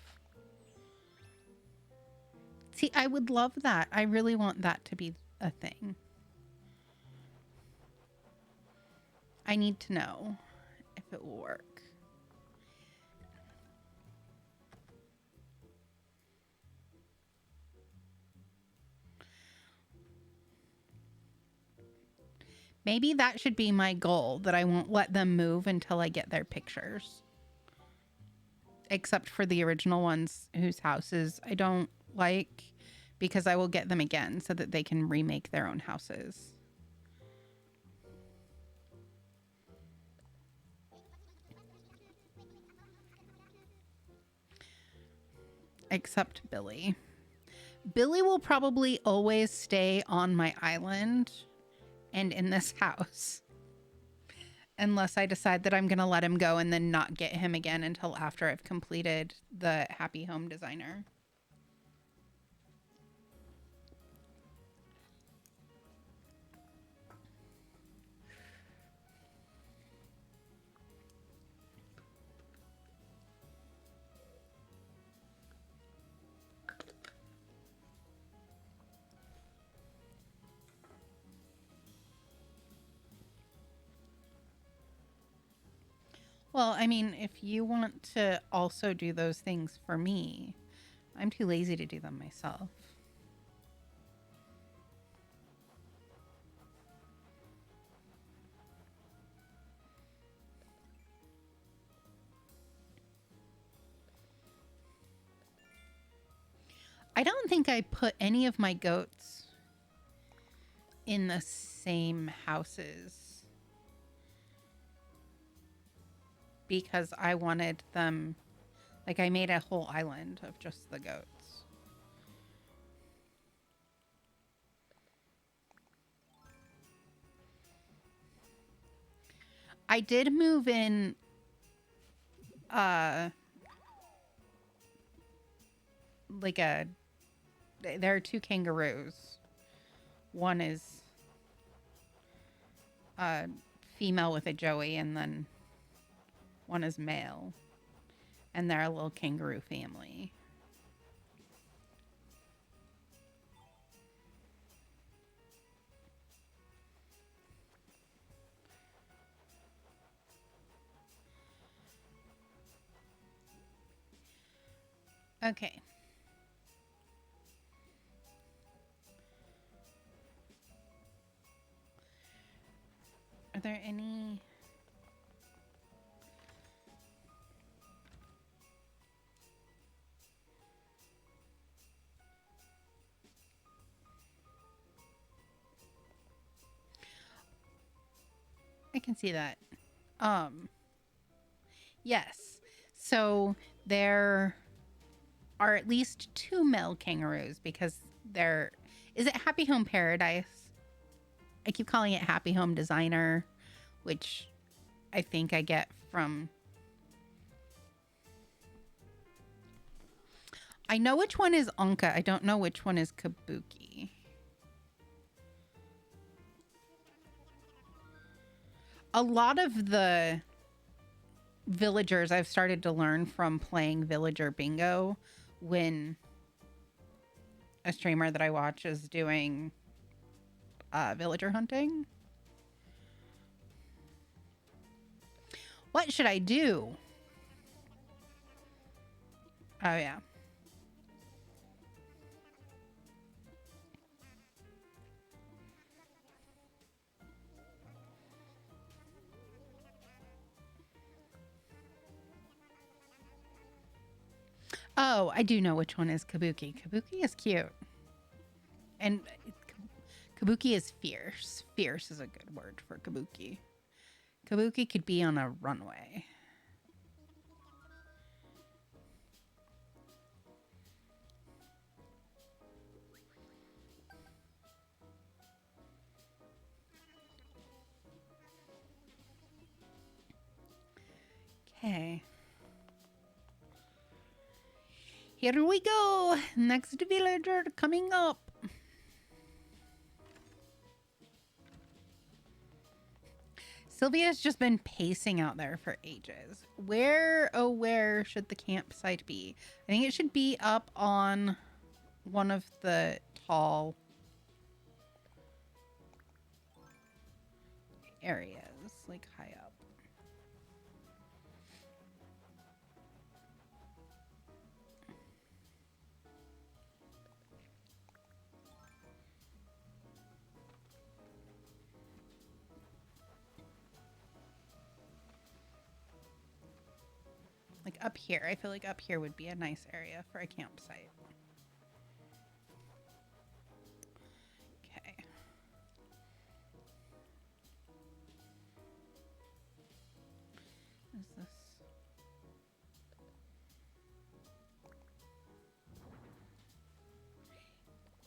See, I would love that. I really want that to be a thing. I need to know if it will work. Maybe that should be my goal, that I won't let them move until I get their pictures. Except for the original ones whose houses I don't like, because I will get them again so that they can remake their own houses. Except Billy. Billy will probably always stay on my island and in this house. Unless I decide that I'm going to let him go and then not get him again until after I've completed the Happy Home Designer. Well, I mean, if you want to also do those things for me, I'm too lazy to do them myself. I don't think I put any of my goats in the same houses because I wanted them, like, I made a whole island of just the goats. I did move in like there are two kangaroos. One is female with a joey, and then one is male, and they're a little kangaroo family. Okay. Are there any... I can see that. Yes. So there are at least two male kangaroos because there... Is it Happy Home Paradise? I keep calling it Happy Home Designer, which I think I get from... I know which one is Anka. I don't know which one is Kabuki. A lot of the villagers I've started to learn from playing Villager Bingo when a streamer that I watch is doing villager hunting. What should I do? Oh, yeah. Oh, I do know which one is Kabuki. Kabuki is cute. And Kabuki is fierce. Fierce is a good word for Kabuki. Kabuki could be on a runway. Okay. Here we go. Next villager coming up. Sylvia's just been pacing out there for ages. Where, oh, where should the campsite be? I think it should be up on one of the tall areas, like high up. Like up here. I feel like up here would be a nice area for a campsite. Okay. Is this?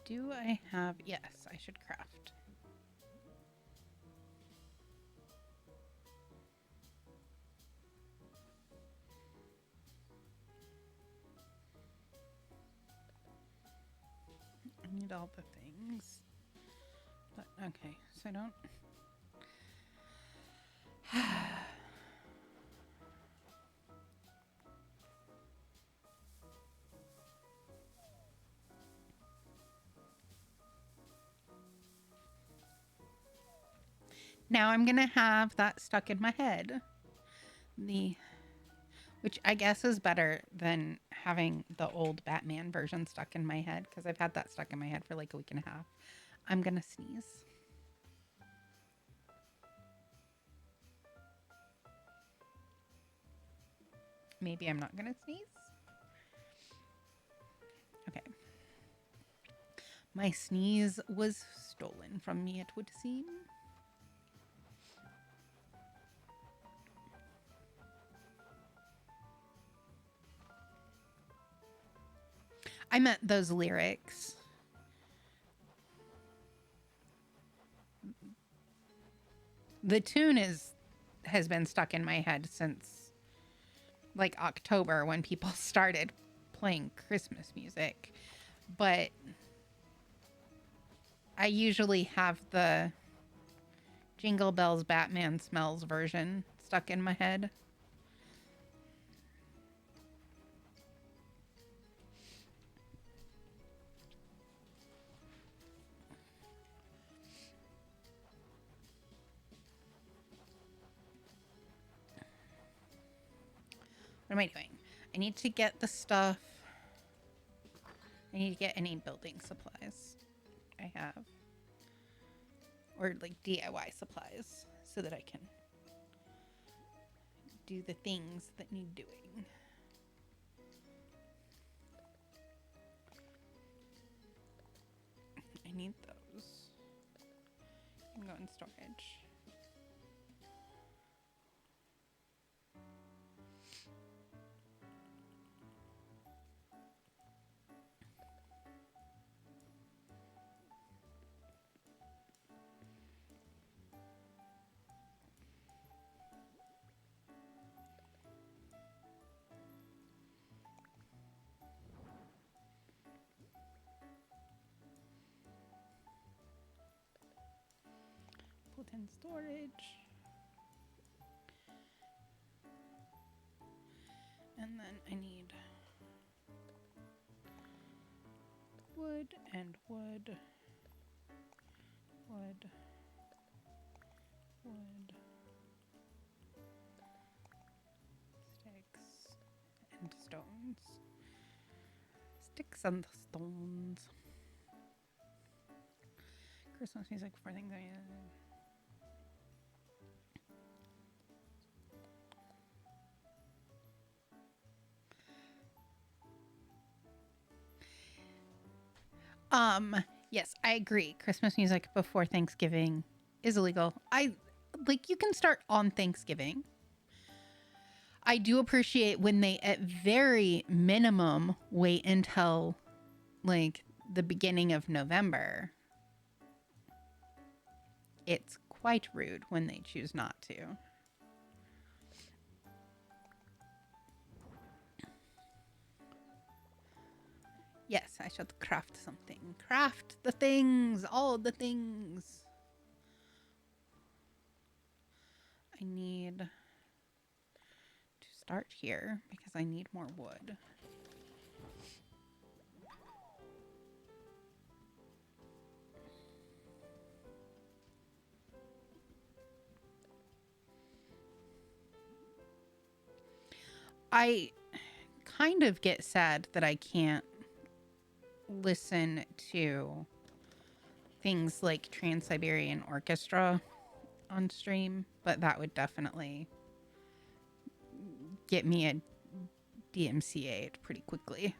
Do I have? Yes, I should craft. I need all the things. But okay, so I don't. Now I'm gonna have that stuck in my head. Which I guess is better than having the old Batman version stuck in my head, because I've had that stuck in my head for like a week and a half. I'm gonna sneeze. Maybe I'm not gonna sneeze. Okay. My sneeze was stolen from me, it would seem. I meant those lyrics. The tune has been stuck in my head since like October, when people started playing Christmas music. But I usually have the Jingle Bells Batman Smells version stuck in my head. What am I doing? I need to get the stuff. I need to get any building supplies I have. Or like DIY supplies, so that I can do the things that need doing. I need those. I'm going in storage. and storage. And then I need wood and wood, wood, wood, sticks, and stones. Sticks and stones. Christmas music for things I yes, I agree. Christmas music before Thanksgiving is illegal. You can start on Thanksgiving. I do appreciate when they at very minimum wait until like the beginning of November. It's quite rude when they choose not to. Yes, I should craft something. Craft the things, all the things. I need to start here because I need more wood. I kind of get sad that I can't listen to things like Trans-Siberian Orchestra on stream, but that would definitely get me a DMCA'd pretty quickly.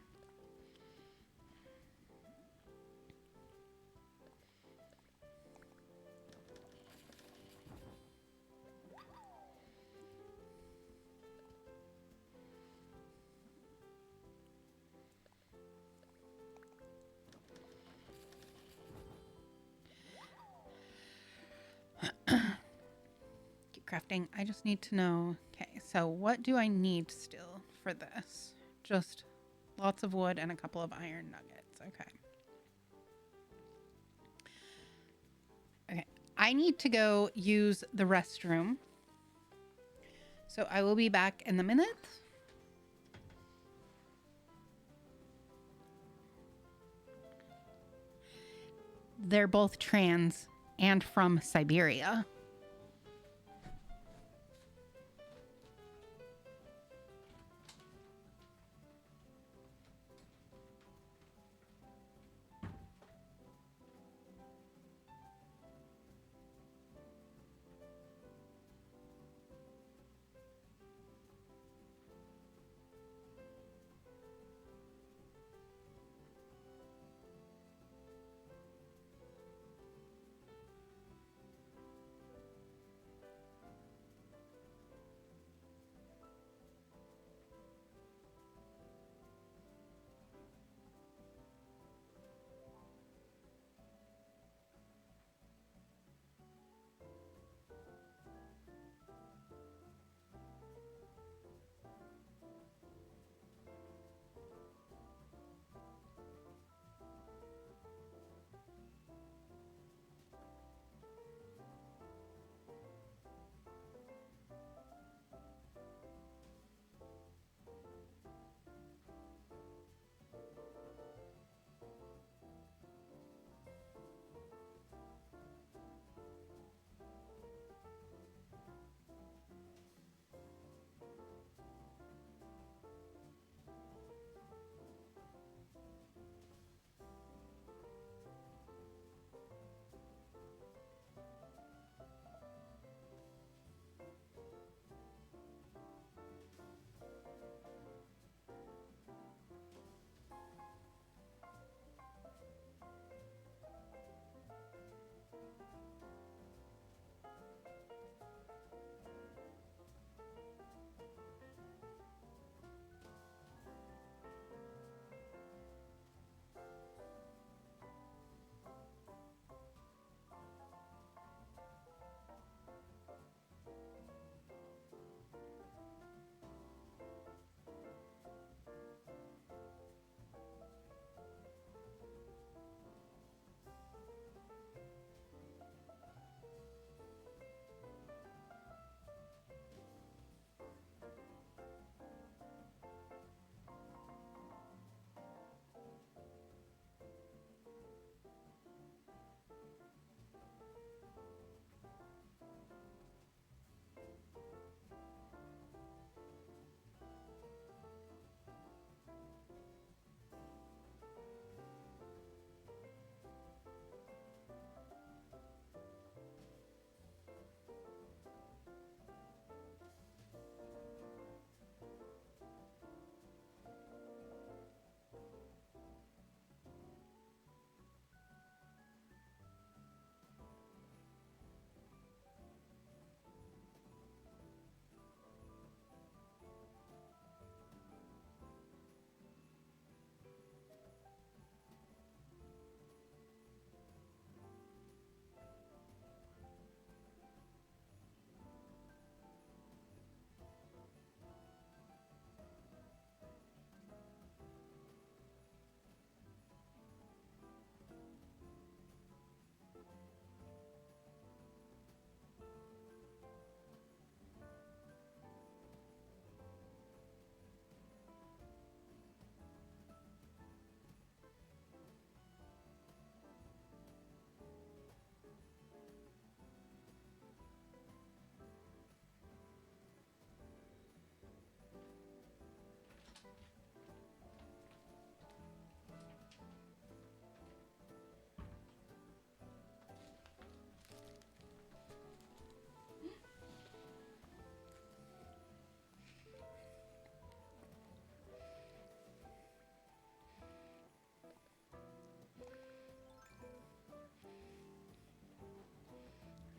Keep crafting. I just need to know. Okay, so what do I need still for this? Just lots of wood and a couple of iron nuggets. Okay. Okay. I need to go use the restroom. So I will be back in a minute. They're both trans and from Siberia.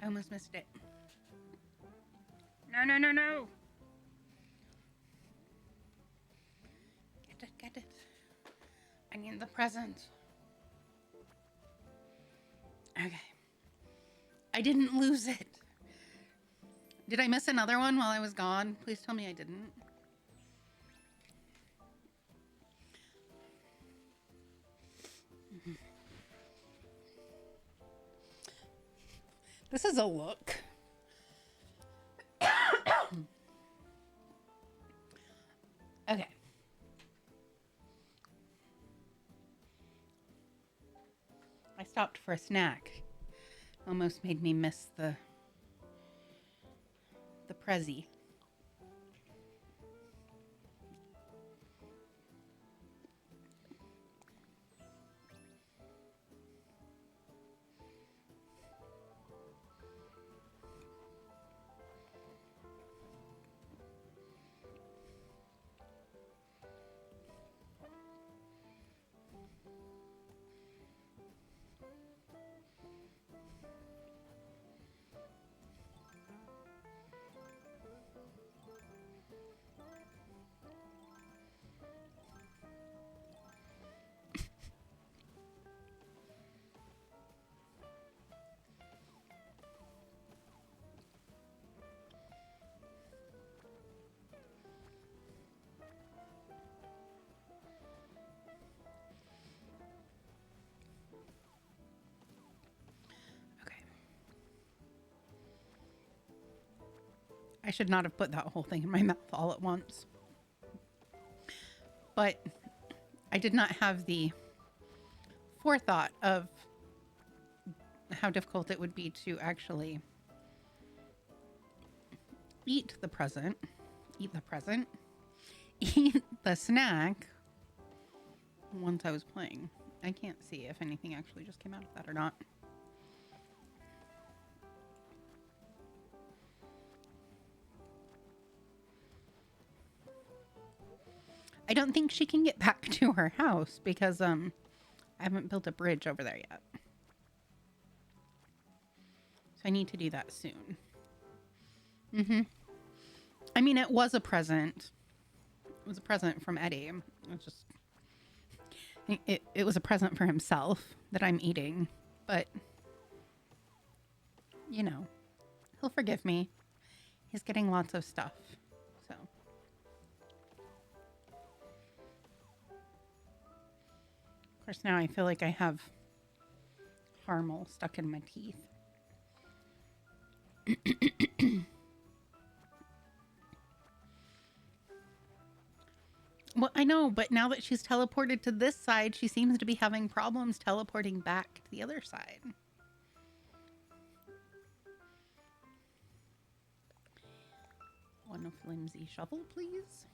Almost missed it. No, no, no, no. Get it, get it. I need the present. Okay. I didn't lose it. Did I miss another one while I was gone? Please tell me I didn't. This is a look. Okay. I stopped for a snack. Almost made me miss the Prezi. I should not have put that whole thing in my mouth all at once. But I did not have the forethought of how difficult it would be to actually eat the snack once I was playing. I can't see if anything actually just came out of that or not. I don't think she can get back to her house because I haven't built a bridge over there yet. So I need to do that soon. I mean, it was a present. It was a present from Eddie. It was a present for himself that I'm eating. But, you know, he'll forgive me. He's getting lots of stuff. So. Of course, now I feel like I have caramel stuck in my teeth. Well, I know, but now that she's teleported to this side, she seems to be having problems teleporting back to the other side. One flimsy shovel, please.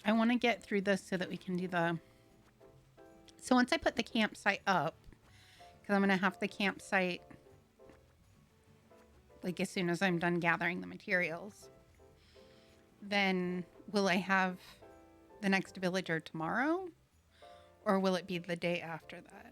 I want to get through this so that we can do the... So once I put the campsite up, because I'm going to have the campsite, like, as soon as I'm done gathering the materials, then will I have the next villager tomorrow? Or will it be the day after that?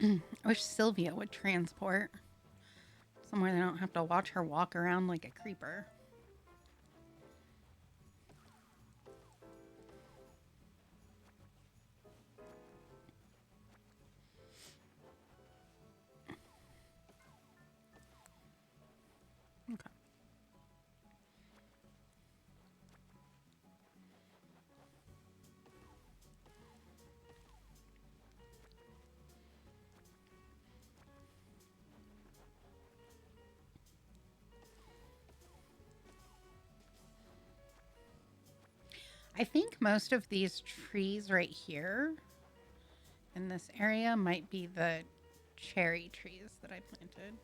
I wish Sylvia would transport somewhere they don't have to watch her walk around like a creeper. Okay. I think most of these trees right here in this area might be the cherry trees that I planted.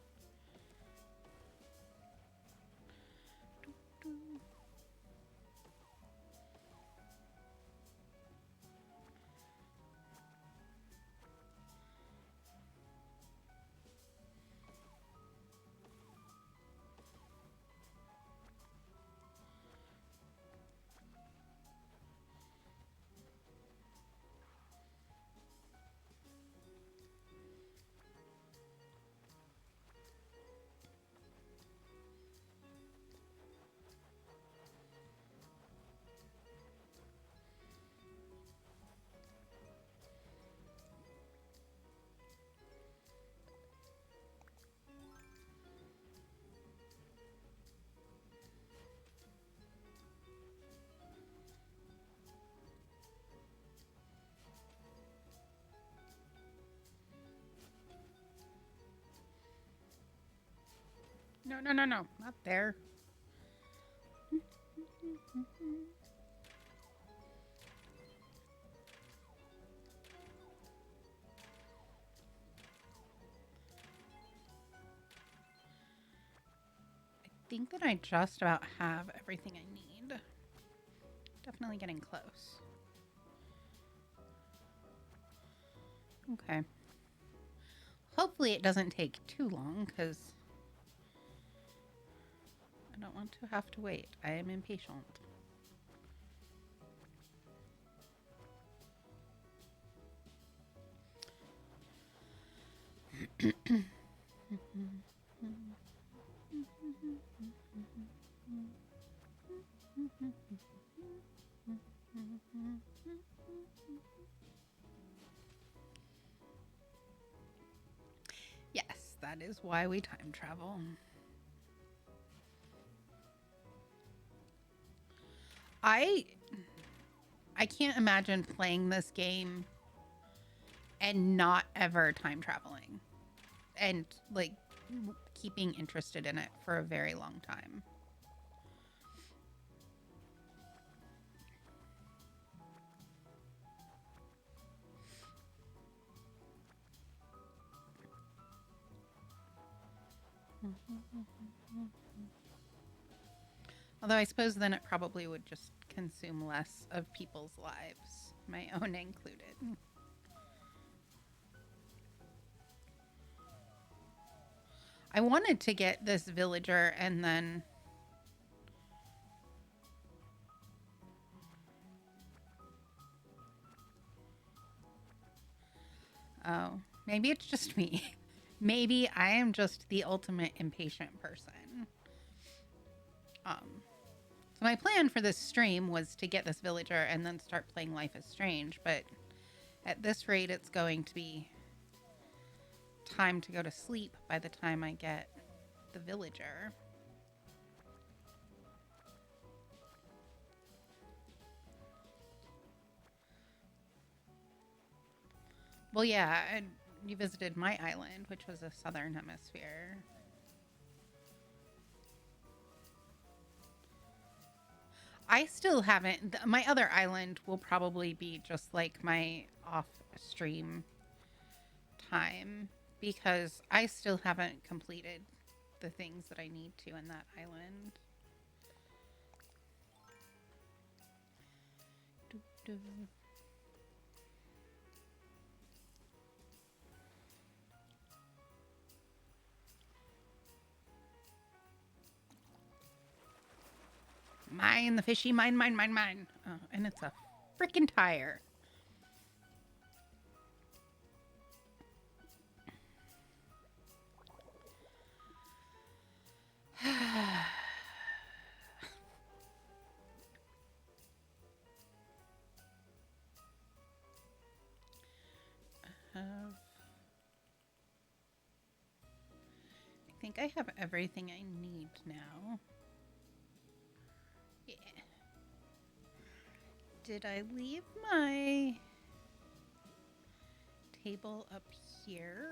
No, no, no, no, not there. I think that I just about have everything I need. Definitely getting close. Okay. Hopefully it doesn't take too long because I don't want to have to wait. I am impatient. Yes, that is why we time travel. I can't imagine playing this game and not ever time traveling and like keeping interested in it for a very long time. Although I suppose then it probably would just consume less of people's lives, my own included. I wanted to get this villager and then oh, maybe it's just me. Maybe I am just the ultimate impatient person. So my plan for this stream was to get this villager and then start playing Life is Strange, but at this rate it's going to be time to go to sleep by the time I get the villager. Well, yeah, you visited my island, which was a southern hemisphere. I still haven't. My other island will probably be just like my off-stream time because I still haven't completed the things that I need to in that island. Mine the fishy, mine, mine, mine, mine. Oh, and it's a freaking tire. I think I have everything I need now. Yeah. Did I leave my table up here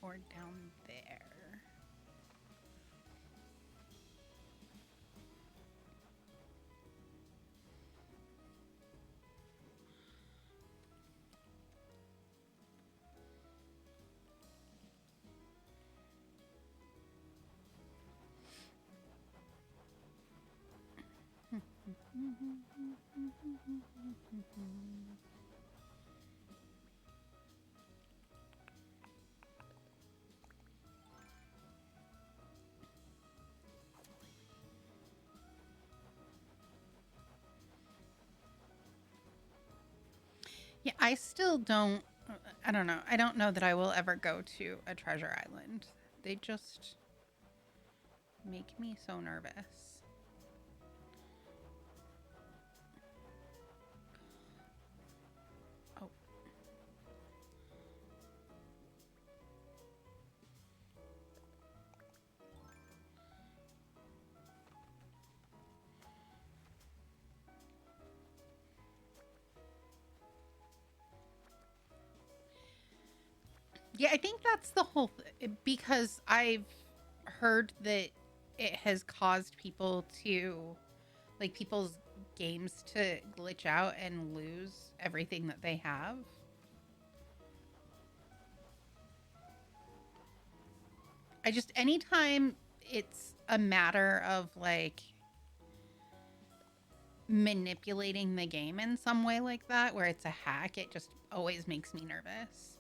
or down there? Yeah, I still don't. I don't know. I don't know that I will ever go to a treasure island. They just make me so nervous. Oh, yeah, I think that's the whole because I've heard that it has caused people to like people's games to glitch out and lose everything that they have. I just anytime it's a matter of like manipulating the game in some way like that where it's a hack, it just always makes me nervous.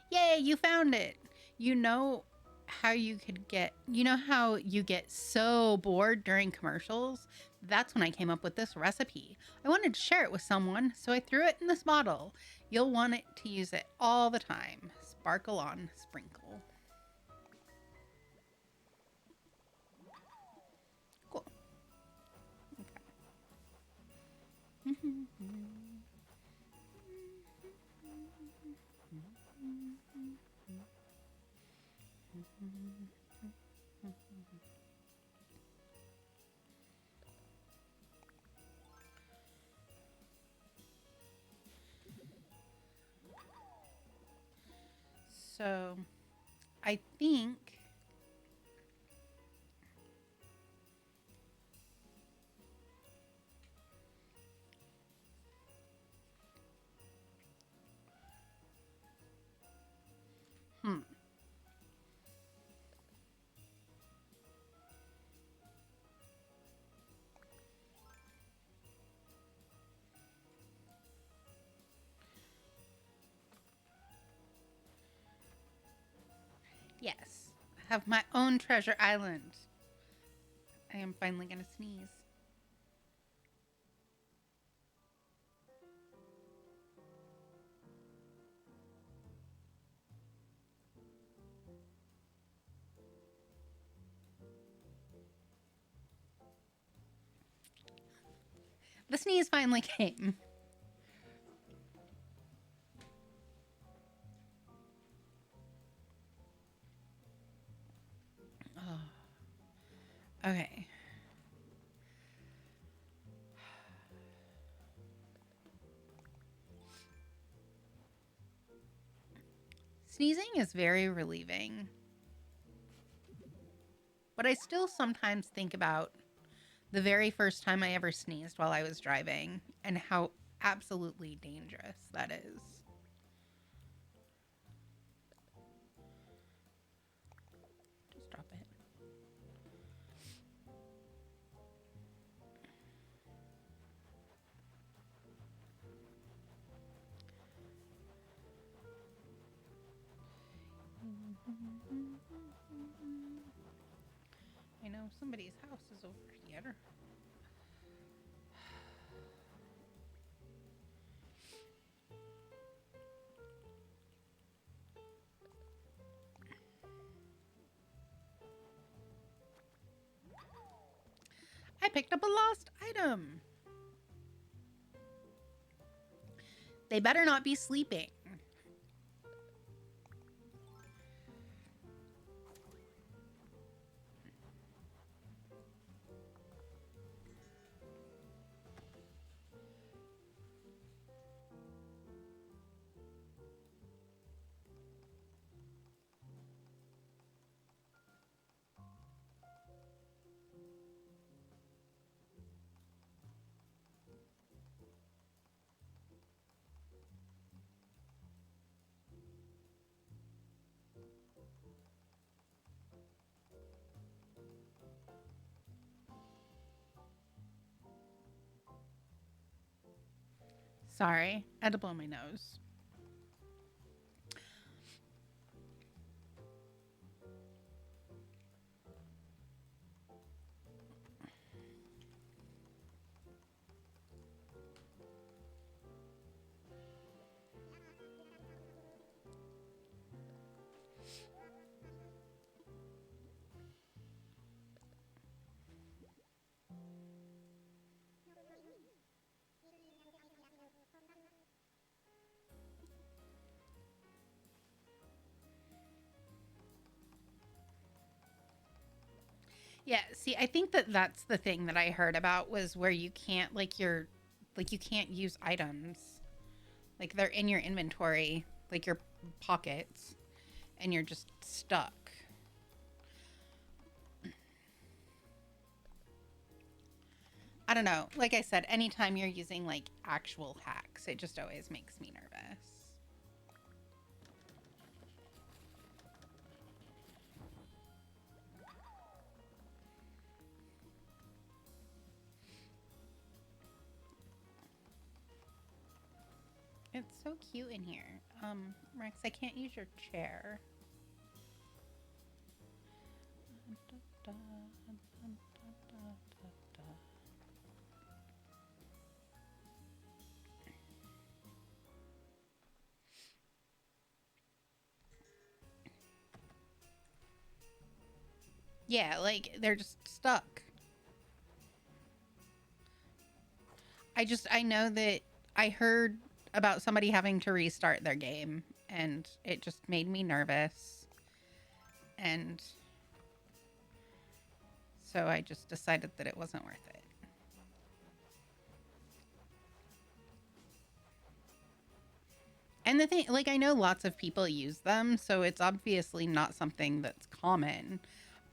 Yay, you found it. You know how you could get, you know how you get so bored during commercials? That's when I came up with this recipe. I wanted to share it with someone, so I threw it in this bottle. You'll want it to use it all the time. Sparkle on sprinkle. Cool. Okay. So I think hmm, yes, I have my own treasure island. I am finally gonna sneeze. The sneeze finally came. Oh, okay. Sneezing is very relieving, but I still sometimes think about the very first time I ever sneezed while I was driving and how absolutely dangerous that is. Just drop it. I know somebody's house is over here. I picked up a lost item. They better not be sleeping. Sorry, I had to blow my nose. Yeah, see, I think that that's the thing that I heard about was where you can't like you can't use items. Like they're in your inventory, like your pockets, and you're just stuck. I don't know. Like I said, anytime you're using like actual hacks, it just always makes me nervous. It's so cute in here. Rex, I can't use your chair. Yeah, like they're just stuck. I know that I heard about somebody having to restart their game and it just made me nervous. And so I just decided that it wasn't worth it. And the thing, like, I know lots of people use them, so it's obviously not something that's common.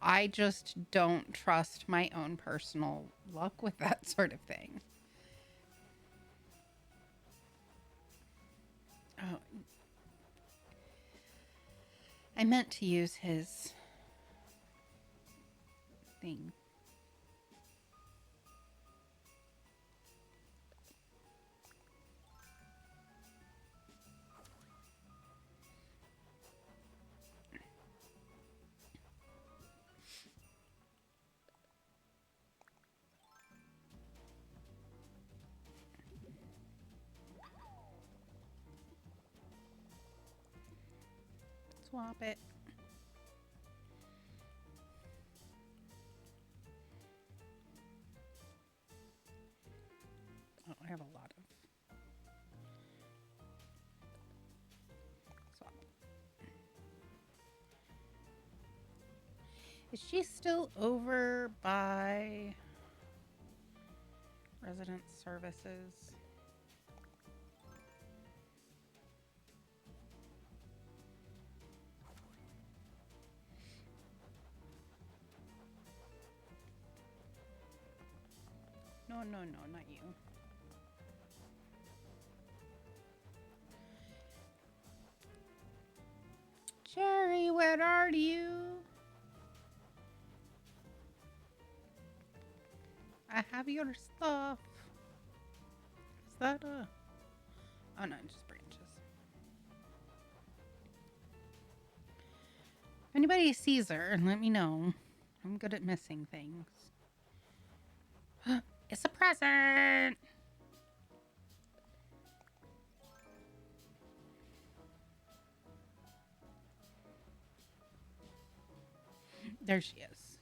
I just don't trust my own personal luck with that sort of thing. Oh, I meant to use his thing. Swap it. Oh, I have a lot of swap. Is she still over by resident services? No, no, no, not you. Jerry, where are you? I have your stuff. Is that a... Oh, no, just branches. If anybody sees her, let me know. I'm good at missing things. It's a present! There she is.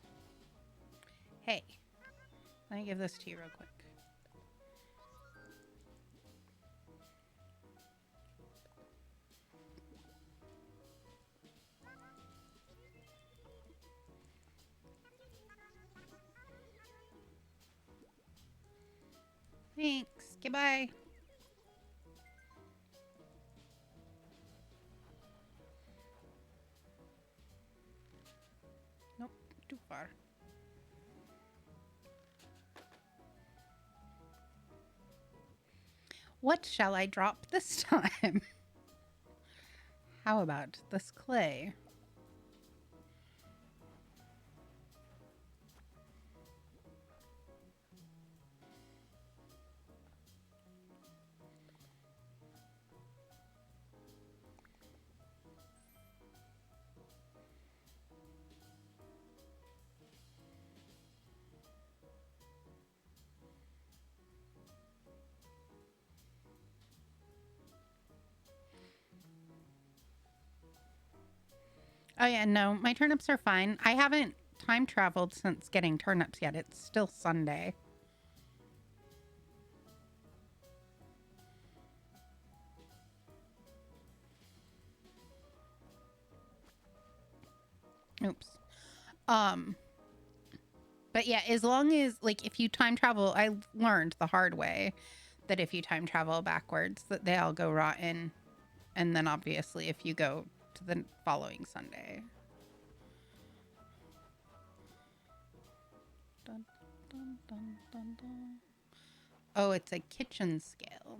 Hey, let me give this to you real quick. Thanks. Goodbye. Nope, too far. What shall I drop this time? How about this clay? Oh, yeah, no, my turnips are fine. I haven't time traveled since getting turnips yet. It's still Sunday. Oops. Um, but yeah, as long as, like, if you time travel, I learned the hard way that if you time travel backwards, that they all go rotten. And then obviously if you go to the following Sunday. Dun, dun, dun, dun, dun. Oh, it's a kitchen scale.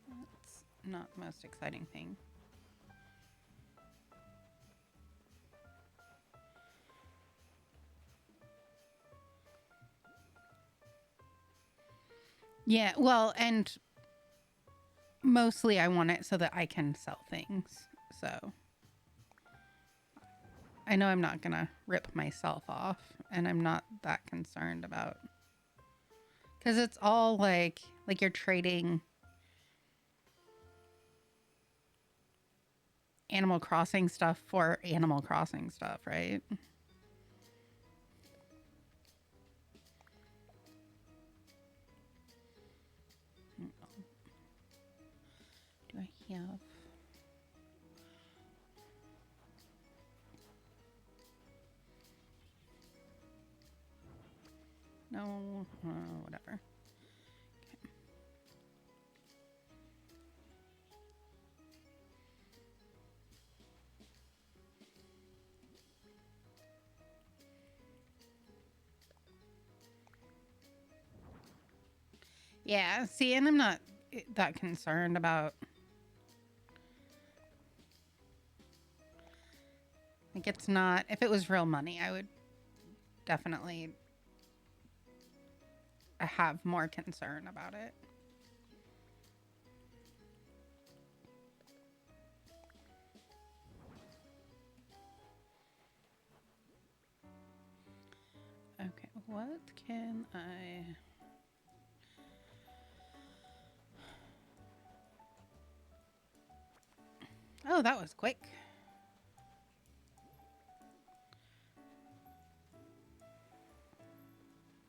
That's not the most exciting thing. Yeah, well, and mostly I want it so that I can sell things. So I know I'm not going to rip myself off, and I'm not that concerned about, because it's all like you're trading Animal Crossing stuff for Animal Crossing stuff, right? Do I have... No, whatever. Yeah, see, and I'm not that concerned about, like, it's not, if it was real money, I would definitely have more concern about it. Okay, what can I... Oh, that was quick.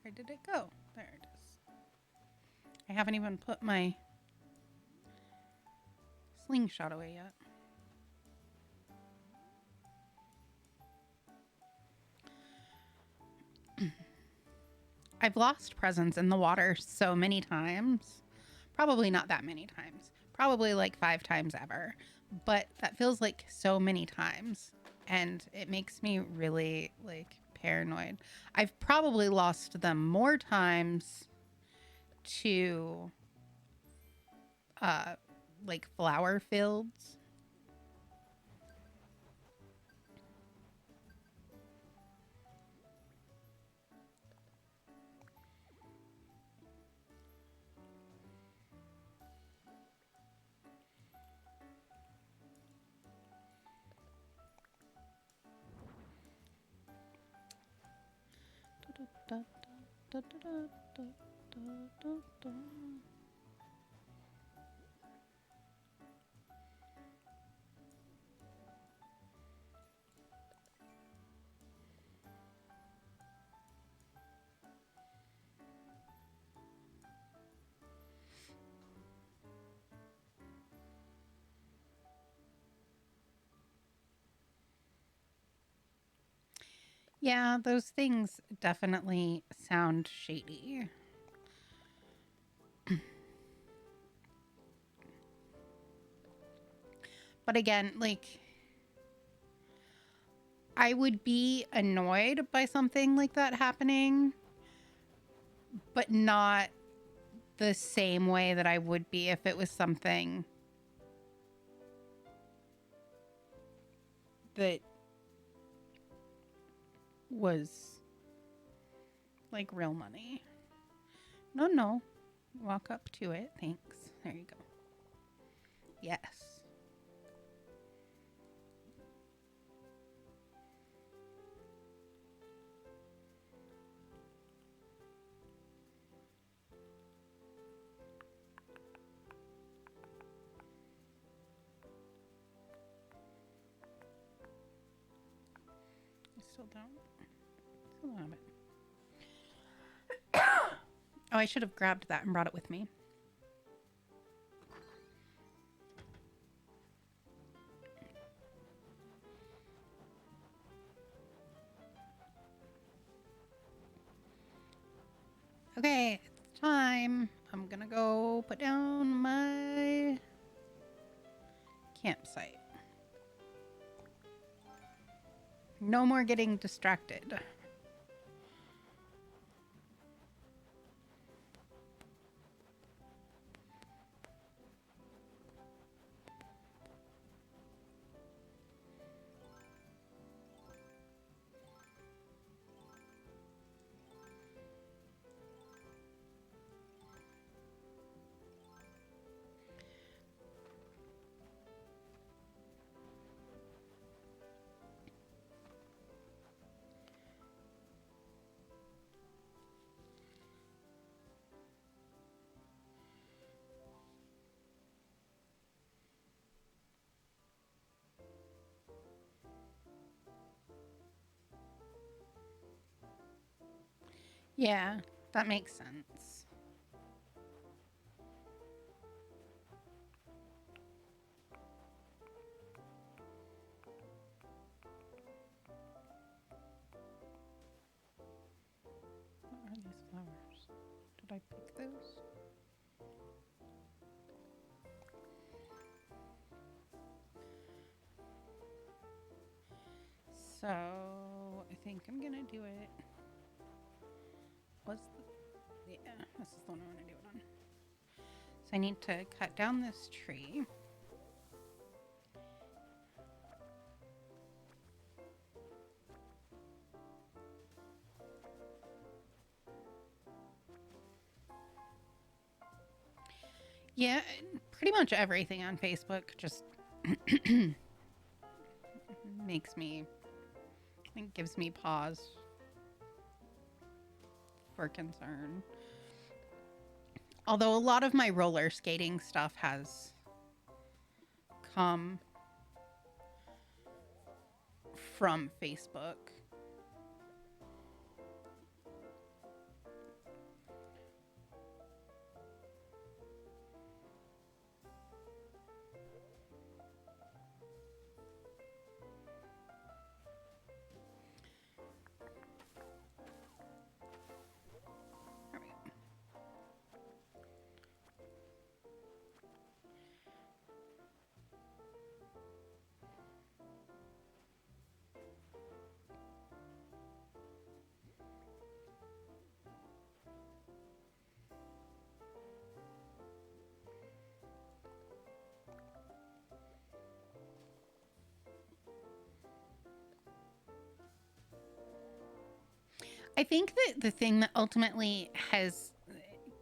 Where did it go? There it is. I haven't even put my slingshot away yet. I've lost presents in the water so many times. Probably not that many times. Probably like 5 times ever. But that feels like so many times. And it makes me really, like, paranoid. I've probably lost them more times to, uh, like, flower fields. Yeah, those things definitely sound shady. But again, like, I would be annoyed by something like that happening, but not the same way that I would be if it was something that was like real money. No, no. Walk up to it. Thanks. There you go. Yes. Still don't. Still don't have it. Oh, I should have grabbed that and brought it with me. Okay, it's time. I'm gonna go put down my campsite. No more getting distracted. Yeah, that makes sense. What are these flowers? Did I pick those? So, I think I'm gonna do it. Yeah, this is the one I want to do it on. So I need to cut down this tree. Yeah, pretty much everything on Facebook just makes me, I think, gives me pause for concern. Although a lot of my roller skating stuff has come from Facebook. There we go. I think that the thing that ultimately has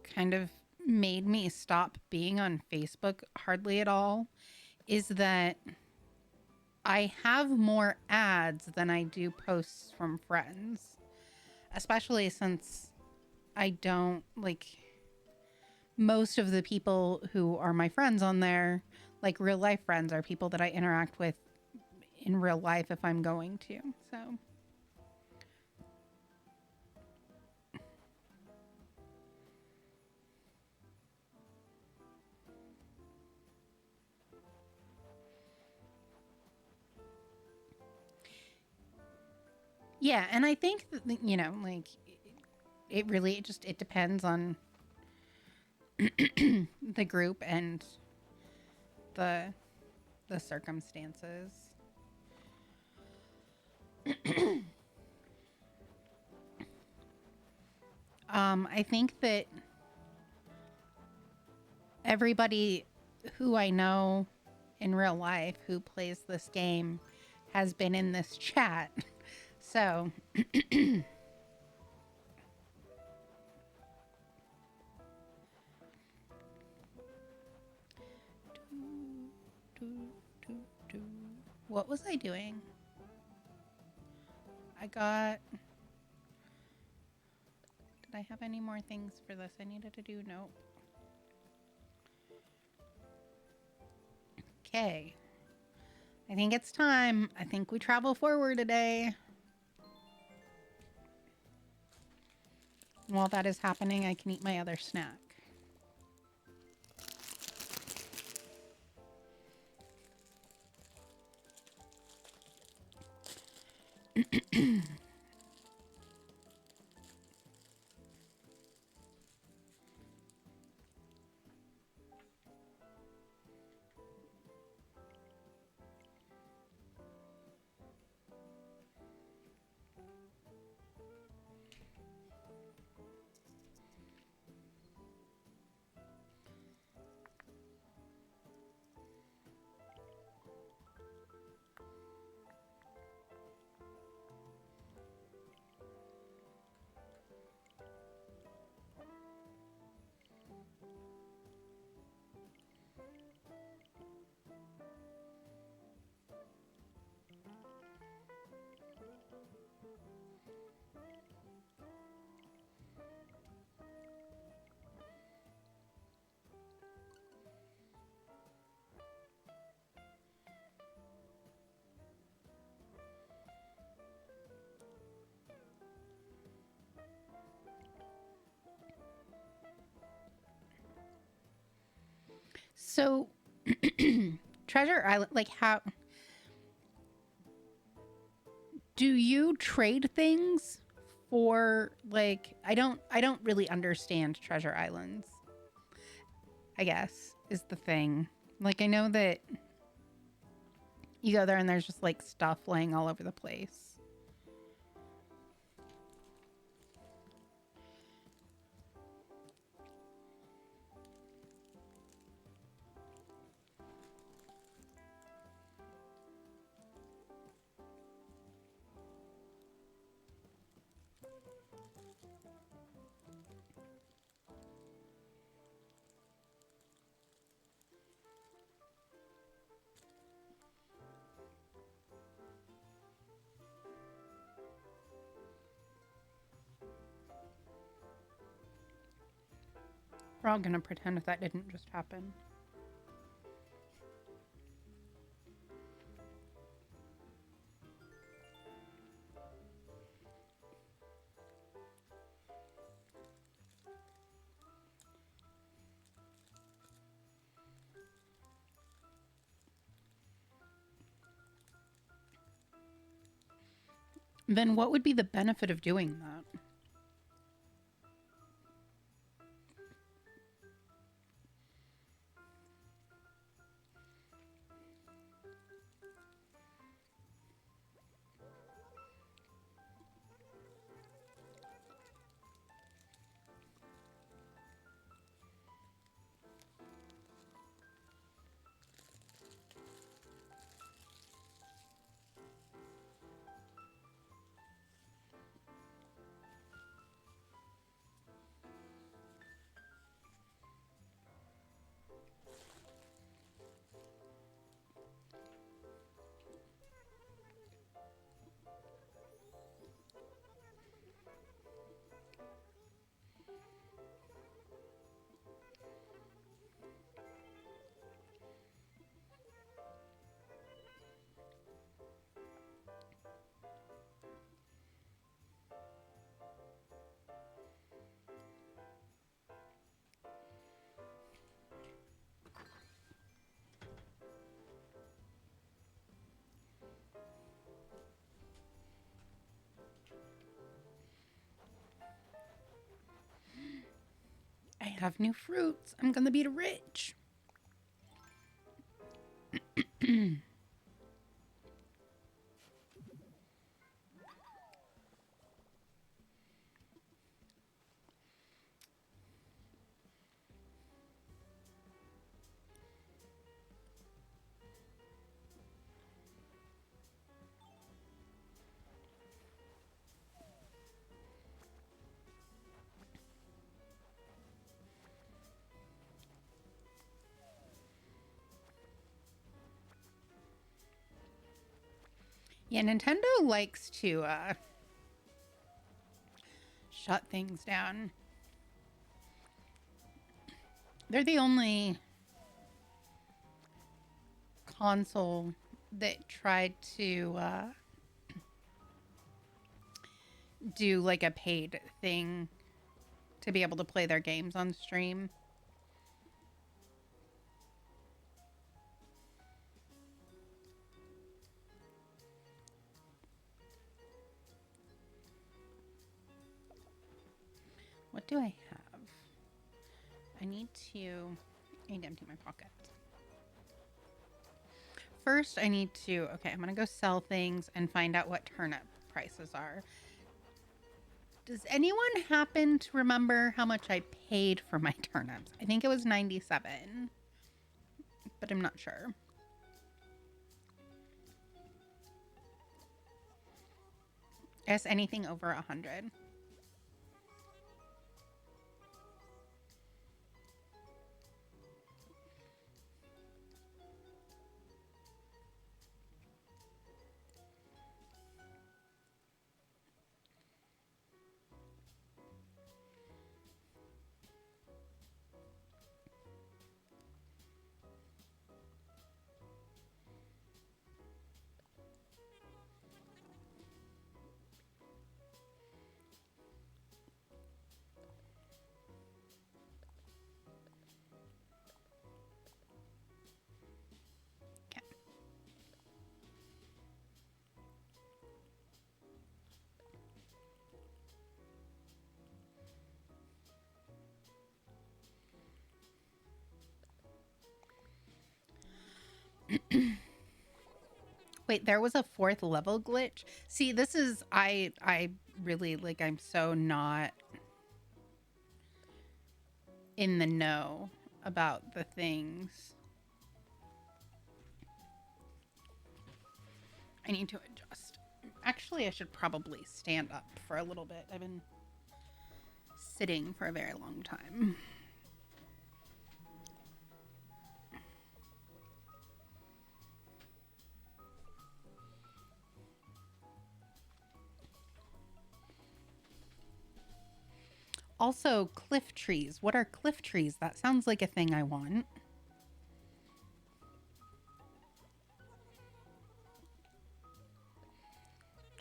kind of made me stop being on Facebook hardly at all is that I have more ads than I do posts from friends, especially since I don't like most of the people who are my friends on there, like real life friends, are people that I interact with in real life if I'm going to. So yeah, and I think that, like it really it depends on the group and the the circumstances. I think that everybody who I know in real life who plays this game has been in this chat. So what was I doing? I got. Did I have any more things for this I needed to do? Nope. Okay. I think it's time. I think we travel forward today. While that is happening, I can eat my other snack. So, Treasure Island, like, how do you trade things for, like, I don't really understand Treasure Islands, I guess, is the thing. Like, I know that you go there and there's just like stuff laying all over the place. We're all gonna pretend that didn't just happen. Then what would be the benefit of doing that? I have new fruits. I'm gonna be rich. Yeah, Nintendo likes to shut things down. They're the only console that tried to do like a paid thing to be able to play their games on stream. What do I have? I need to empty my pockets. First, I need to, okay, I'm going to go sell things and find out what turnip prices are. Does anyone happen to remember how much I paid for my turnips? I think it was 97, but I'm not sure. I guess anything over 100. Wait, there was a 4th level glitch? See, this is, I really, like, I'm so not in the know about the things. I need to adjust. Actually, I should probably stand up for a little bit. I've been sitting for a very long time. Also, cliff trees. What are cliff trees? That sounds like a thing I want.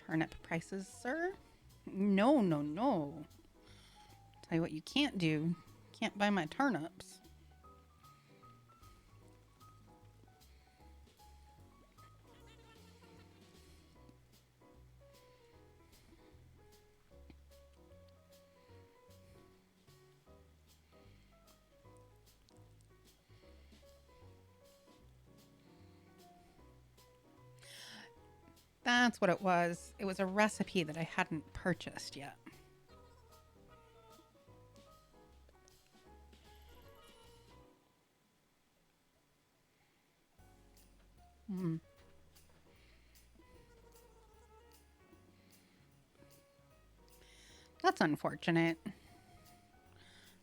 Turnip prices, sir? No, no, no. Tell you what you can't do. Can't buy my turnips. That's what it was. It was a recipe that I hadn't purchased yet. That's unfortunate.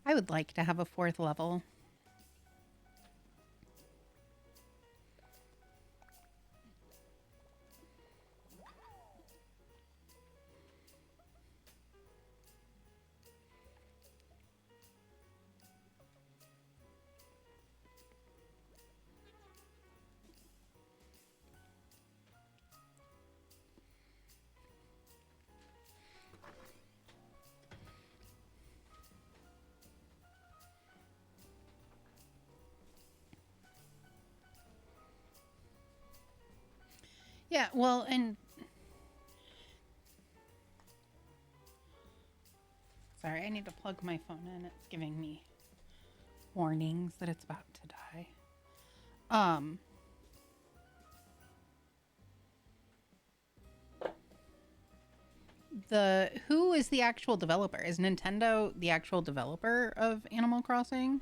I would like to have a 4th level. Yeah, well, and sorry, I need to plug my phone in. It's giving me warnings that it's about to die. Who is the actual developer? Is Nintendo the actual developer of Animal Crossing?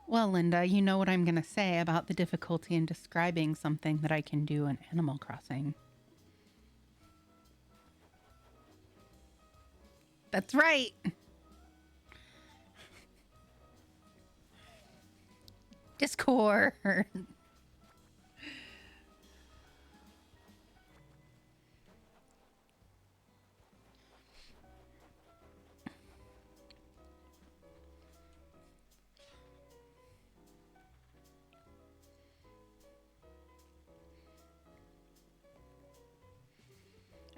Well, Linda, you know what I'm going to say about the difficulty in describing something that I can do in Animal Crossing. That's right. Discord. I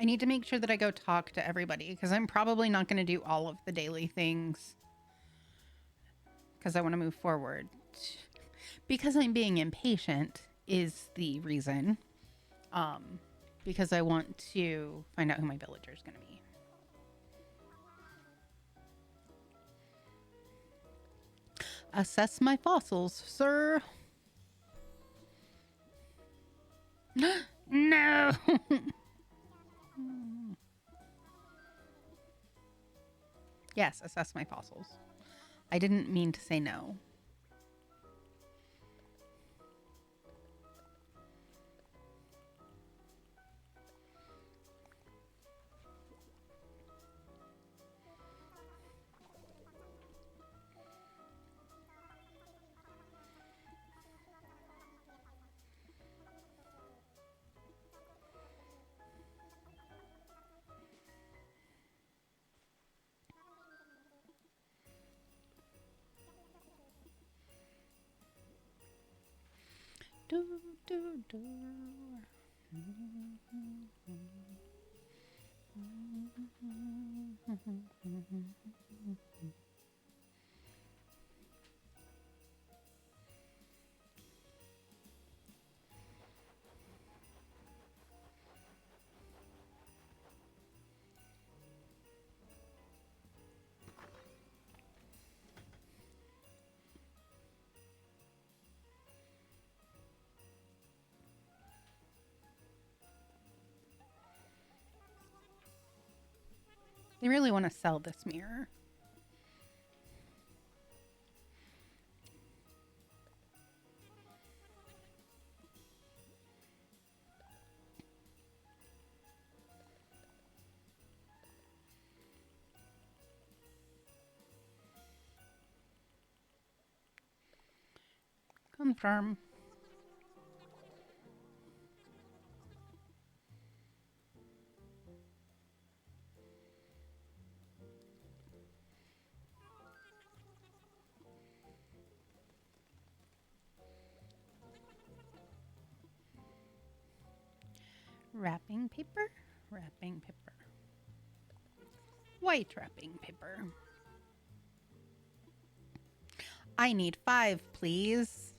need to make sure that I go talk to everybody because I'm probably not going to do all of the daily things because I want to move forward. Because I'm being impatient is the reason. Because I want to find out who my villager is going to be. Assess my fossils, sir. No. Yes, assess my fossils. I didn't mean to say no. Do, do, do. They really want to sell this mirror. Confirm. Wrapping paper, wrapping paper. White wrapping paper. I need 5, please.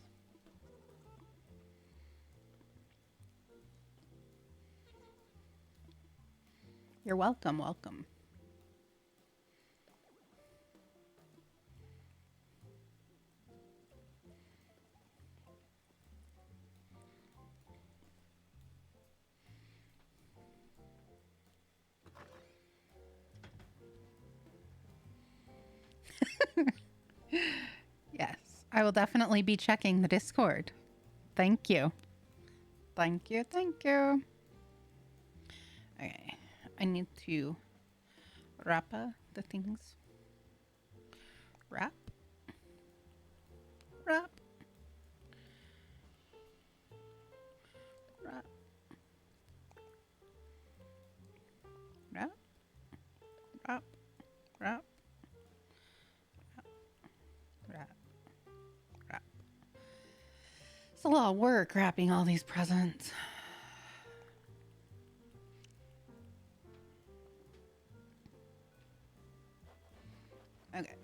You're welcome, welcome. Yes, I will definitely be checking the Discord. Thank you. Thank you, thank you. Okay, I need to wrap the things. Wrap. Wrap. Wrap. Wrap. Wrap. Wrap. Wrap. Wrap. It's a lot of work wrapping all these presents. Okay.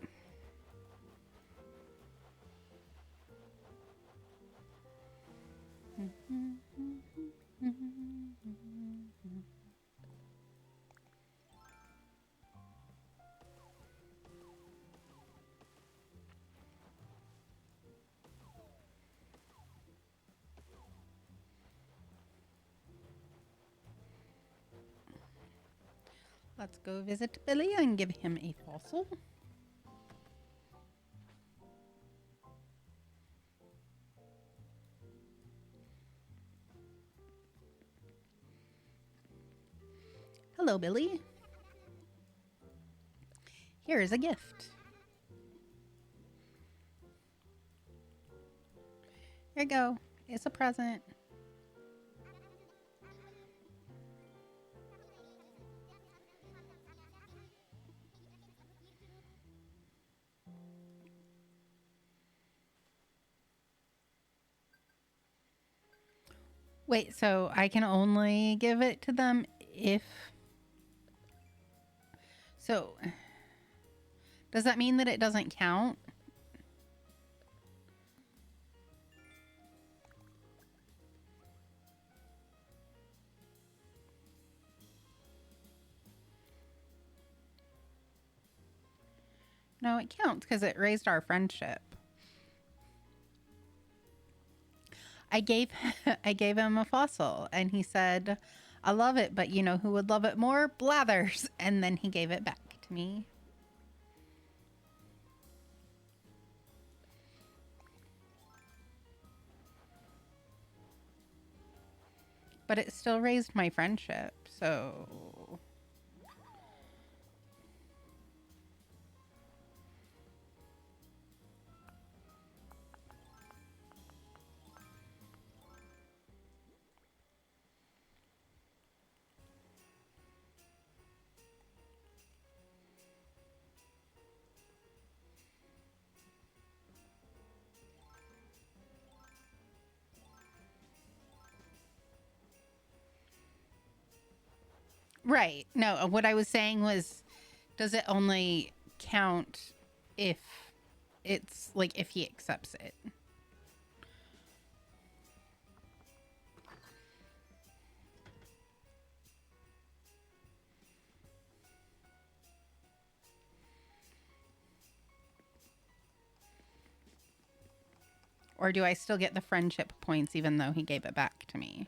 Let's go visit Billy and give him a fossil. Hello, Billy. Here is a gift. Here you go. It's a present. Wait, so I can only give it to them if... So, does that mean that it doesn't count? No, it counts because it raised our friendship. I gave I gave him a fossil and he said, "I love it, but you know who would love it more? Blathers." And then he gave it back to me. But it still raised my friendship. So right. No, what I was saying was, does it only count if it's like if he accepts it? Or do I still get the friendship points even though he gave it back to me?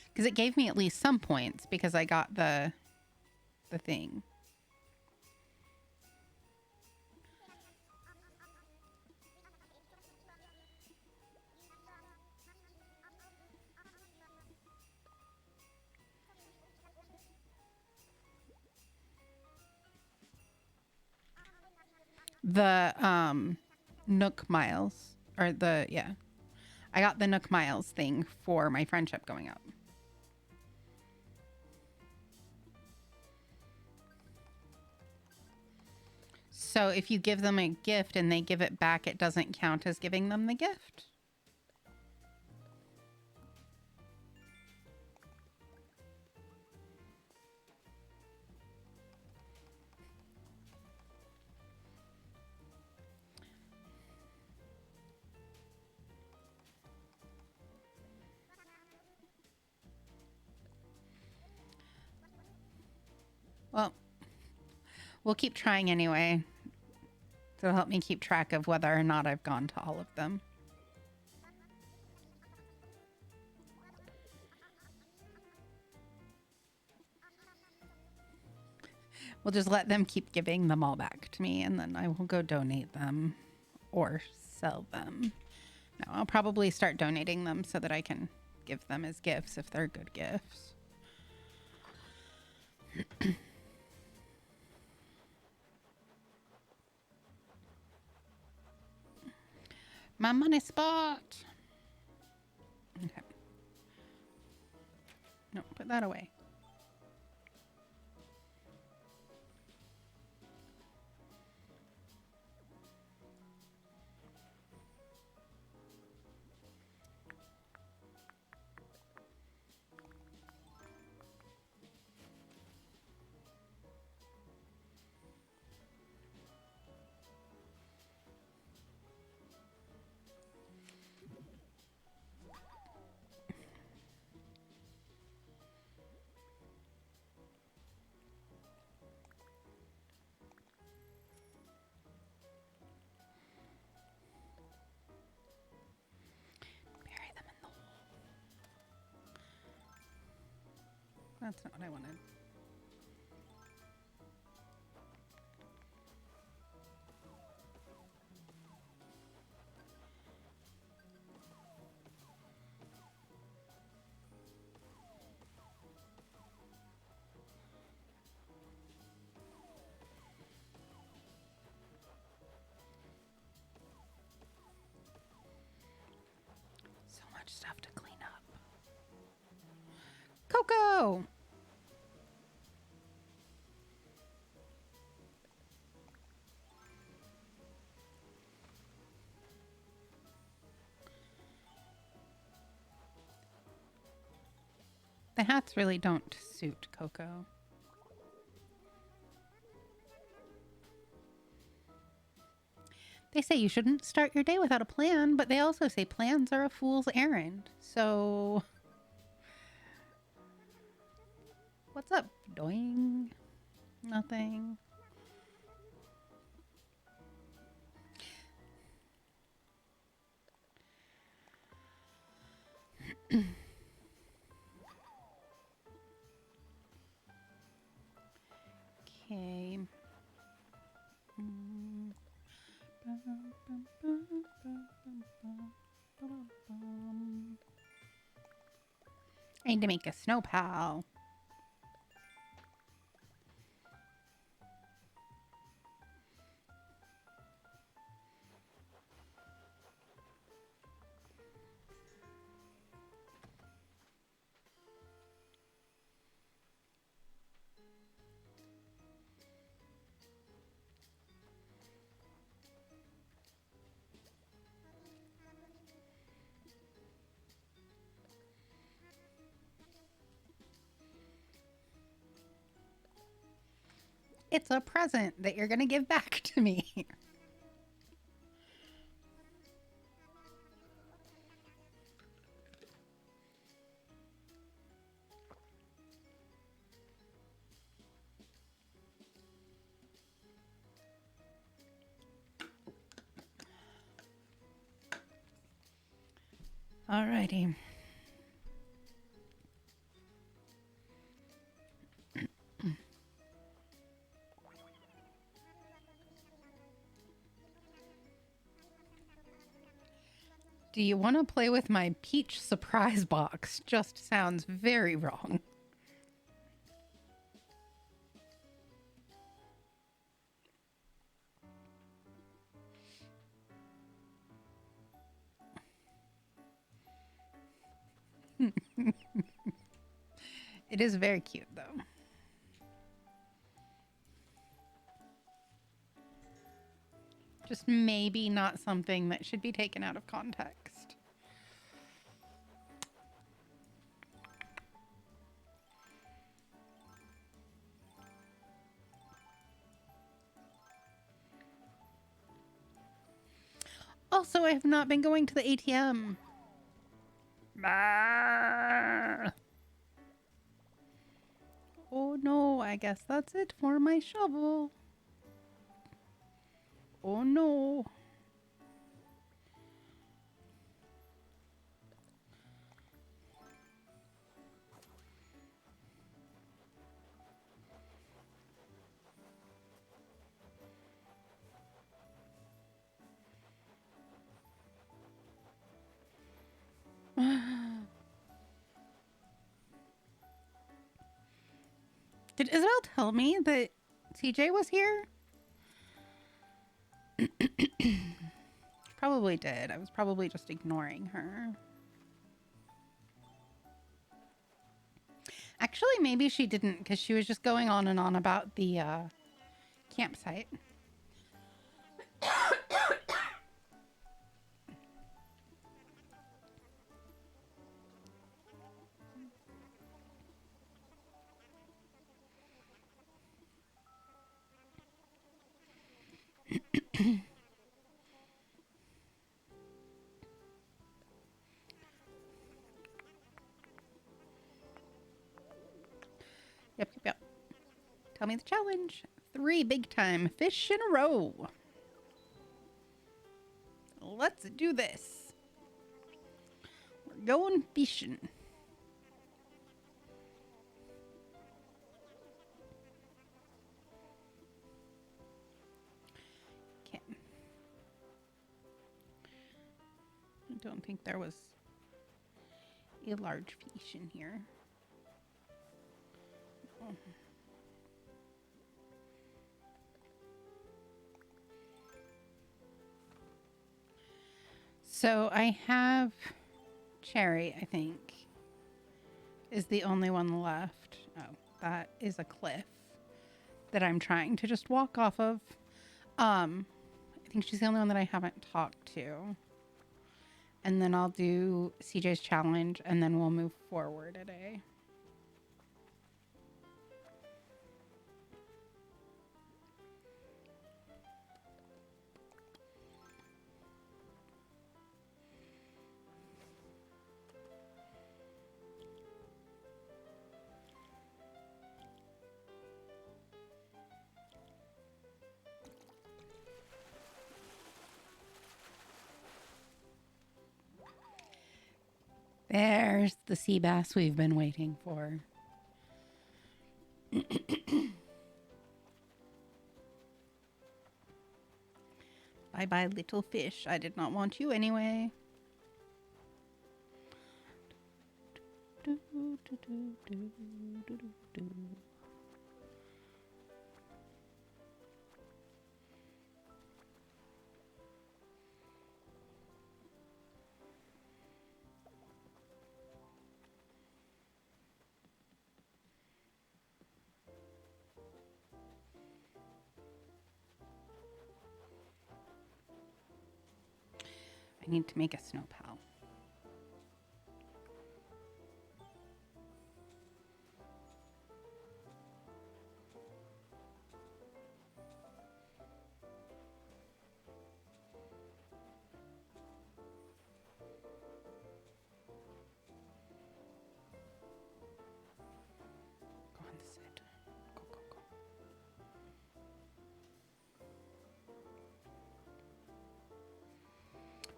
Because it gave me at least some points because I got the thing. The Nook Miles, or the, yeah. I got the Nook Miles thing for my friendship going up. So if you give them a gift and they give it back, it doesn't count as giving them the gift? Well, we'll keep trying anyway. It'll help me keep track of whether or not I've gone to all of them. We'll just let them keep giving them all back to me, and then I will go donate them or sell them. No, I'll probably start donating them so that I can give them as gifts if they're good gifts. My money spot. Okay. No, put that away. Bury them in the hole. That's not what I wanted. So Coco. The hats really don't suit Coco. They say you shouldn't start your day without a plan, but they also say plans are a fool's errand. So, what's up, doing? Nothing. Okay. I need to make a snow pal. It's a present that you're going to give back to me. Alrighty. Do you want to play with my peach surprise box? Just sounds very wrong. It is very cute, though. Just maybe not something that should be taken out of context. Also, I have not been going to the ATM. Oh no, I guess that's it for my shovel. Oh no. Did Isabel tell me that CJ was here? Probably did. I was probably just ignoring her. Actually, maybe she didn't, because she was just going on and on about the campsite. Yep. Tell me the challenge. 3 big time fish in a row. Let's do this. We're going fishing. Okay. I don't think there was a large fish in here. Oh. So I have Cherry, I think. is the only one left. Oh, that is a cliff that I'm trying to just walk off of. I think she's the only one that I haven't talked to. And then I'll do CJ's challenge, and then we'll move forward a day. There's the sea bass we've been waiting for. Bye-bye, little fish. I did not want you anyway. I need to make a snow pal. Go on, Sid. Go, go, go.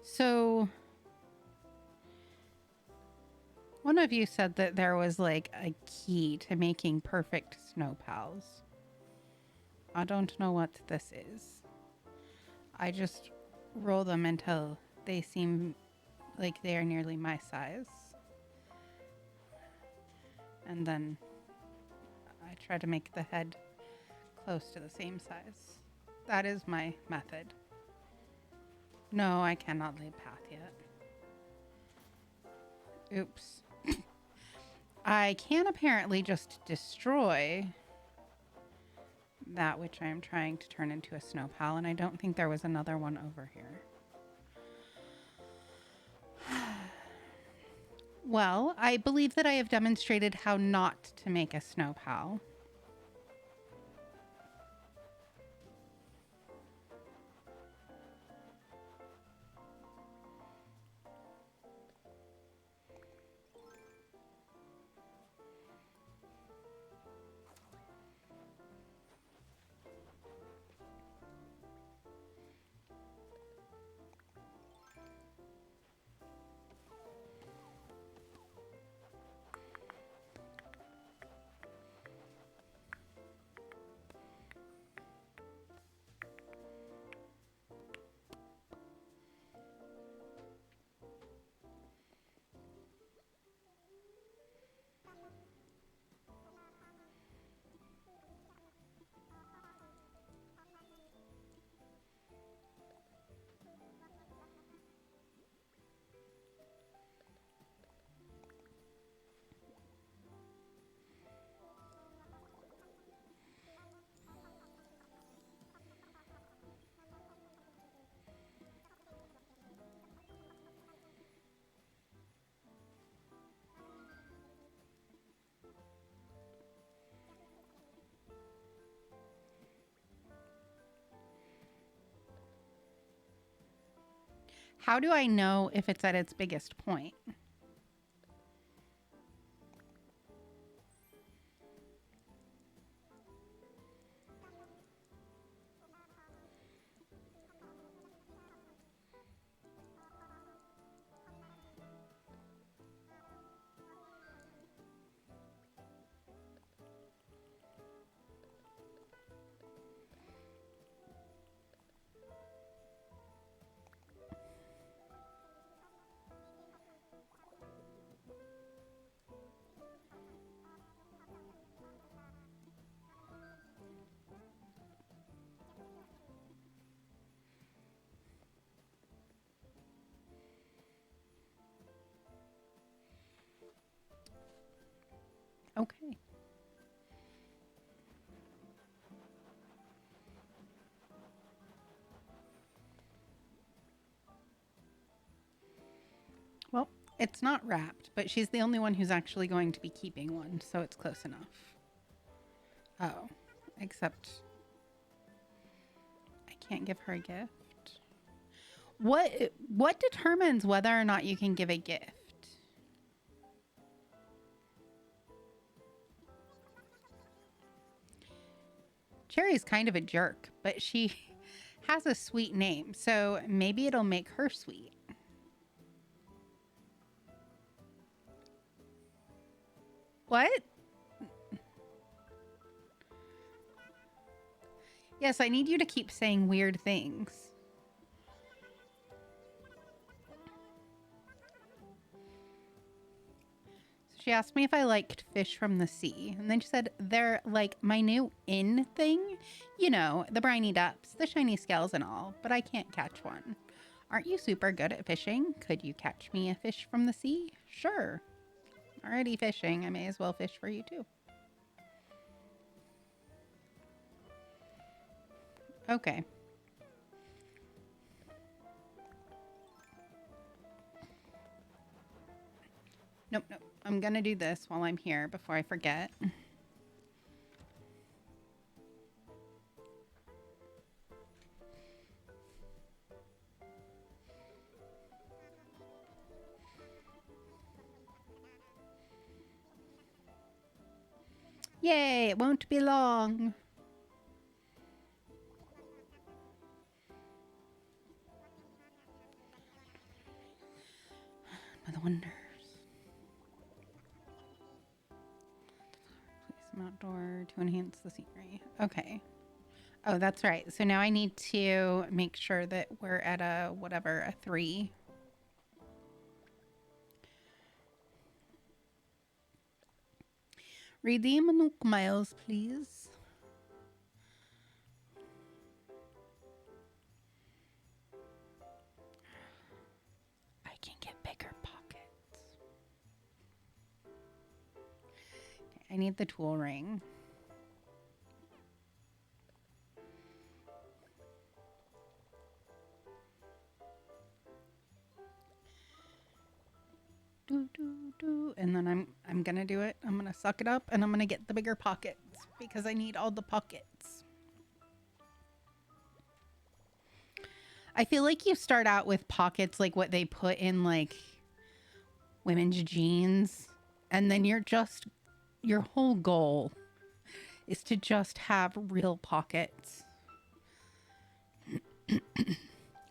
So, one of you said that there was like a key to making perfect snow pals. I don't know what this is. I just roll them until they seem like they are nearly my size. And then I try to make the head close to the same size. That is my method. No, I cannot leave path yet. Oops. I can apparently just destroy that which I am trying to turn into a snow pal, and I don't think there was another one over here. Well, I believe that I have demonstrated how not to make a snow pal. How do I know if it's at its biggest point? Okay. Well, it's not wrapped, but she's the only one who's actually going to be keeping one, so it's close enough. Oh, except I can't give her a gift. What determines whether or not you can give a gift? Cherry's kind of a jerk, but she has a sweet name, so maybe it'll make her sweet. What? Yes, I need you to keep saying weird things. She asked me if I liked fish from the sea. And then she said, they're like my new in thing. You know, the briny depths, the shiny scales and all, but I can't catch one. Aren't you super good at fishing? Could you catch me a fish from the sea? Sure. Already fishing. I may as well fish for you too. Okay. Nope. I'm going to do this while I'm here before I forget. Yay, it won't be long. The wonders. Place them outdoor to enhance the scenery. Okay. Oh, that's right. So now I need to make sure that we're at a 3. Redeem Nook Miles, please. I can get bigger pockets. Okay, I need the tool ring. And then I'm gonna do it. I'm gonna suck it up and I'm gonna get the bigger pockets because I need all the pockets. I feel like you start out with pockets like what they put in like women's jeans, and then your whole goal is to just have real pockets.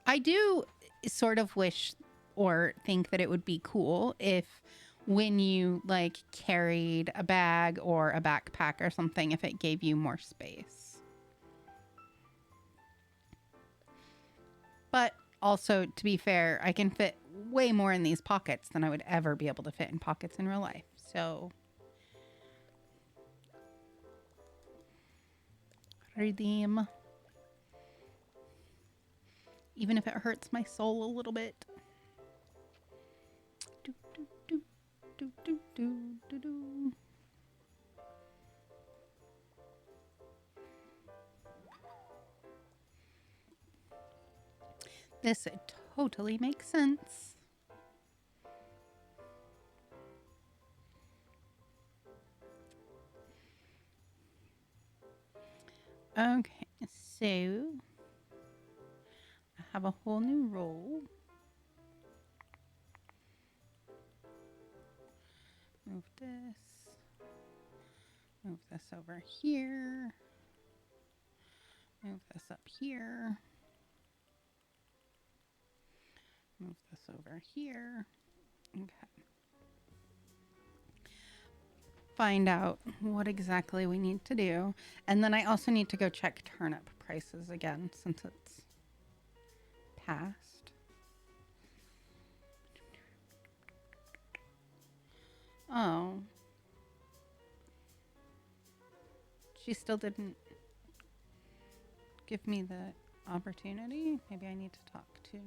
I do sort of wish or think that it would be cool if when you like carried a bag or a backpack or something, if it gave you more space. But also, to be fair, I can fit way more in these pockets than I would ever be able to fit in pockets in real life. So, redeem. Even if it hurts my soul a little bit. Do, do, do, do, do, do, do, do. This totally makes sense. Okay, so I have a whole new roll. Move this. Move this over here. Move this up here. Move this over here. Okay. Find out what exactly we need to do. And then I also need to go check turnip prices again since it's past. Oh. She still didn't give me the opportunity. Maybe I need to talk to...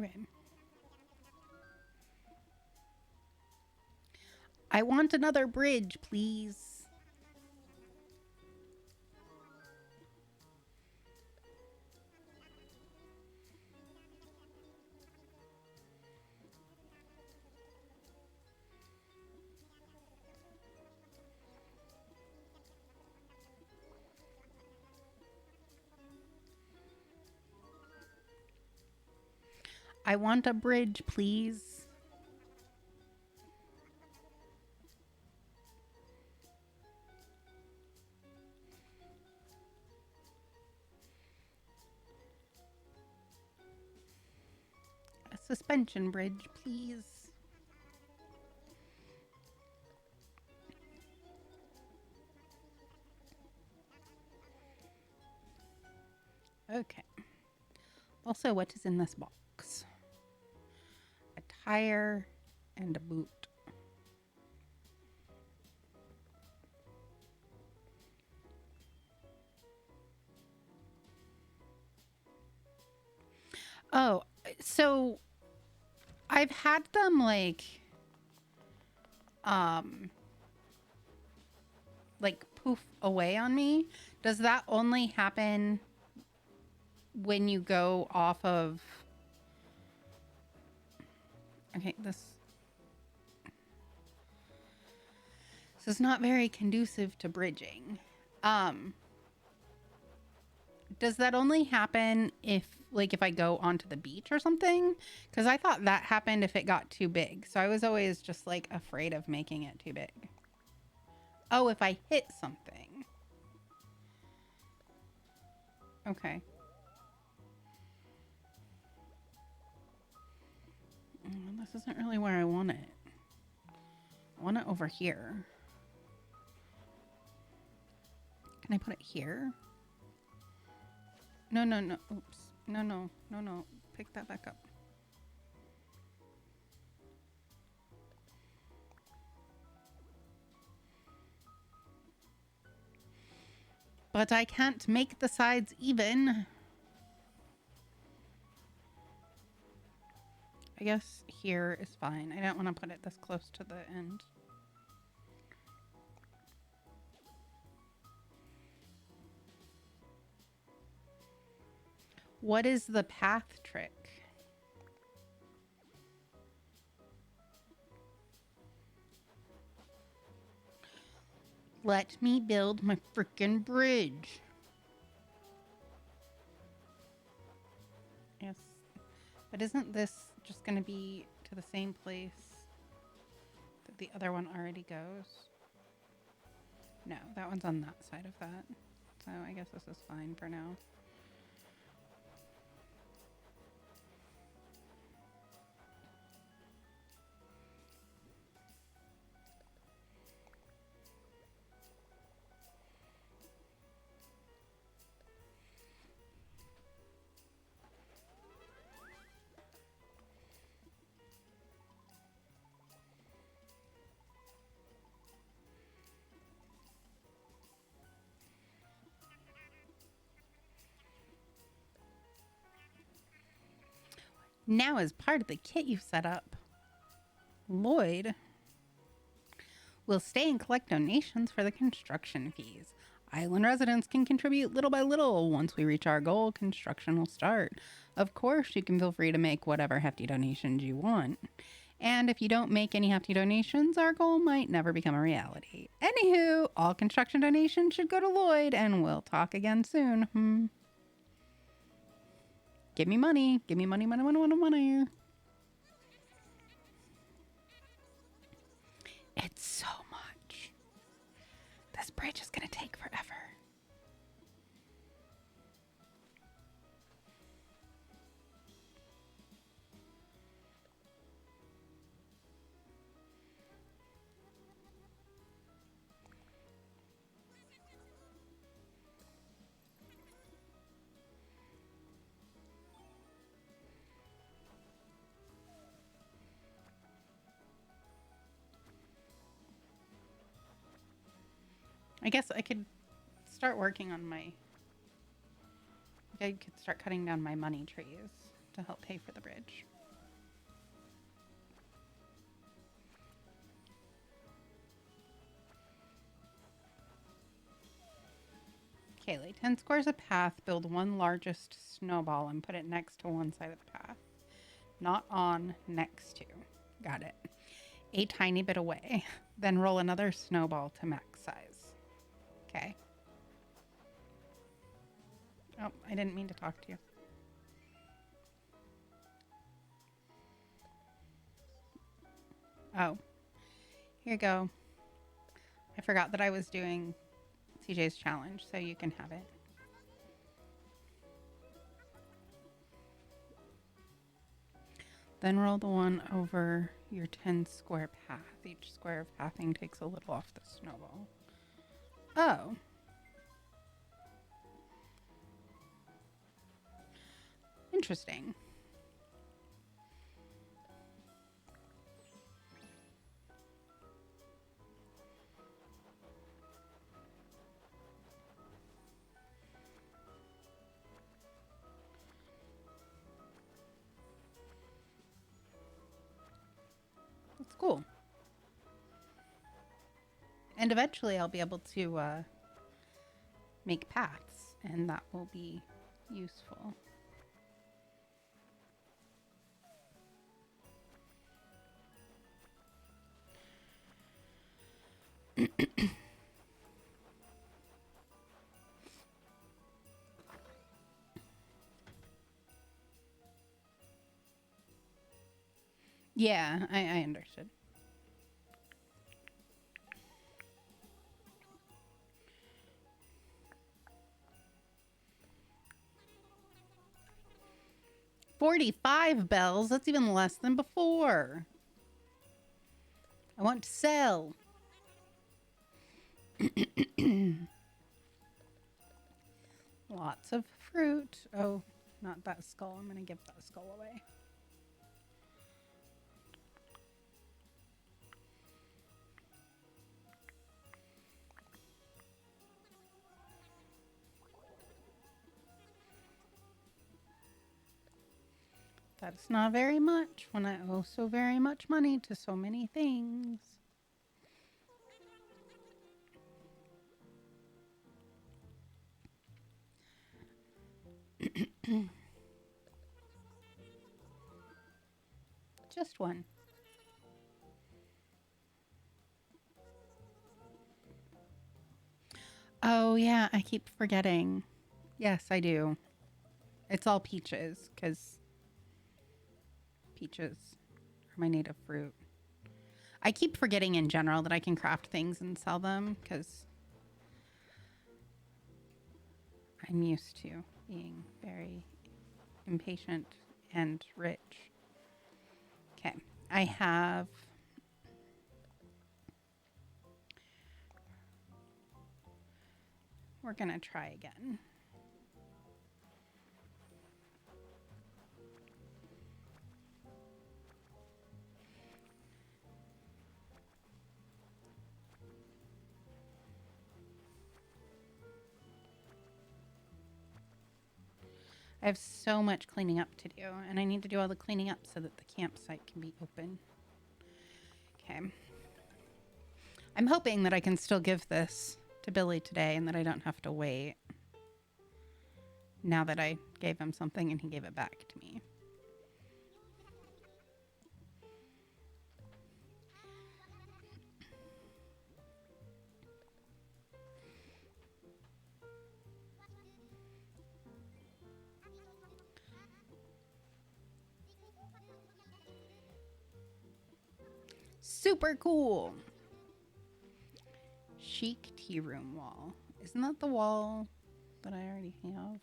Okay. I want another bridge, please. I want a bridge, please. A suspension bridge, please. Okay. Also, what is in this box? A tire and a boot. Oh, so I've had them like poof away on me. Does that only happen when you go off of... Okay, this is not very conducive to bridging. Does that only happen if I go onto the beach or something? Because I thought that happened if it got too big. So I was always just like afraid of making it too big. Oh, if I hit something. Okay. This isn't really where I want it. I want it over here. Can I put it here? No, no, no. Oops. No, no, no, no. Pick that back up. But I can't make the sides even. I guess here is fine. I don't want to put it this close to the end. What is the path trick? Let me build my freaking bridge. Yes. But isn't this just going to be to the same place that the other one already goes? No, that one's on that side of that. So I guess this is fine for now. Now, as part of the kit you've set up, Lloyd will stay and collect donations for the construction fees. Island residents can contribute little by little. Once we reach our goal, construction will start. Of course, you can feel free to make whatever hefty donations you want. And if you don't make any hefty donations, our goal might never become a reality. Anywho, all construction donations should go to Lloyd, and we'll talk again soon. Give me money. Give me money, money, money, money, money. It's so much. This bridge is going to take forever. I guess I could start working on my... I could start cutting down my money trees to help pay for the bridge. Okay, lay 10 squares a path, build one largest snowball and put it next to one side of the path. Not on, next to. Got it. A tiny bit away. Then roll another snowball to max size. Okay. Oh, I didn't mean to talk to you. Oh. Here you go. I forgot that I was doing CJ's challenge, so you can have it. Then roll the one over your 10 square path. Each square of pathing takes a little off the snowball. Oh. Interesting. That's cool. And eventually I'll be able to make paths, and that will be useful. Yeah, I understood. $45 bells. That's even less than before. I want to sell. Lots of fruit. Oh, not that skull. I'm going to give that skull away. That's not very much when I owe so very much money to so many things. Just one. Oh, yeah, I keep forgetting. Yes, I do. It's all peaches, because peaches are my native fruit. I keep forgetting in general that I can craft things and sell them, because I'm used to being very impatient and rich. Okay, I have... We're going to try again. I have so much cleaning up to do, and I need to do all the cleaning up so that the campsite can be open. Okay. I'm hoping that I can still give this to Billy today and that I don't have to wait now that I gave him something and he gave it back to me. Super cool. Chic tea room wall. Isn't that the wall that I already have?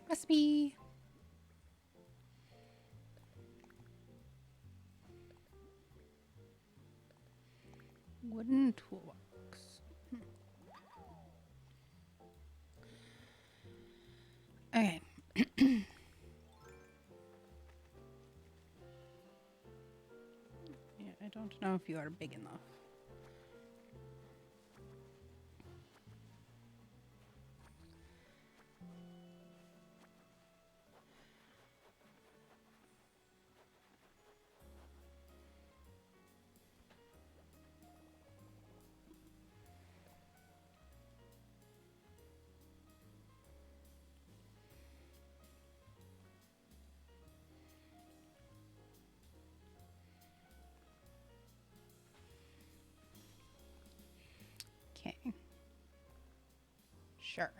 Recipe. Wooden toolbox. Okay. Yeah, I don't know if you are big enough. Okay. Sure.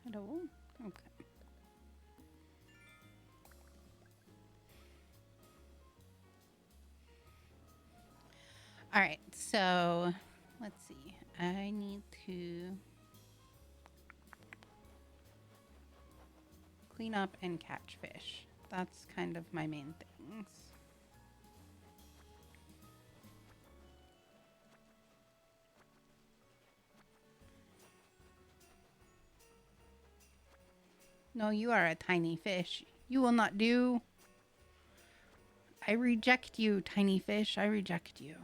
Hello. Okay. All right. So let's see. I need to clean up and catch fish. That's kind of my main things. No, you are a tiny fish. You will not do. I reject you, tiny fish. I reject you.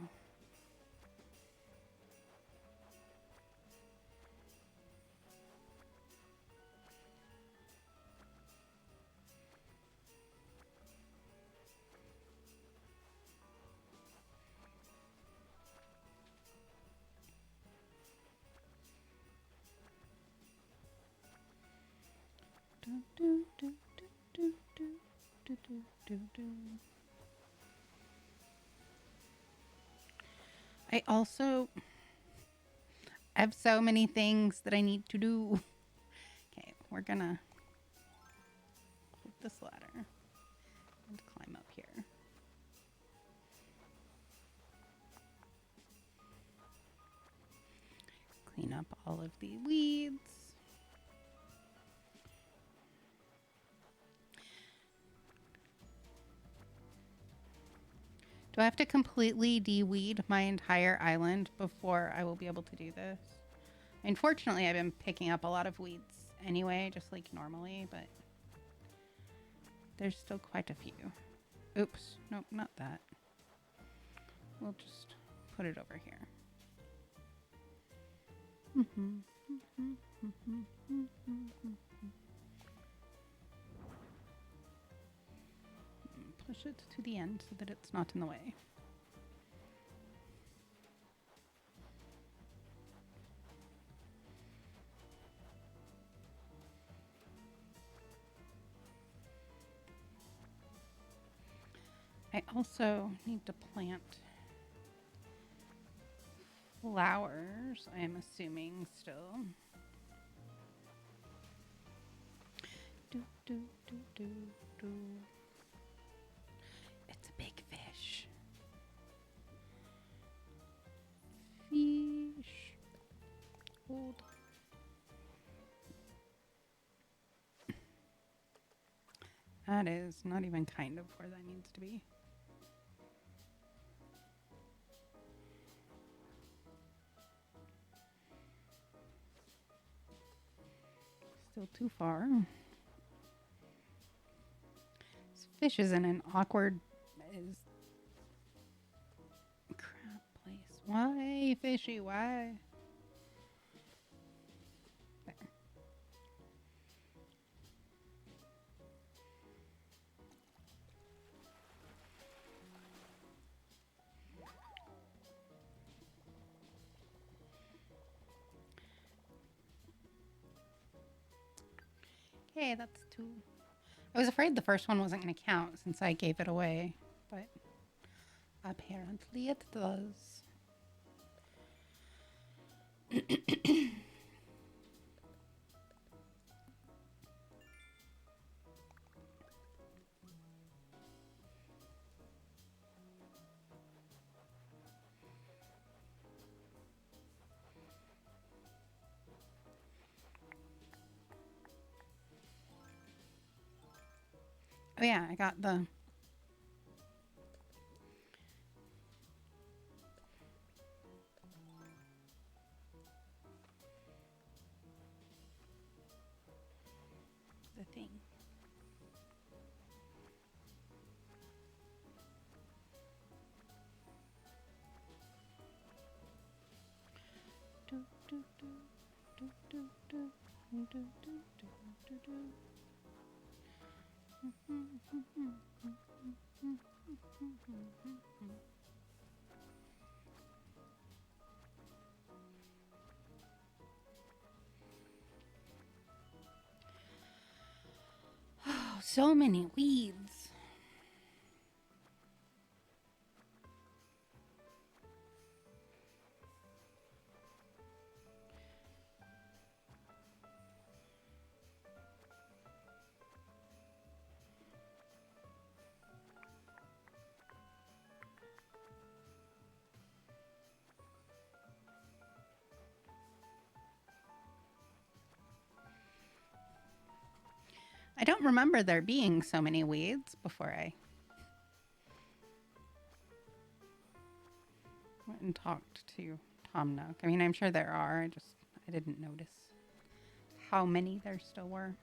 Do, do, do, do, do, do, do, do, do. I also have so many things that I need to do. Okay, we're gonna hold this ladder and climb up here. Clean up all of the weeds. Do I have to completely de-weed my entire island before I will be able to do this? Unfortunately, I've been picking up a lot of weeds anyway, just like normally, but there's still quite a few. Oops, nope, not that. We'll just put it over here. Push it to the end so that it's not in the way. I also need to plant flowers, I am assuming still. Do, do, do, do, do. It's a big fish. Fish. Hold. That is not even kind of where that needs to be. Still too far. This fish is in an awkward crap place. Why, fishy? Why? There. Okay, that's two. I was afraid the first one wasn't going to count since I gave it away, but apparently it does. Oh yeah, I got the Oh, so many weeds. I don't remember there being so many weeds before I went and talked to Tom Nook. I mean, I'm sure there are. I didn't notice how many there still were.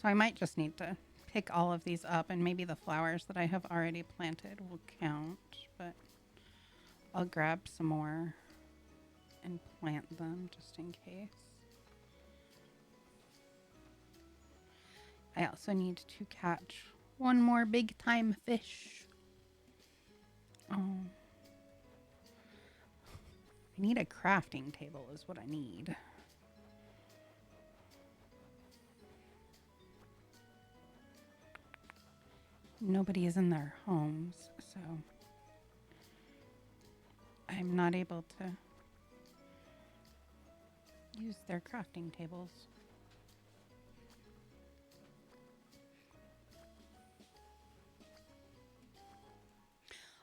So I might just need to pick all of these up, and maybe the flowers that I have already planted will count, but I'll grab some more and plant them just in case. I also need to catch one more big time fish. Oh. I need a crafting table is what I need. Nobody is in their homes, so I'm not able to use their crafting tables.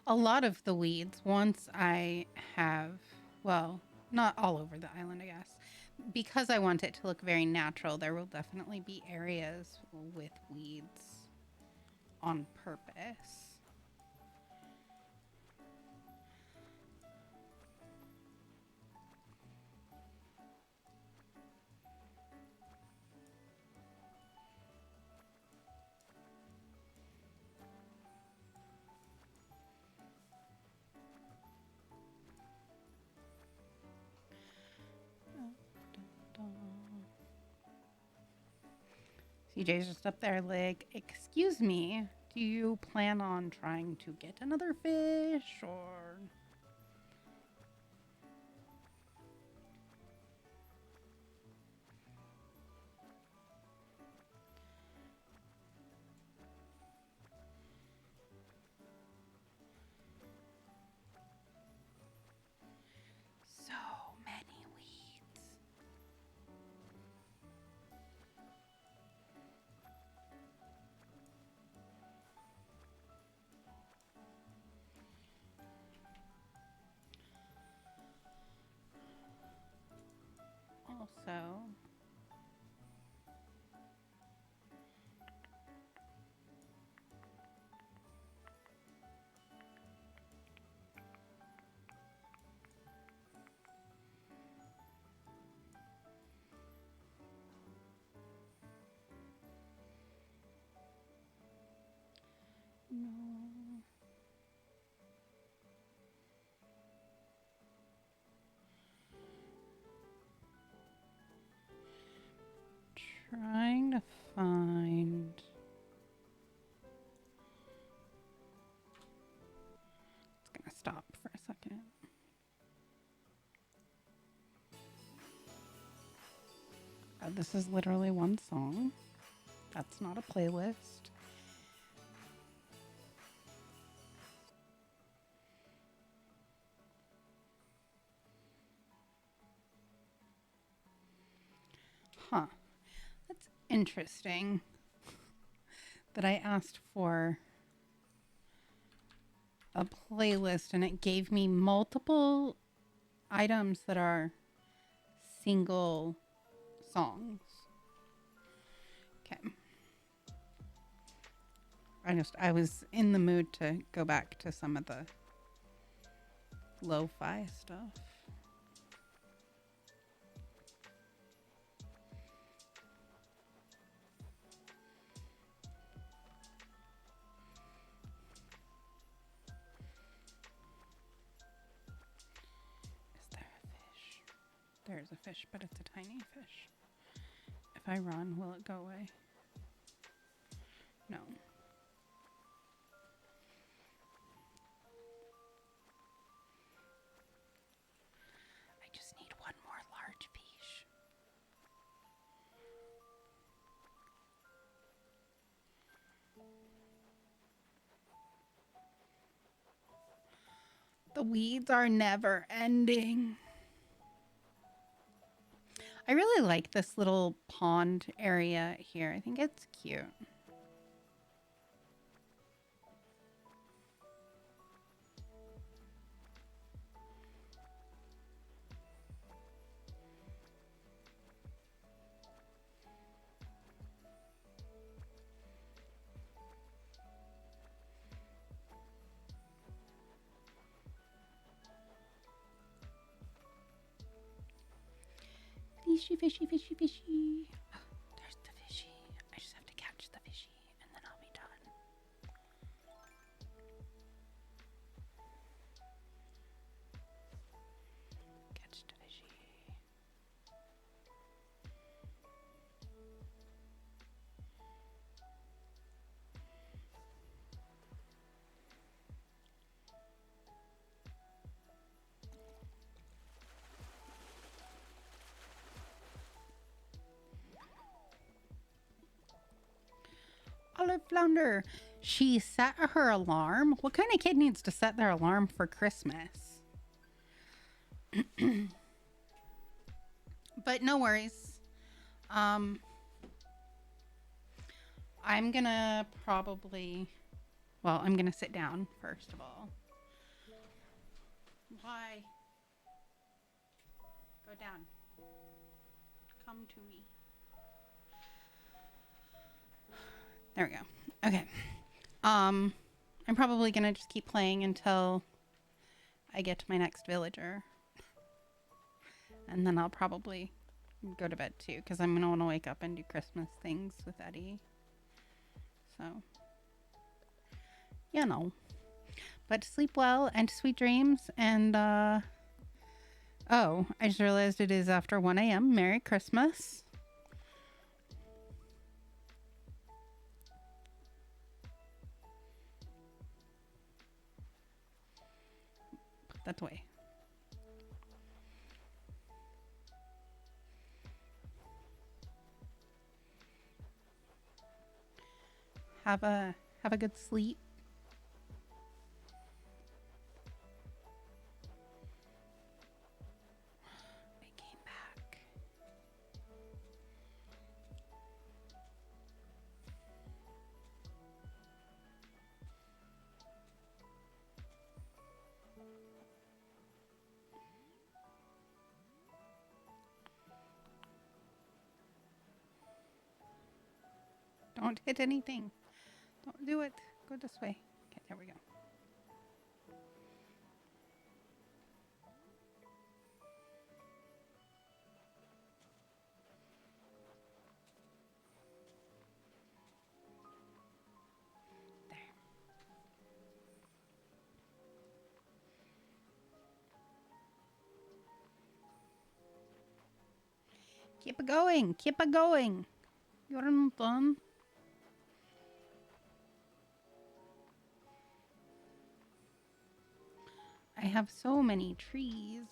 A lot of the weeds, once I have, well, not all over the island, I guess, because I want it to look very natural, there will definitely be areas with weeds on purpose. CJ's just up there like, excuse me, do you plan on trying to get another fish or... So many weeds. Also, no. Trying to find... It's gonna stop for a second. This is literally one song. That's not a playlist. Huh. That's interesting that I asked for a playlist and it gave me multiple items that are single songs. Okay. I was in the mood to go back to some of the lo-fi stuff. there's a fish, but it's a tiny fish. If I run, will it go away? No. I just need one more large fish. The weeds are never ending. I really like this little pond area here. I think it's cute. Fishy, fishy, fishy, fishy. Oh, there's the fishy. I just have to catch the fishy and then I'll be done. Catch the fishy. Olive flounder. She set her alarm. What kind of kid needs to set their alarm for Christmas? But no worries. I'm gonna probably, well, I'm gonna sit down first of all. Why? Go down. Come to me. There we go. Okay. I'm probably gonna just keep playing until I get to my next villager. And then I'll probably go to bed too, because I'm gonna want to wake up and do Christmas things with Eddie. So, you know. But sleep well and sweet dreams. And, oh, I just realized it is after 1 a.m. Merry Christmas. Put that away. Have a good sleep. I came back. Don't hit anything. Don't do it. Go this way. Okay, there we go. There. Keep it going. Keep it going. You're not done. I have so many trees.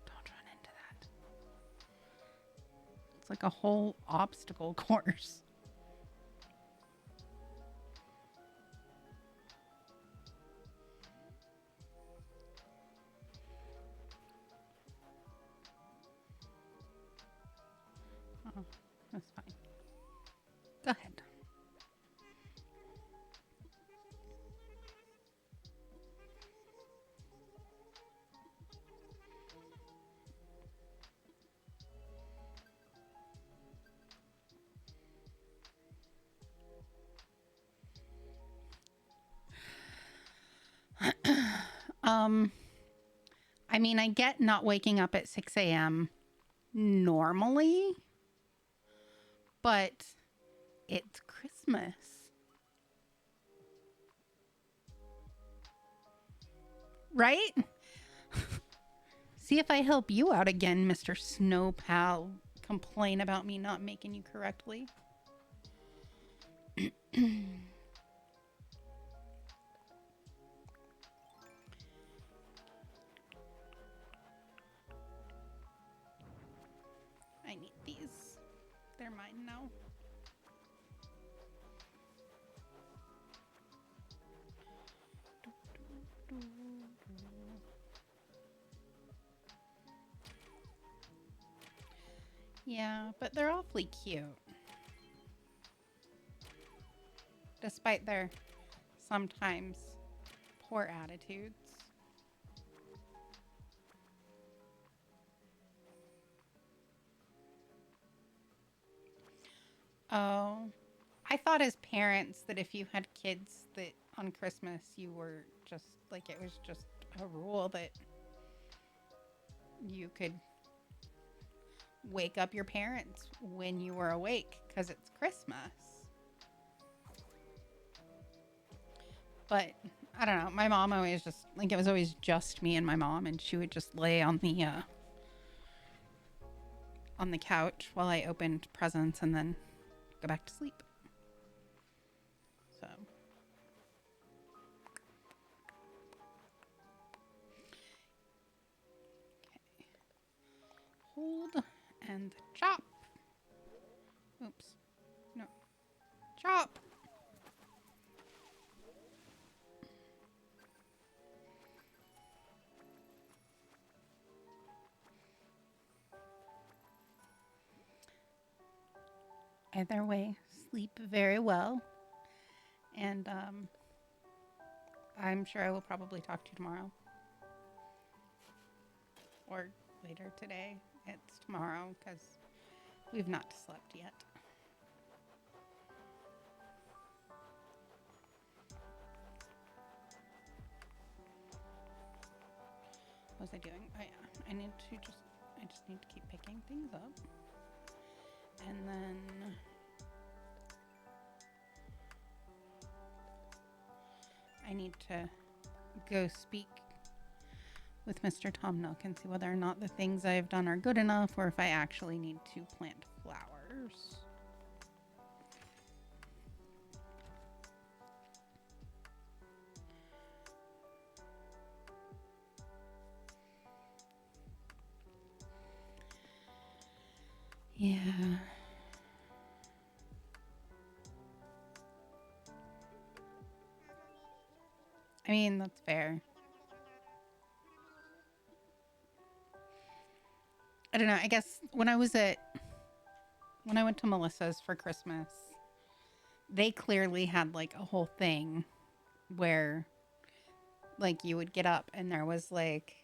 Don't run into that. It's like a whole obstacle course. Oh, that's fine. Go ahead. I mean, I get not waking up at 6 a.m. normally, but it's Christmas. Right? See if I help you out again, Mr. Snow Pal. Complain about me not making you correctly. I need these. They're mine now. Yeah, but they're awfully cute. Despite their sometimes poor attitudes. Oh, I thought as parents that if you had kids that on Christmas you were just like it was just a rule that you could wake up your parents when you were awake because it's Christmas. But I don't know. My mom always just like it was always just me and my mom, and she would just lay on the couch while I opened presents and then go back to sleep. So okay. Hold and chop. Oops. No. Chop. Either way, sleep very well. And I'm sure I will probably talk to you tomorrow. Or later today. It's tomorrow because we've not slept yet. What was I doing? Oh yeah, I just need to keep picking things up. And then I need to go speak with Mr. Tom Nook and see whether or not the things I've done are good enough or if I actually need to plant flowers. Yeah. I mean, that's fair. I don't know. I guess when I went to Melissa's for Christmas, they clearly had like a whole thing where like you would get up and there was like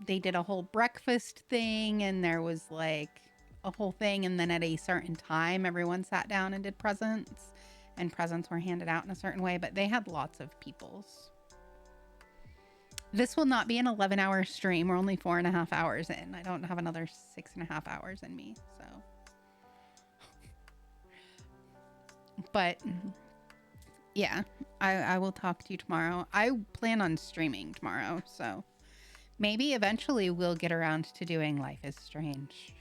they did a whole breakfast thing and there was like a whole thing, and then at a certain time everyone sat down and did presents, and presents were handed out in a certain way, but they had lots of peoples. This will not be an 11-hour stream. We're only 4.5 hours in. I don't have another 6.5 hours in me, so. But yeah, I will talk to you tomorrow. I plan on streaming tomorrow, so maybe eventually we'll get around to doing Life is Strange.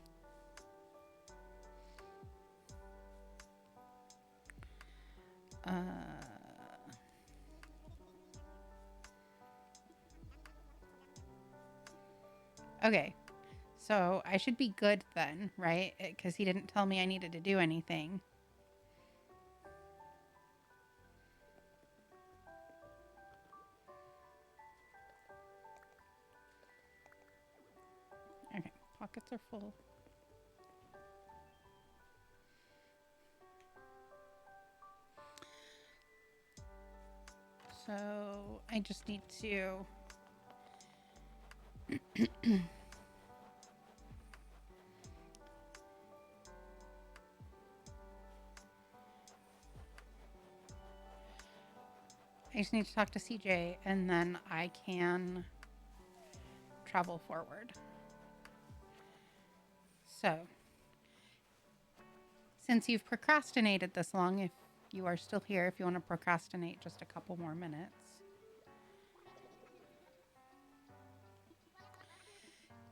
Okay, so I should be good then, right? Because he didn't tell me I needed to do anything. Okay, pockets are full. So I just need to I just need to talk to CJ and then I can travel forward. So, since you've procrastinated this long, if you are still here, if you want to procrastinate just a couple more minutes,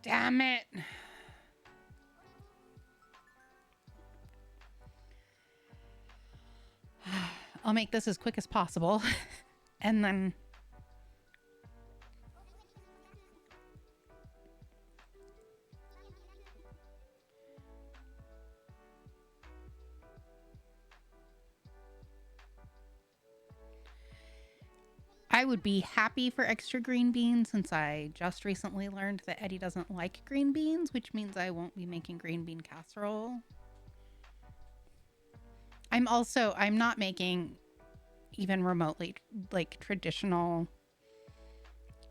Damn it. I'll make this as quick as possible. And then I would be happy for extra green beans since I just recently learned that Eddie doesn't like green beans, which means I won't be making green bean casserole. I'm not making even remotely like traditional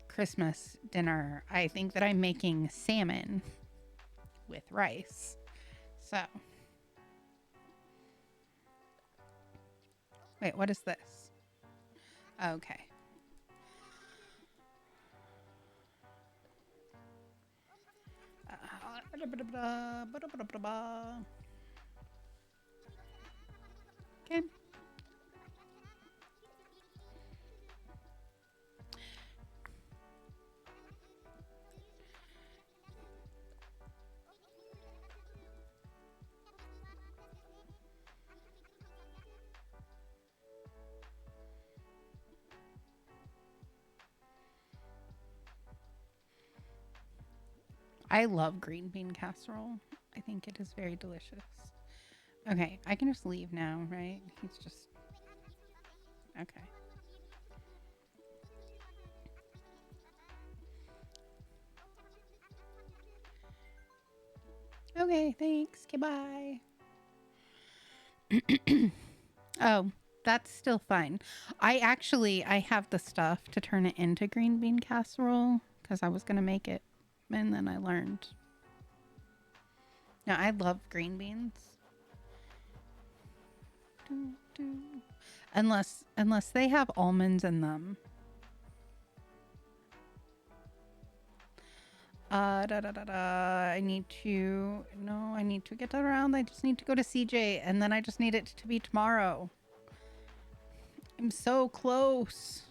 Christmas dinner. I think that I'm making salmon with rice. So, wait, what is this? Okay. Okay. I love green bean casserole. I think it is very delicious. Okay, I can just leave now, right? He's just... Okay. Okay, thanks. Goodbye. Oh, that's still fine. I have the stuff to turn it into green bean casserole because I was going to make it and then I learned. Now, I love green beans. Unless they have almonds in them. I need to get around. I just need to go to CJ and then I just need it to be tomorrow. I'm so close.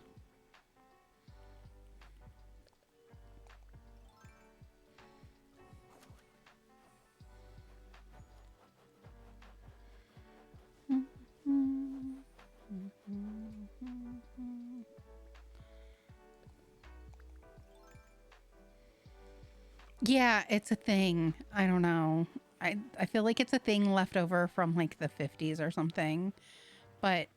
Yeah, it's a thing. I don't know. I feel like it's a thing left over from like the 50s or something. But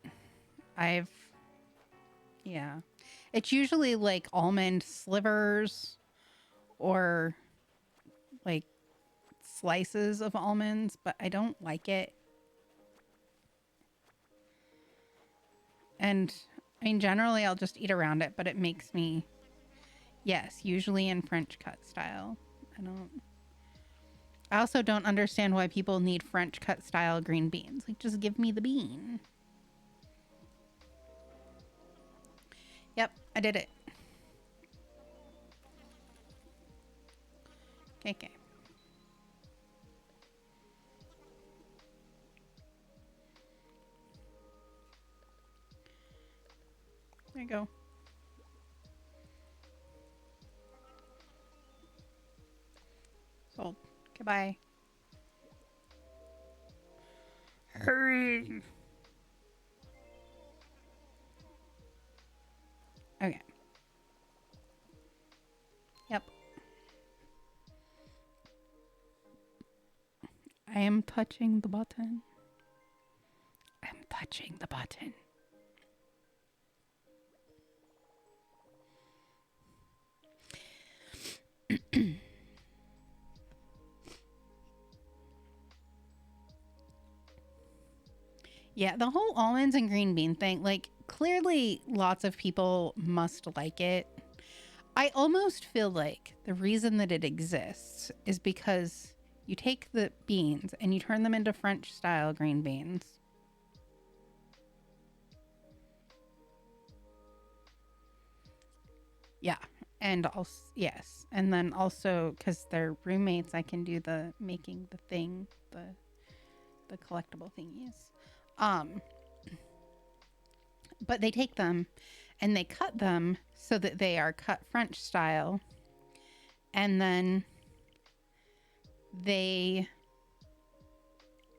yeah. It's usually like almond slivers or like slices of almonds, but I don't like it. And I mean, generally I'll just eat around it, but it makes me, yes, usually in French cut style. I also don't understand why people need French cut style green beans. Like, just give me the bean. Yep, I did it. Okay. There you go. Sold. Goodbye. Hurry. Okay. Yep. I am touching the button. I'm touching the button. Yeah, the whole almonds and green bean thing, like, clearly lots of people must like it. I almost feel like the reason that it exists is because you take the beans and you turn them into French style green beans. Yeah. And also, yes. And then also, because they're roommates, I can do the making the thing, the collectible thingies. But they take them and they cut them so that they are cut French style. And then they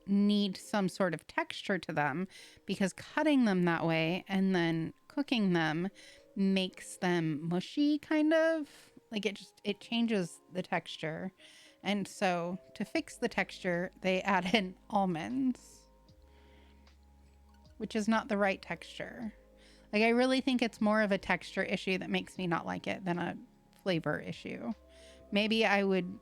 need some sort of texture to them, because cutting them that way and then cooking them makes them mushy, kind of like it changes the texture. And so to fix the texture, they add in almonds, which is not the right texture. Like, I really think it's more of a texture issue that makes me not like it than a flavor issue. Maybe I would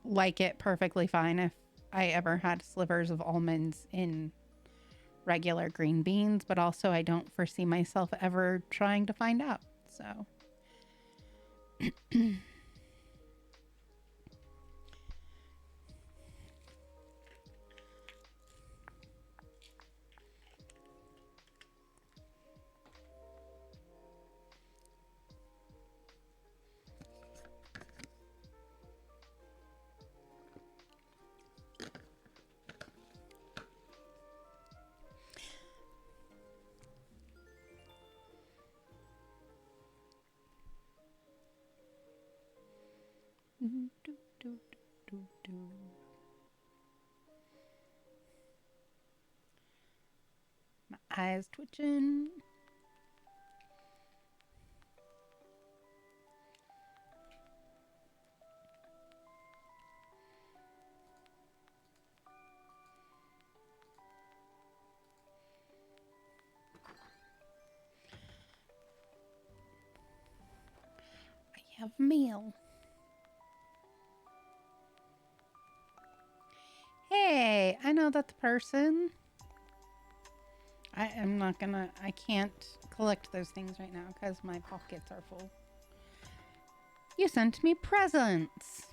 like it perfectly fine if I ever had slivers of almonds in regular green beans, but also I don't foresee myself ever trying to find out. So my eyes twitching. I have meal. Hey, I know that the person. I can't collect those things right now because my pockets are full. You sent me presents.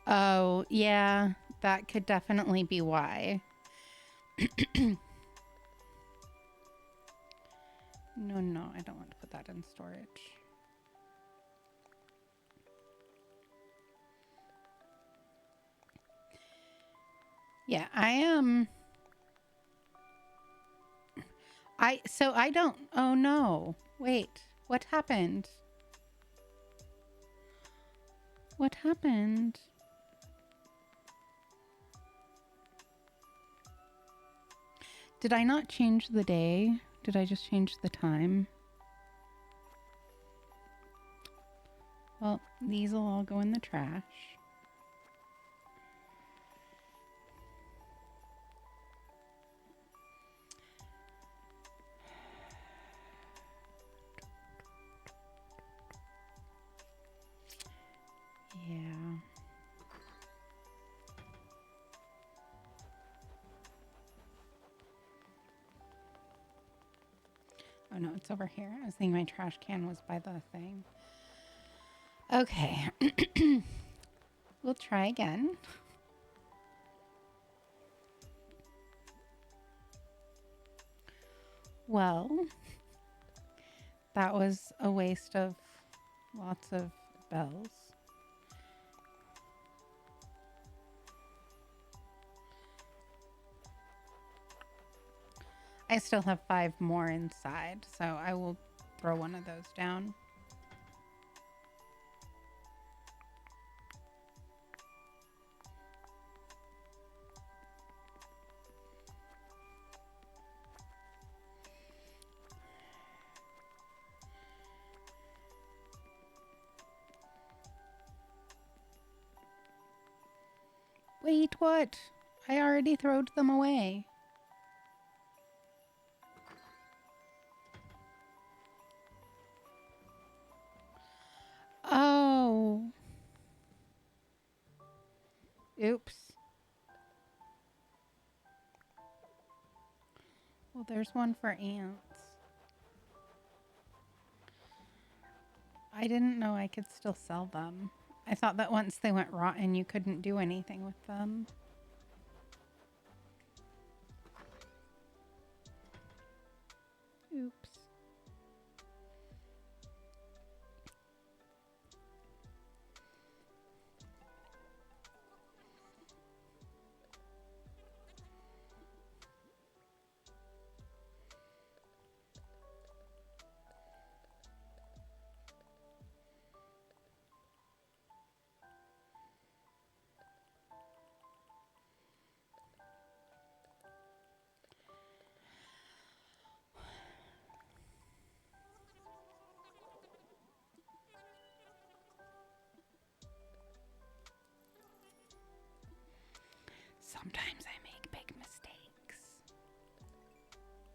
Oh, yeah, that could definitely be why. No, I don't want to put that in storage. Yeah, I am. I don't. Oh no. Wait. What happened? What happened? Did I not change the day? Did I just change the time? Well, these will all go in the trash. Yeah. Oh no, it's over here. I was thinking my trash can was by the thing. Okay. We'll try again. Well, that was a waste of lots of bells. I still have 5 more inside, so I will throw one of those down. Wait, what? I already throwed them away. Oh. Oops. Well, there's one for ants. I didn't know I could still sell them. I thought that once they went rotten, you couldn't do anything with them. Oops.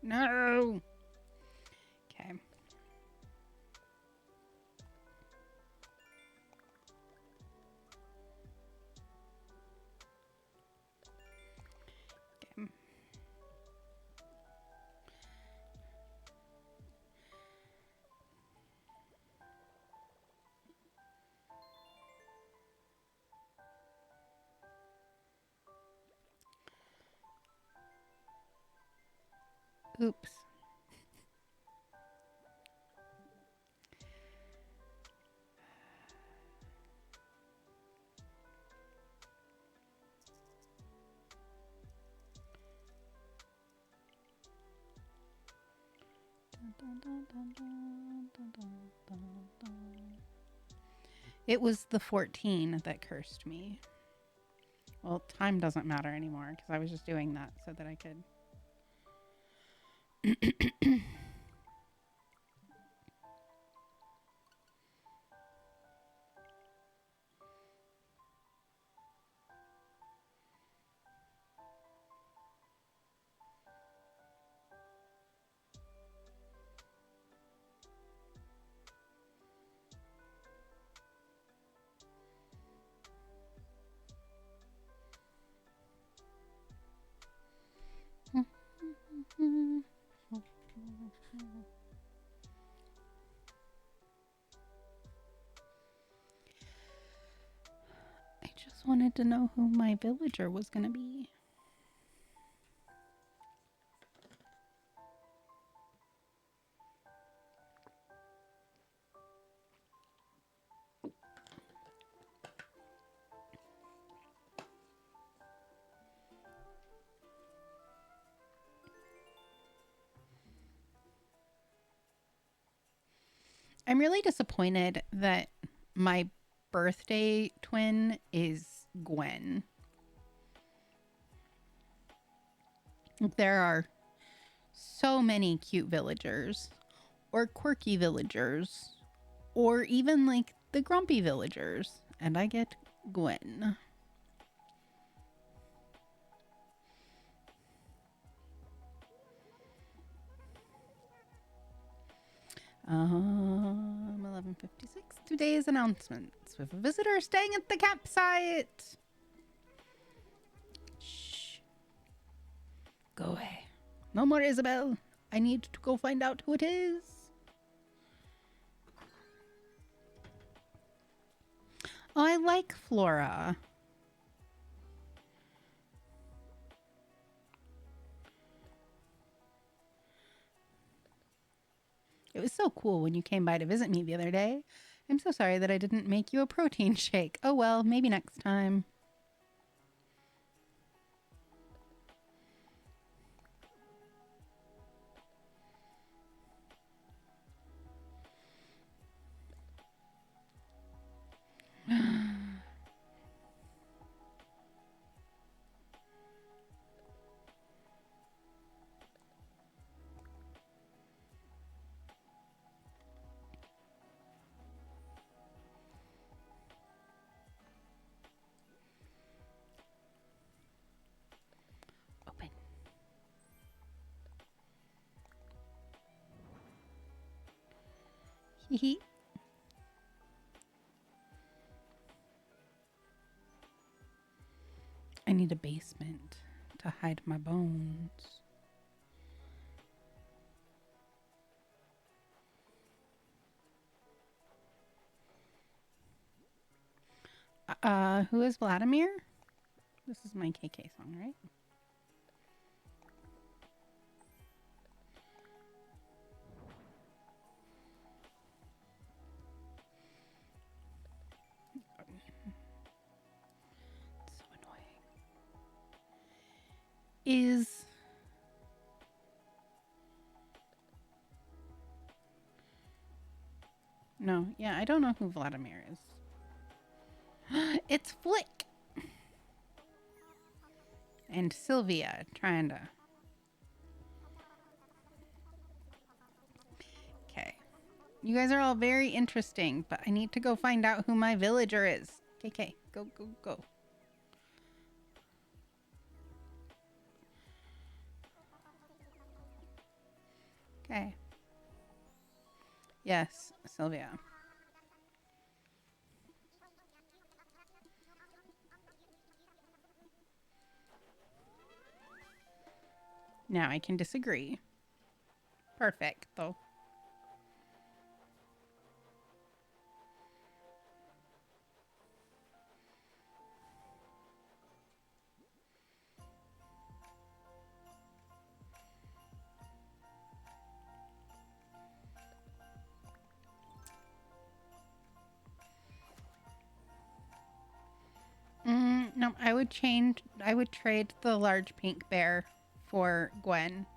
No. Okay. Okay. Oops. It was the 14 that cursed me. Well, time doesn't matter anymore because I was just doing that so that I could. I just wanted to know who my villager was going to be. I'm really disappointed that my birthday twin is Gwen. There are so many cute villagers, or quirky villagers, or even like the grumpy villagers, and I get Gwen. Um, 11:56. Today's announcements. We have a visitor staying at the campsite. Shh. Go away. No more Isabel. I need to go find out who it is. Oh, I like Flora. It was so cool when you came by to visit me the other day. I'm so sorry that I didn't make you a protein shake. Oh well, maybe next time. Open. Hee. I need a basement to hide my bones. Who is Vladimir? This is my KK song, right? It's so annoying. Is no, yeah, I don't know who Vladimir is. It's Flick and Sylvia trying to. Okay, you guys are all very interesting, but I need to go find out who my villager is. KK, go, go, go. Okay. Yes, Sylvia. Now I can disagree. Perfect, though. No, I would change. I would trade the large pink bear for Gwen.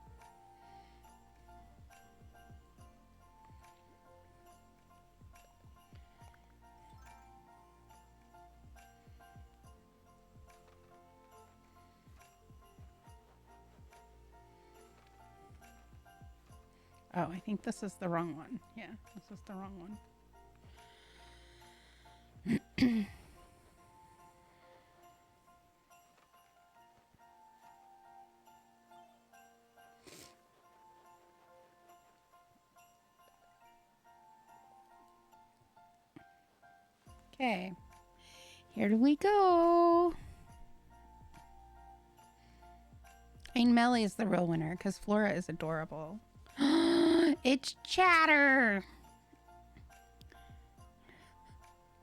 Oh, I think this is the wrong one. Yeah, this is the wrong one. Okay, here we go. I mean, Melly is the real winner because Flora is adorable. It's Chatter.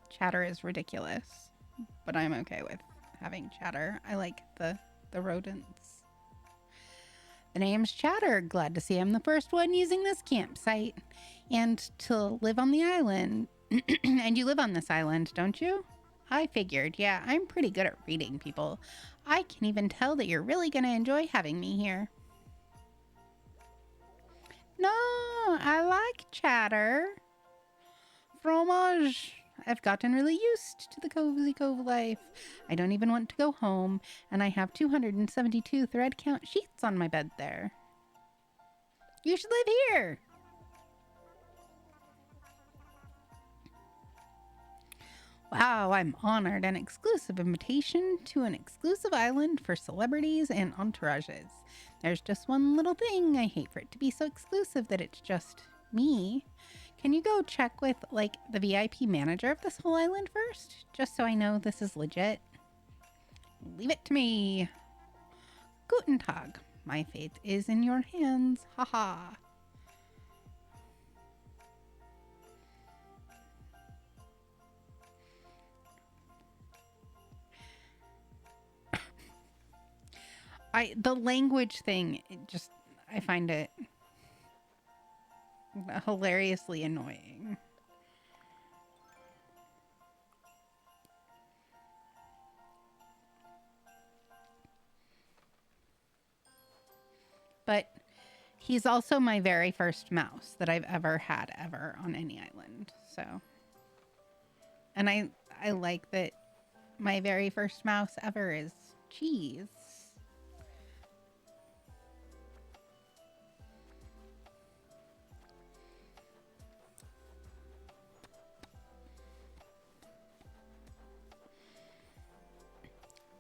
Chatter is ridiculous, but I'm okay with having Chatter. I like the rodents. The name's Chatter. Glad to see I'm the first one using this campsite and to live on the island. And you live on this island, don't you? I figured. Yeah, I'm pretty good at reading people. I can even tell that you're really going to enjoy having me here. No, I like Chatter. Fromage. I've gotten really used to the cozy Cove life. I don't even want to go home, and I have 272 thread count sheets on my bed there. You should live here. Wow, I'm honored. An exclusive invitation to an exclusive island for celebrities and entourages. There's just one little thing. I hate for it to be so exclusive that it's just me. Can you go check with, like, the VIP manager of this whole island first? Just so I know this is legit. Leave it to me. Guten Tag. My fate is in your hands. Haha. The language thing, I find it hilariously annoying. But he's also my very first mouse that I've ever had on any island. So, and I like that my very first mouse ever is Cheese.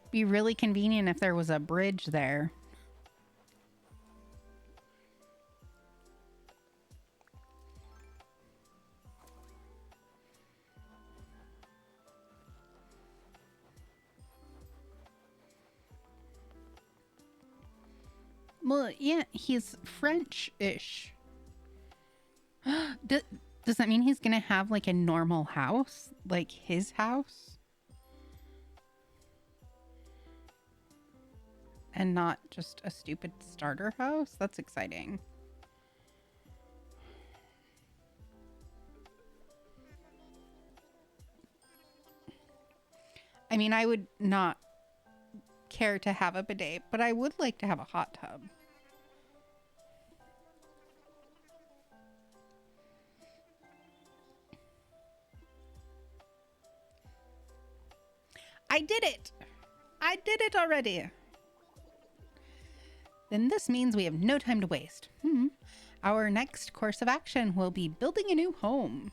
Be really convenient if there was a bridge there. Well, yeah, he's French-ish. Does that mean he's gonna have like a normal house? Like his house? And not just a stupid starter house? That's exciting. I mean, I would not care to have a bidet, but I would like to have a hot tub. I did it! I did it already! Then this means we have no time to waste. Our next course of action will be building a new home.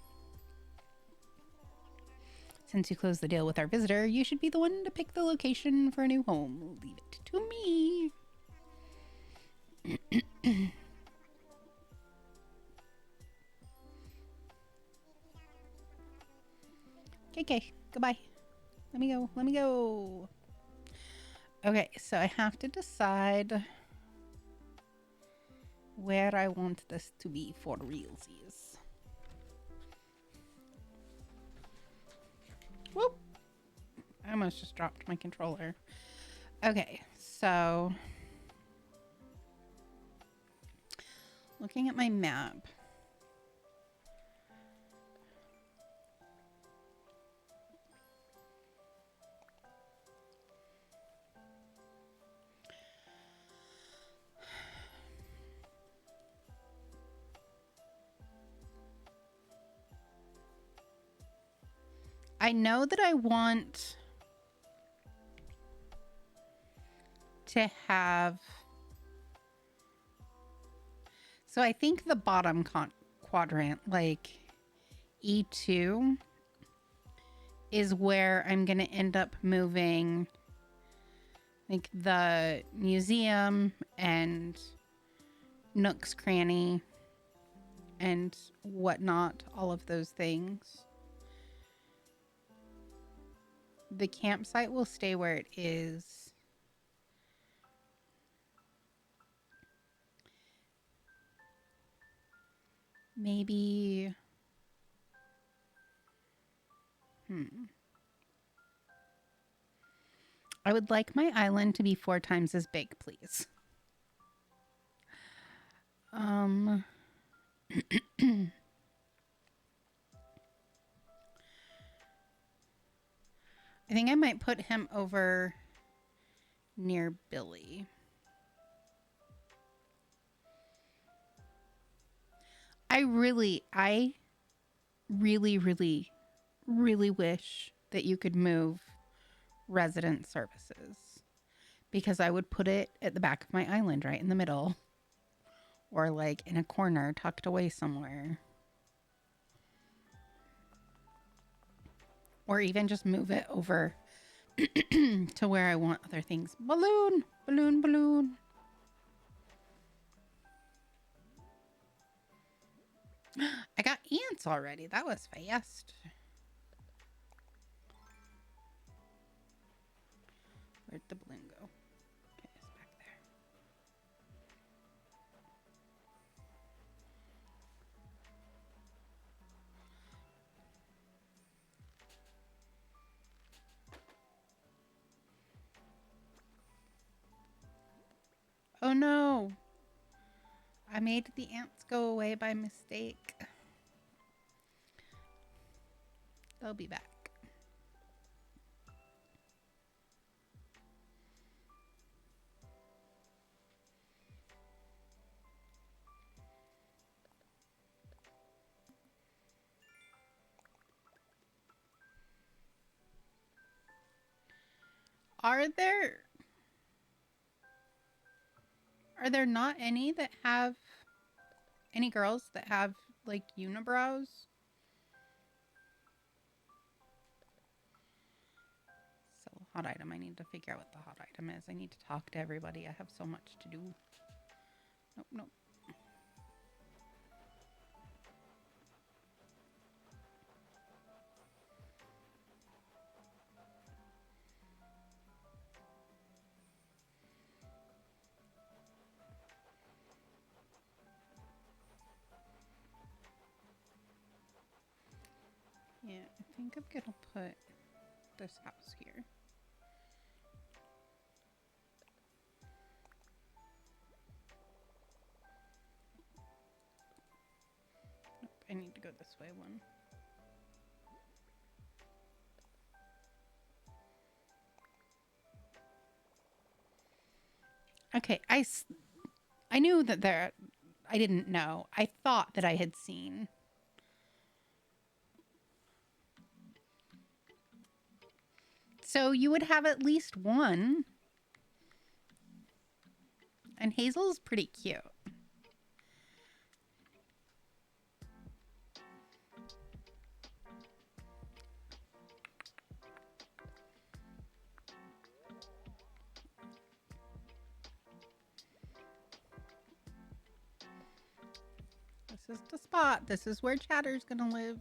Since you closed the deal with our visitor, you should be the one to pick the location for a new home. Leave it to me. Okay, goodbye. Let me go. Let me go. Okay, so I have to decide where I want this to be for realsies. Whoop! I almost just dropped my controller. Okay, so looking at my map. I know that I want to have... So I think the bottom quadrant, like E2, is where I'm going to end up moving like the museum and Nook's Cranny and whatnot, all of those things. The campsite will stay where it is. Maybe... I would like my island to be 4 times as big, please. I think I might put him over near Billy. I really, really wish that you could move resident services, because I would put it at the back of my island, right in the middle, or like in a corner tucked away somewhere, or even just move it over to where I want other things. Balloon, balloon, balloon. I got ants already. That was fast. Where'd the balloon go? Okay, it's back there. Oh no! I made the ants go away by mistake. They'll be back. Are there not any that have any girls that have like unibrows? So hot item. I need to figure out what the hot item is. I need to talk to everybody. I have so much to do. Nope, nope. Yeah, I think I'm gonna put this house here. Nope, I need to go this way one. Okay, I knew that there... I didn't know. I thought that I had seen... So you would have at least one. And Hazel's pretty cute. This is the spot. This is where Chatter's gonna live.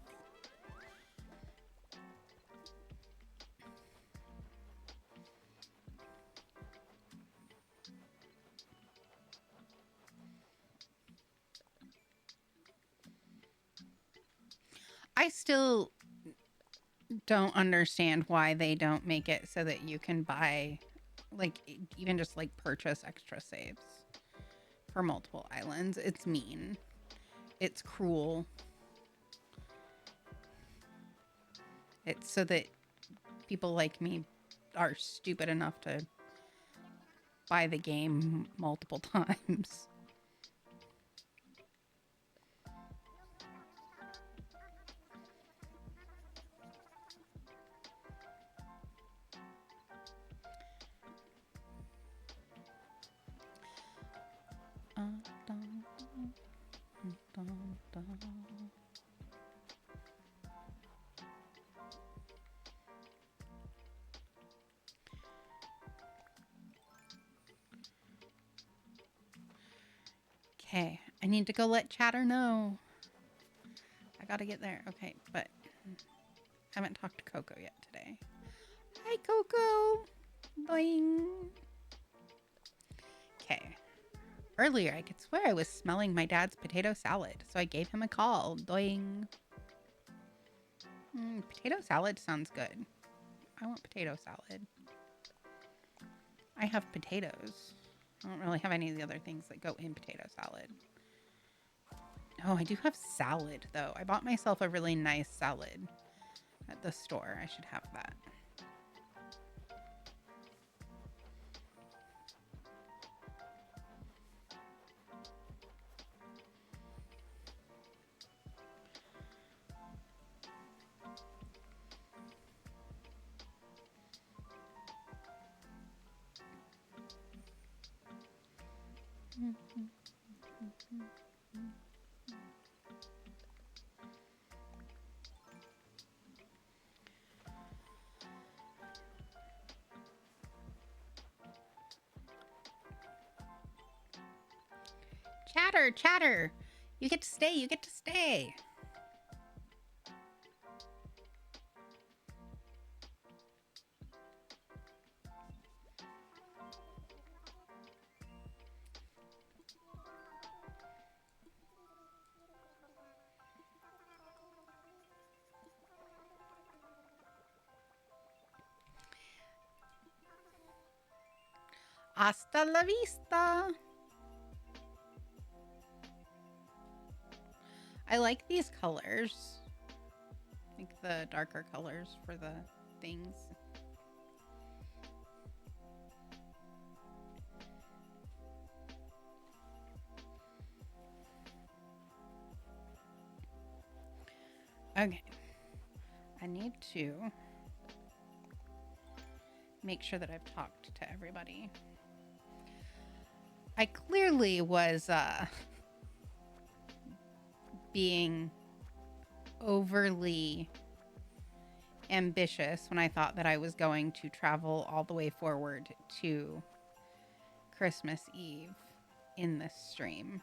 I still don't understand why they don't make it so that you can buy, like, even just like purchase extra saves for multiple islands. It's mean. It's cruel. It's so that people like me are stupid enough to buy the game multiple times. Okay, I need to go let Chatter know. I gotta get there. Okay, but I haven't talked to Coco yet today. Hi, Coco. Boing. Okay. Earlier, I could swear I was smelling my dad's potato salad, so I gave him a call. Doing. Potato salad sounds good. I want potato salad. I have potatoes. I don't really have any of the other things that go in potato salad. Oh, I do have salad, though. I bought myself a really nice salad at the store. I should have that. Chatter, Chatter. You get to stay. You get to stay. Hasta la vista. I like these colors. Like the darker colors for the things. Okay. I need to make sure that I've talked to everybody. I clearly was being overly ambitious when I thought that I was going to travel all the way forward to Christmas Eve in this stream.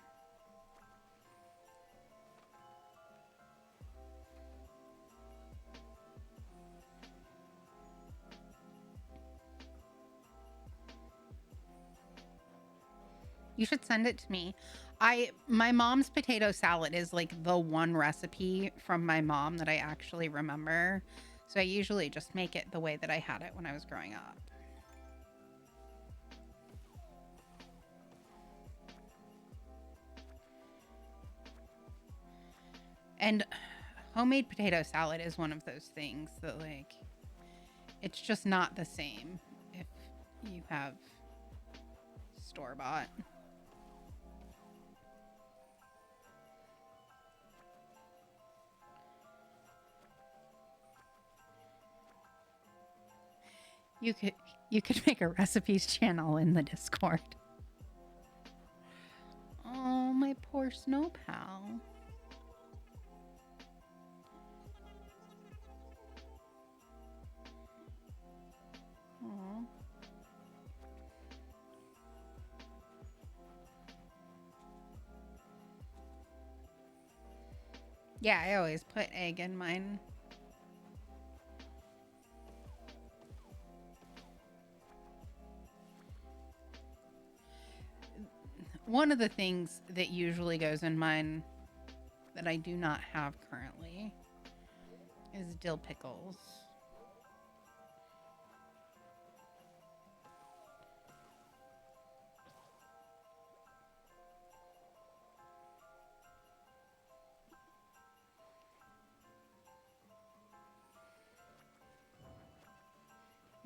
You should send it to me. My mom's potato salad is like the one recipe from my mom that I actually remember. So I usually just make it the way that I had it when I was growing up. And homemade potato salad is one of those things that, like, it's just not the same if you have store-bought. You could make a recipes channel in the Discord. Oh, my poor snow pal. Aww. Yeah, I always put egg in mine. One of the things that usually goes in mine that I do not have currently is dill pickles.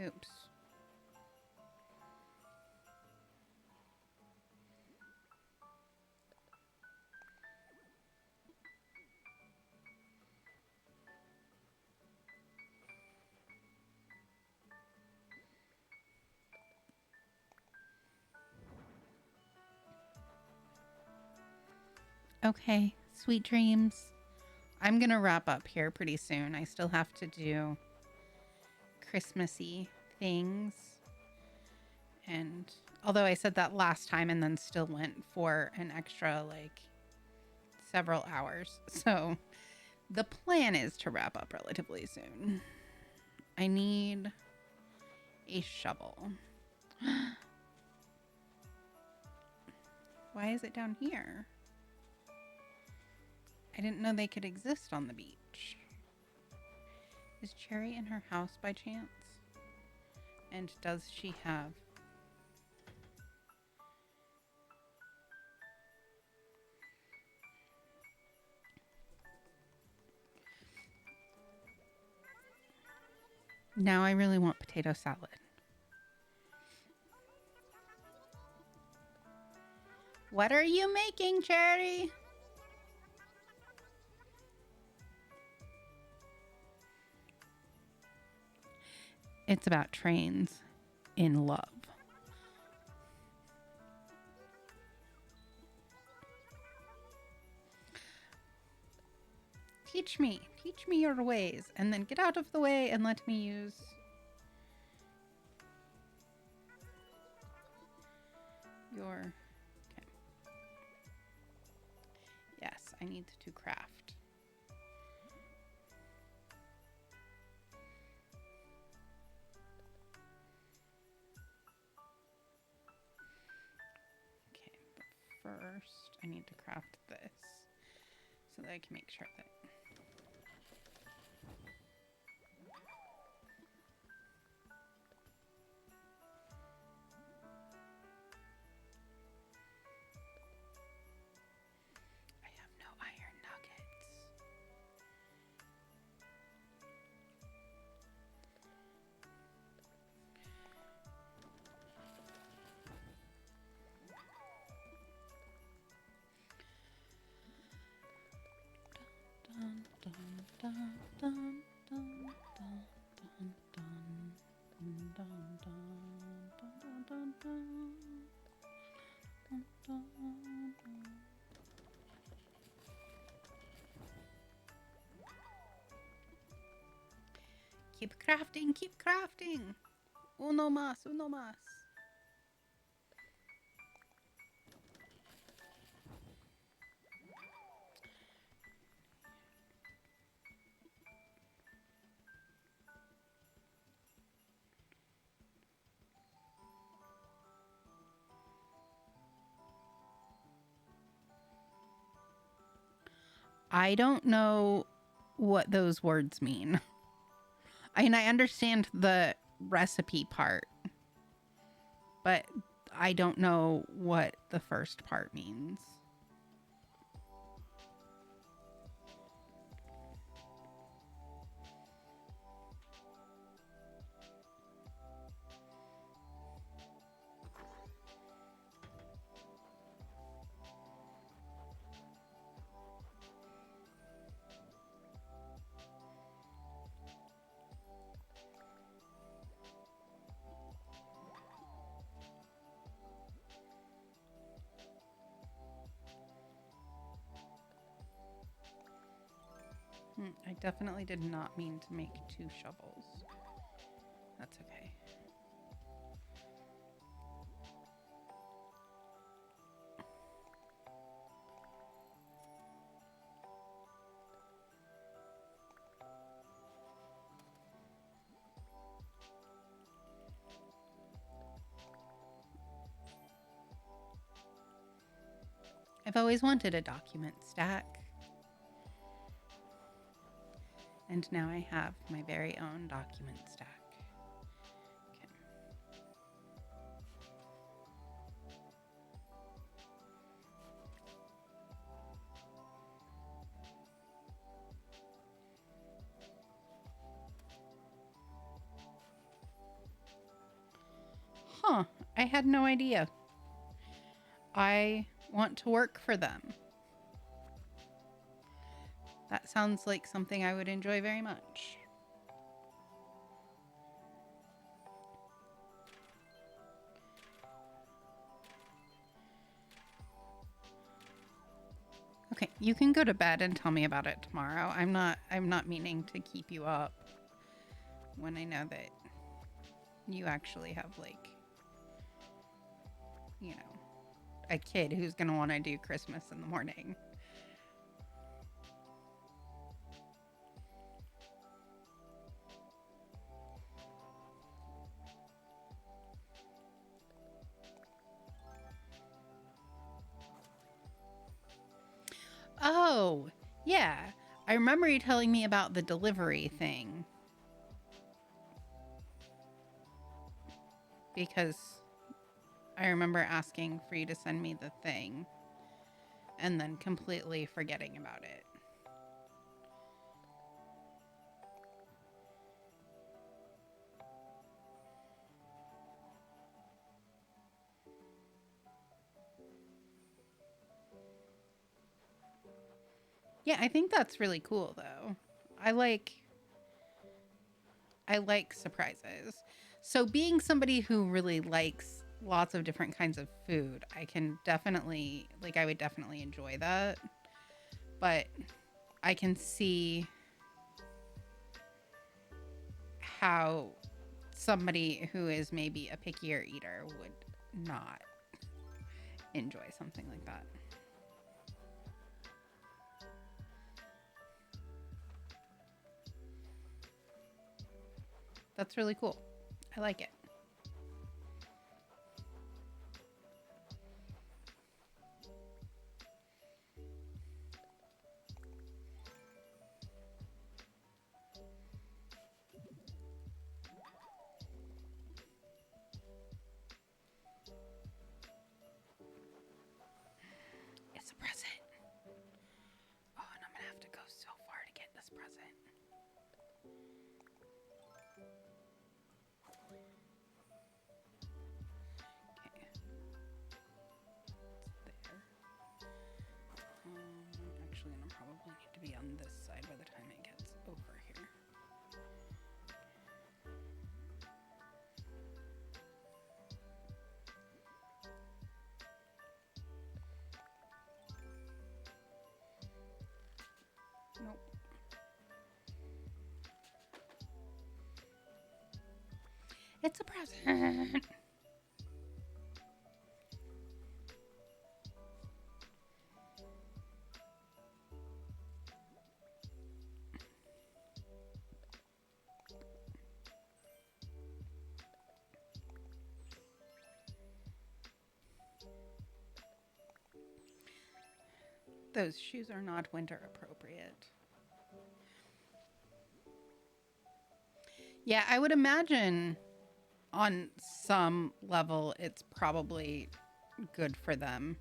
Oops. Okay, sweet dreams. I'm going to wrap up here pretty soon. I still have to do Christmassy things. And although I said that last time and then still went for an extra like several hours. So the plan is to wrap up relatively soon. I need a shovel. Why is it down here? I didn't know they could exist on the beach. Is Cherry in her house by chance? And does she have... Now I really want potato salad. What are you making, Cherry? It's about trains in love. Teach me your ways, and then get out of the way and let me use your... Okay. Yes, I need to craft. Okay, but first I need to craft this so that I can make sure that... I have no iron nuggets. Dun, dun, dun, dun, dun, dun, dun, dun, dun, dun, dun, dun, dun, dun, dun. Keep crafting, keep crafting. Uno más, uno más. I don't know what those words mean. I mean, I understand the recipe part, but I don't know what the first part means. I definitely did not mean to make 2 shovels. That's okay. I've always wanted a document stack. And now I have my very own document stack. Okay. Huh, I had no idea. I want to work for them. That sounds like something I would enjoy very much. Okay, you can go to bed and tell me about it tomorrow. I'm not meaning to keep you up when I know that you actually have, like, you know, a kid who's going to want to do Christmas in the morning. Oh, yeah. I remember you telling me about the delivery thing. Because I remember asking for you to send me the thing and then completely forgetting about it. Yeah, I think that's really cool though. I like surprises. So being somebody who really likes lots of different kinds of food, I would definitely enjoy that. But I can see how somebody who is maybe a pickier eater would not enjoy something like that. That's really cool. I like it. It's a present. Oh, and I'm gonna have to go so far to get this present. Okay. It's there. Actually, I'm probably need to be on this side by the time it gets over here. Nope. It's a present. Those shoes are not winter appropriate. Yeah, I would imagine on some level it's probably good for them.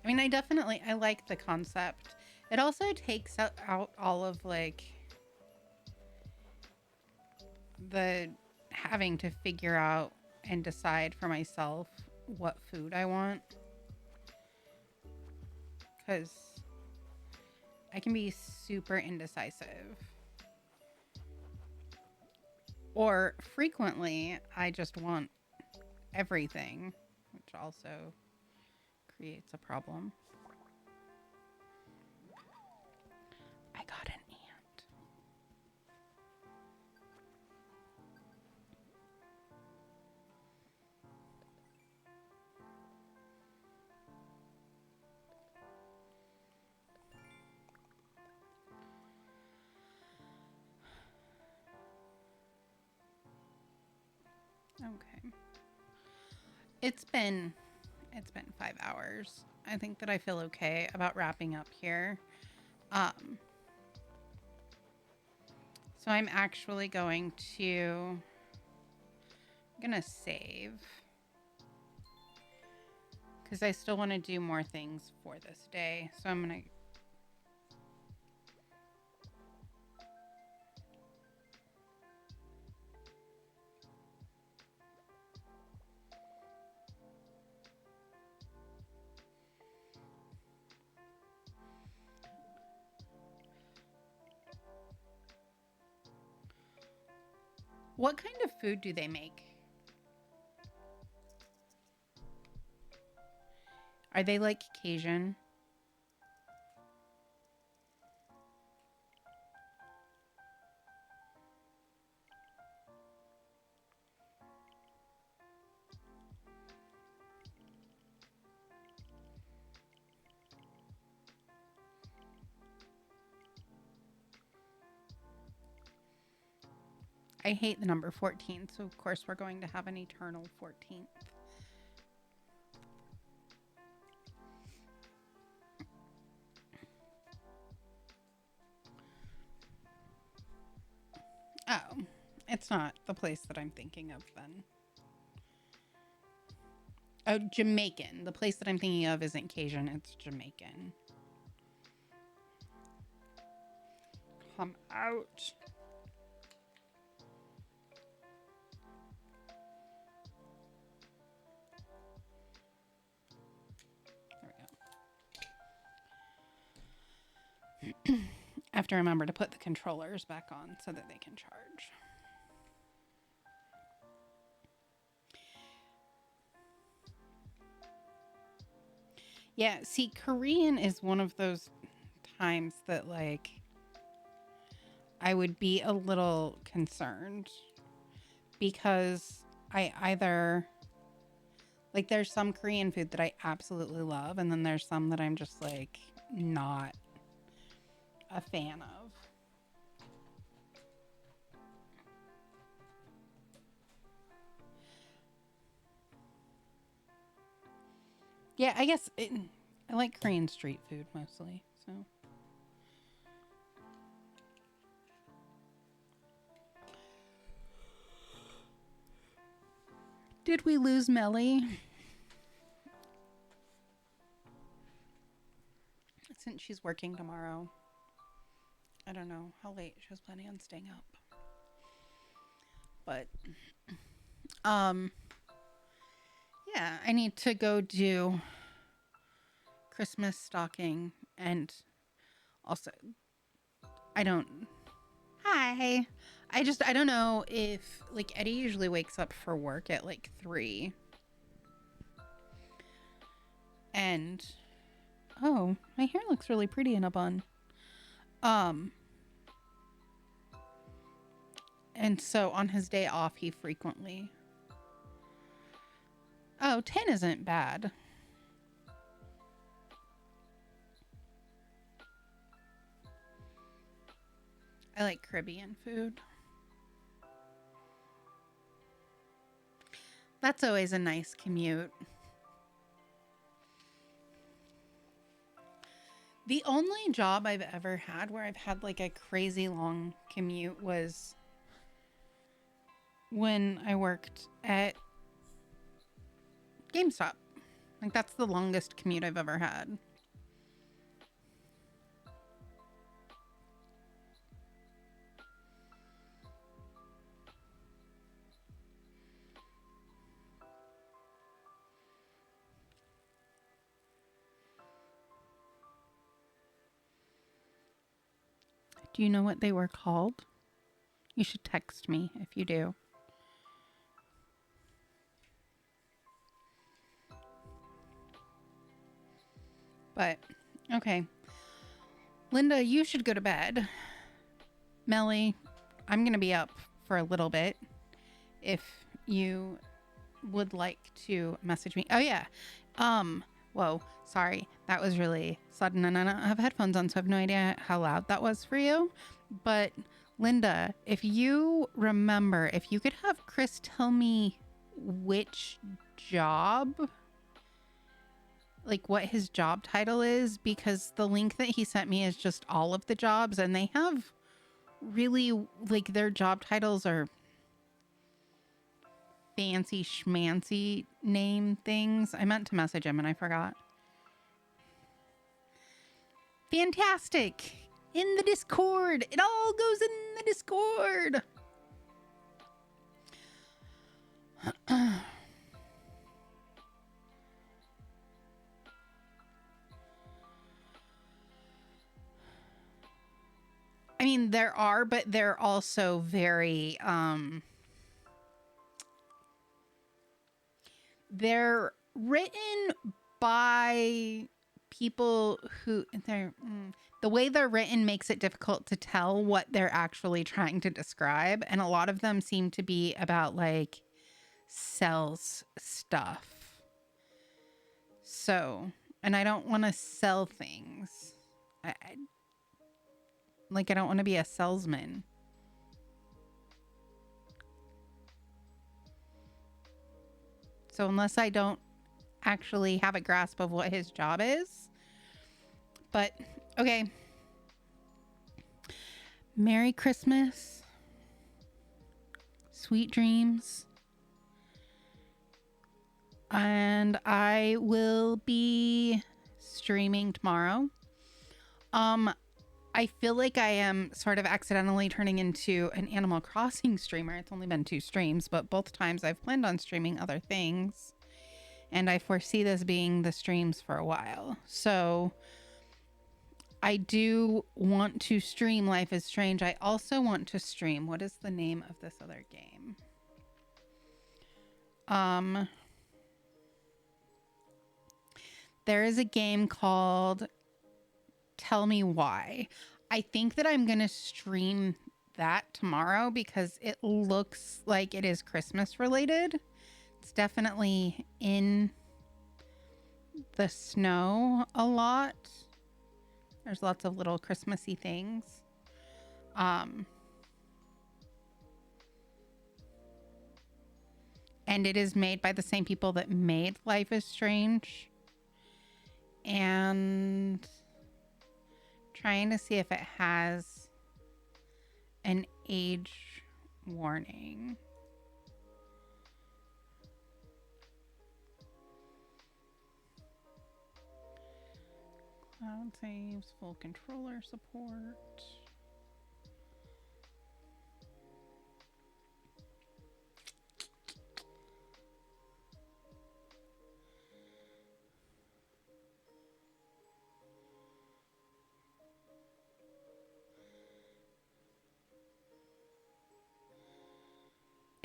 I mean, I like the concept. It also takes out all of, like, the having to figure out and decide for myself what food I want. Because I can be super indecisive. Or frequently, I just want everything, which also creates a problem. I got an ant. Okay. It's been 5 hours. I think that I feel okay about wrapping up here. Um, so I'm actually I'm gonna save because I still want to do more things for this day. So I'm gonna. What kind of food do they make? Are they like Cajun? I hate the number 14, so of course we're going to have an eternal 14th. Oh, it's not the place that I'm thinking of then. Oh, Jamaican. The place that I'm thinking of isn't Cajun, it's Jamaican. Come out. There we go. I have to remember to put the controllers back on so that they can charge. Yeah, see, Korean is one of those times that, like, I would be a little concerned because I either, like, there's some Korean food that I absolutely love, and then there's some that I'm just, like, not a fan of. Yeah, I guess I like Korean street food mostly, so. Did we lose Melly? Since she's working tomorrow. I don't know how late she was planning on staying up. But, yeah, I need to go do Christmas stocking, and also, hi. I don't know if, like, Eddie usually wakes up for work at, like, 3. And, oh, my hair looks really pretty in a bun. And so on his day off, he frequently... Oh, 10 isn't bad. I like Caribbean food. That's always a nice commute. The only job I've ever had where I've had like a crazy long commute was when I worked at GameStop. Like, that's the longest commute I've ever had. Do you know what they were called? You should text me if you do. But, okay. Linda, you should go to bed. Melly, I'm going to be up for a little bit if you would like to message me. Oh, yeah. Whoa, sorry. That was really sudden, and I don't have headphones on, so I have no idea how loud that was for you. But, Linda, if you remember, if you could have Chris tell me which job, like what his job title is, because the link that he sent me is just all of the jobs, and they have really, like, their job titles are fancy schmancy name things. I meant to message him and I forgot. Fantastic. In the Discord. It all goes in the Discord. I mean, there are, but they're also very, they're written by people who, the way they're written makes it difficult to tell what they're actually trying to describe. And a lot of them seem to be about, like, sales stuff. So, and I don't want to sell things. I don't want to be a salesman. So unless I don't actually have a grasp of what his job is. But, okay. Merry Christmas. Sweet dreams. And I will be streaming tomorrow. I feel like I am sort of accidentally turning into an Animal Crossing streamer. It's only been 2 streams, but both times I've planned on streaming other things. And I foresee this being the streams for a while. So I do want to stream Life is Strange. I also want to stream, what is the name of this other game? There is a game called Tell Me Why. I think that I'm going to stream that tomorrow because it looks like it is Christmas related. It's definitely in the snow a lot. There's lots of little Christmassy things. And it is made by the same people that made Life is Strange. And trying to see if it has an age warning. Cloud saves, full controller support.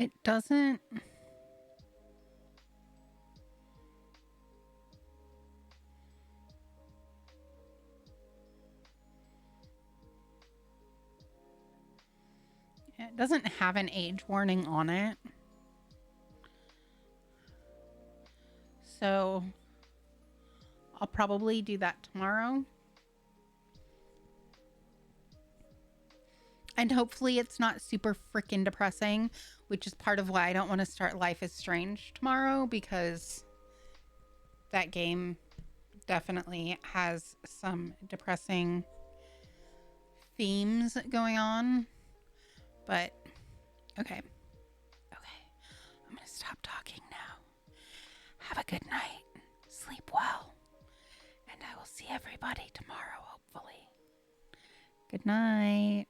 It doesn't. It doesn't have an age warning on it. So I'll probably do that tomorrow. And hopefully it's not super freaking depressing, which is part of why I don't want to start Life is Strange tomorrow, because that game definitely has some depressing themes going on. But, okay. Okay. I'm going to stop talking now. Have a good night. Sleep well. And I will see everybody tomorrow, hopefully. Good night.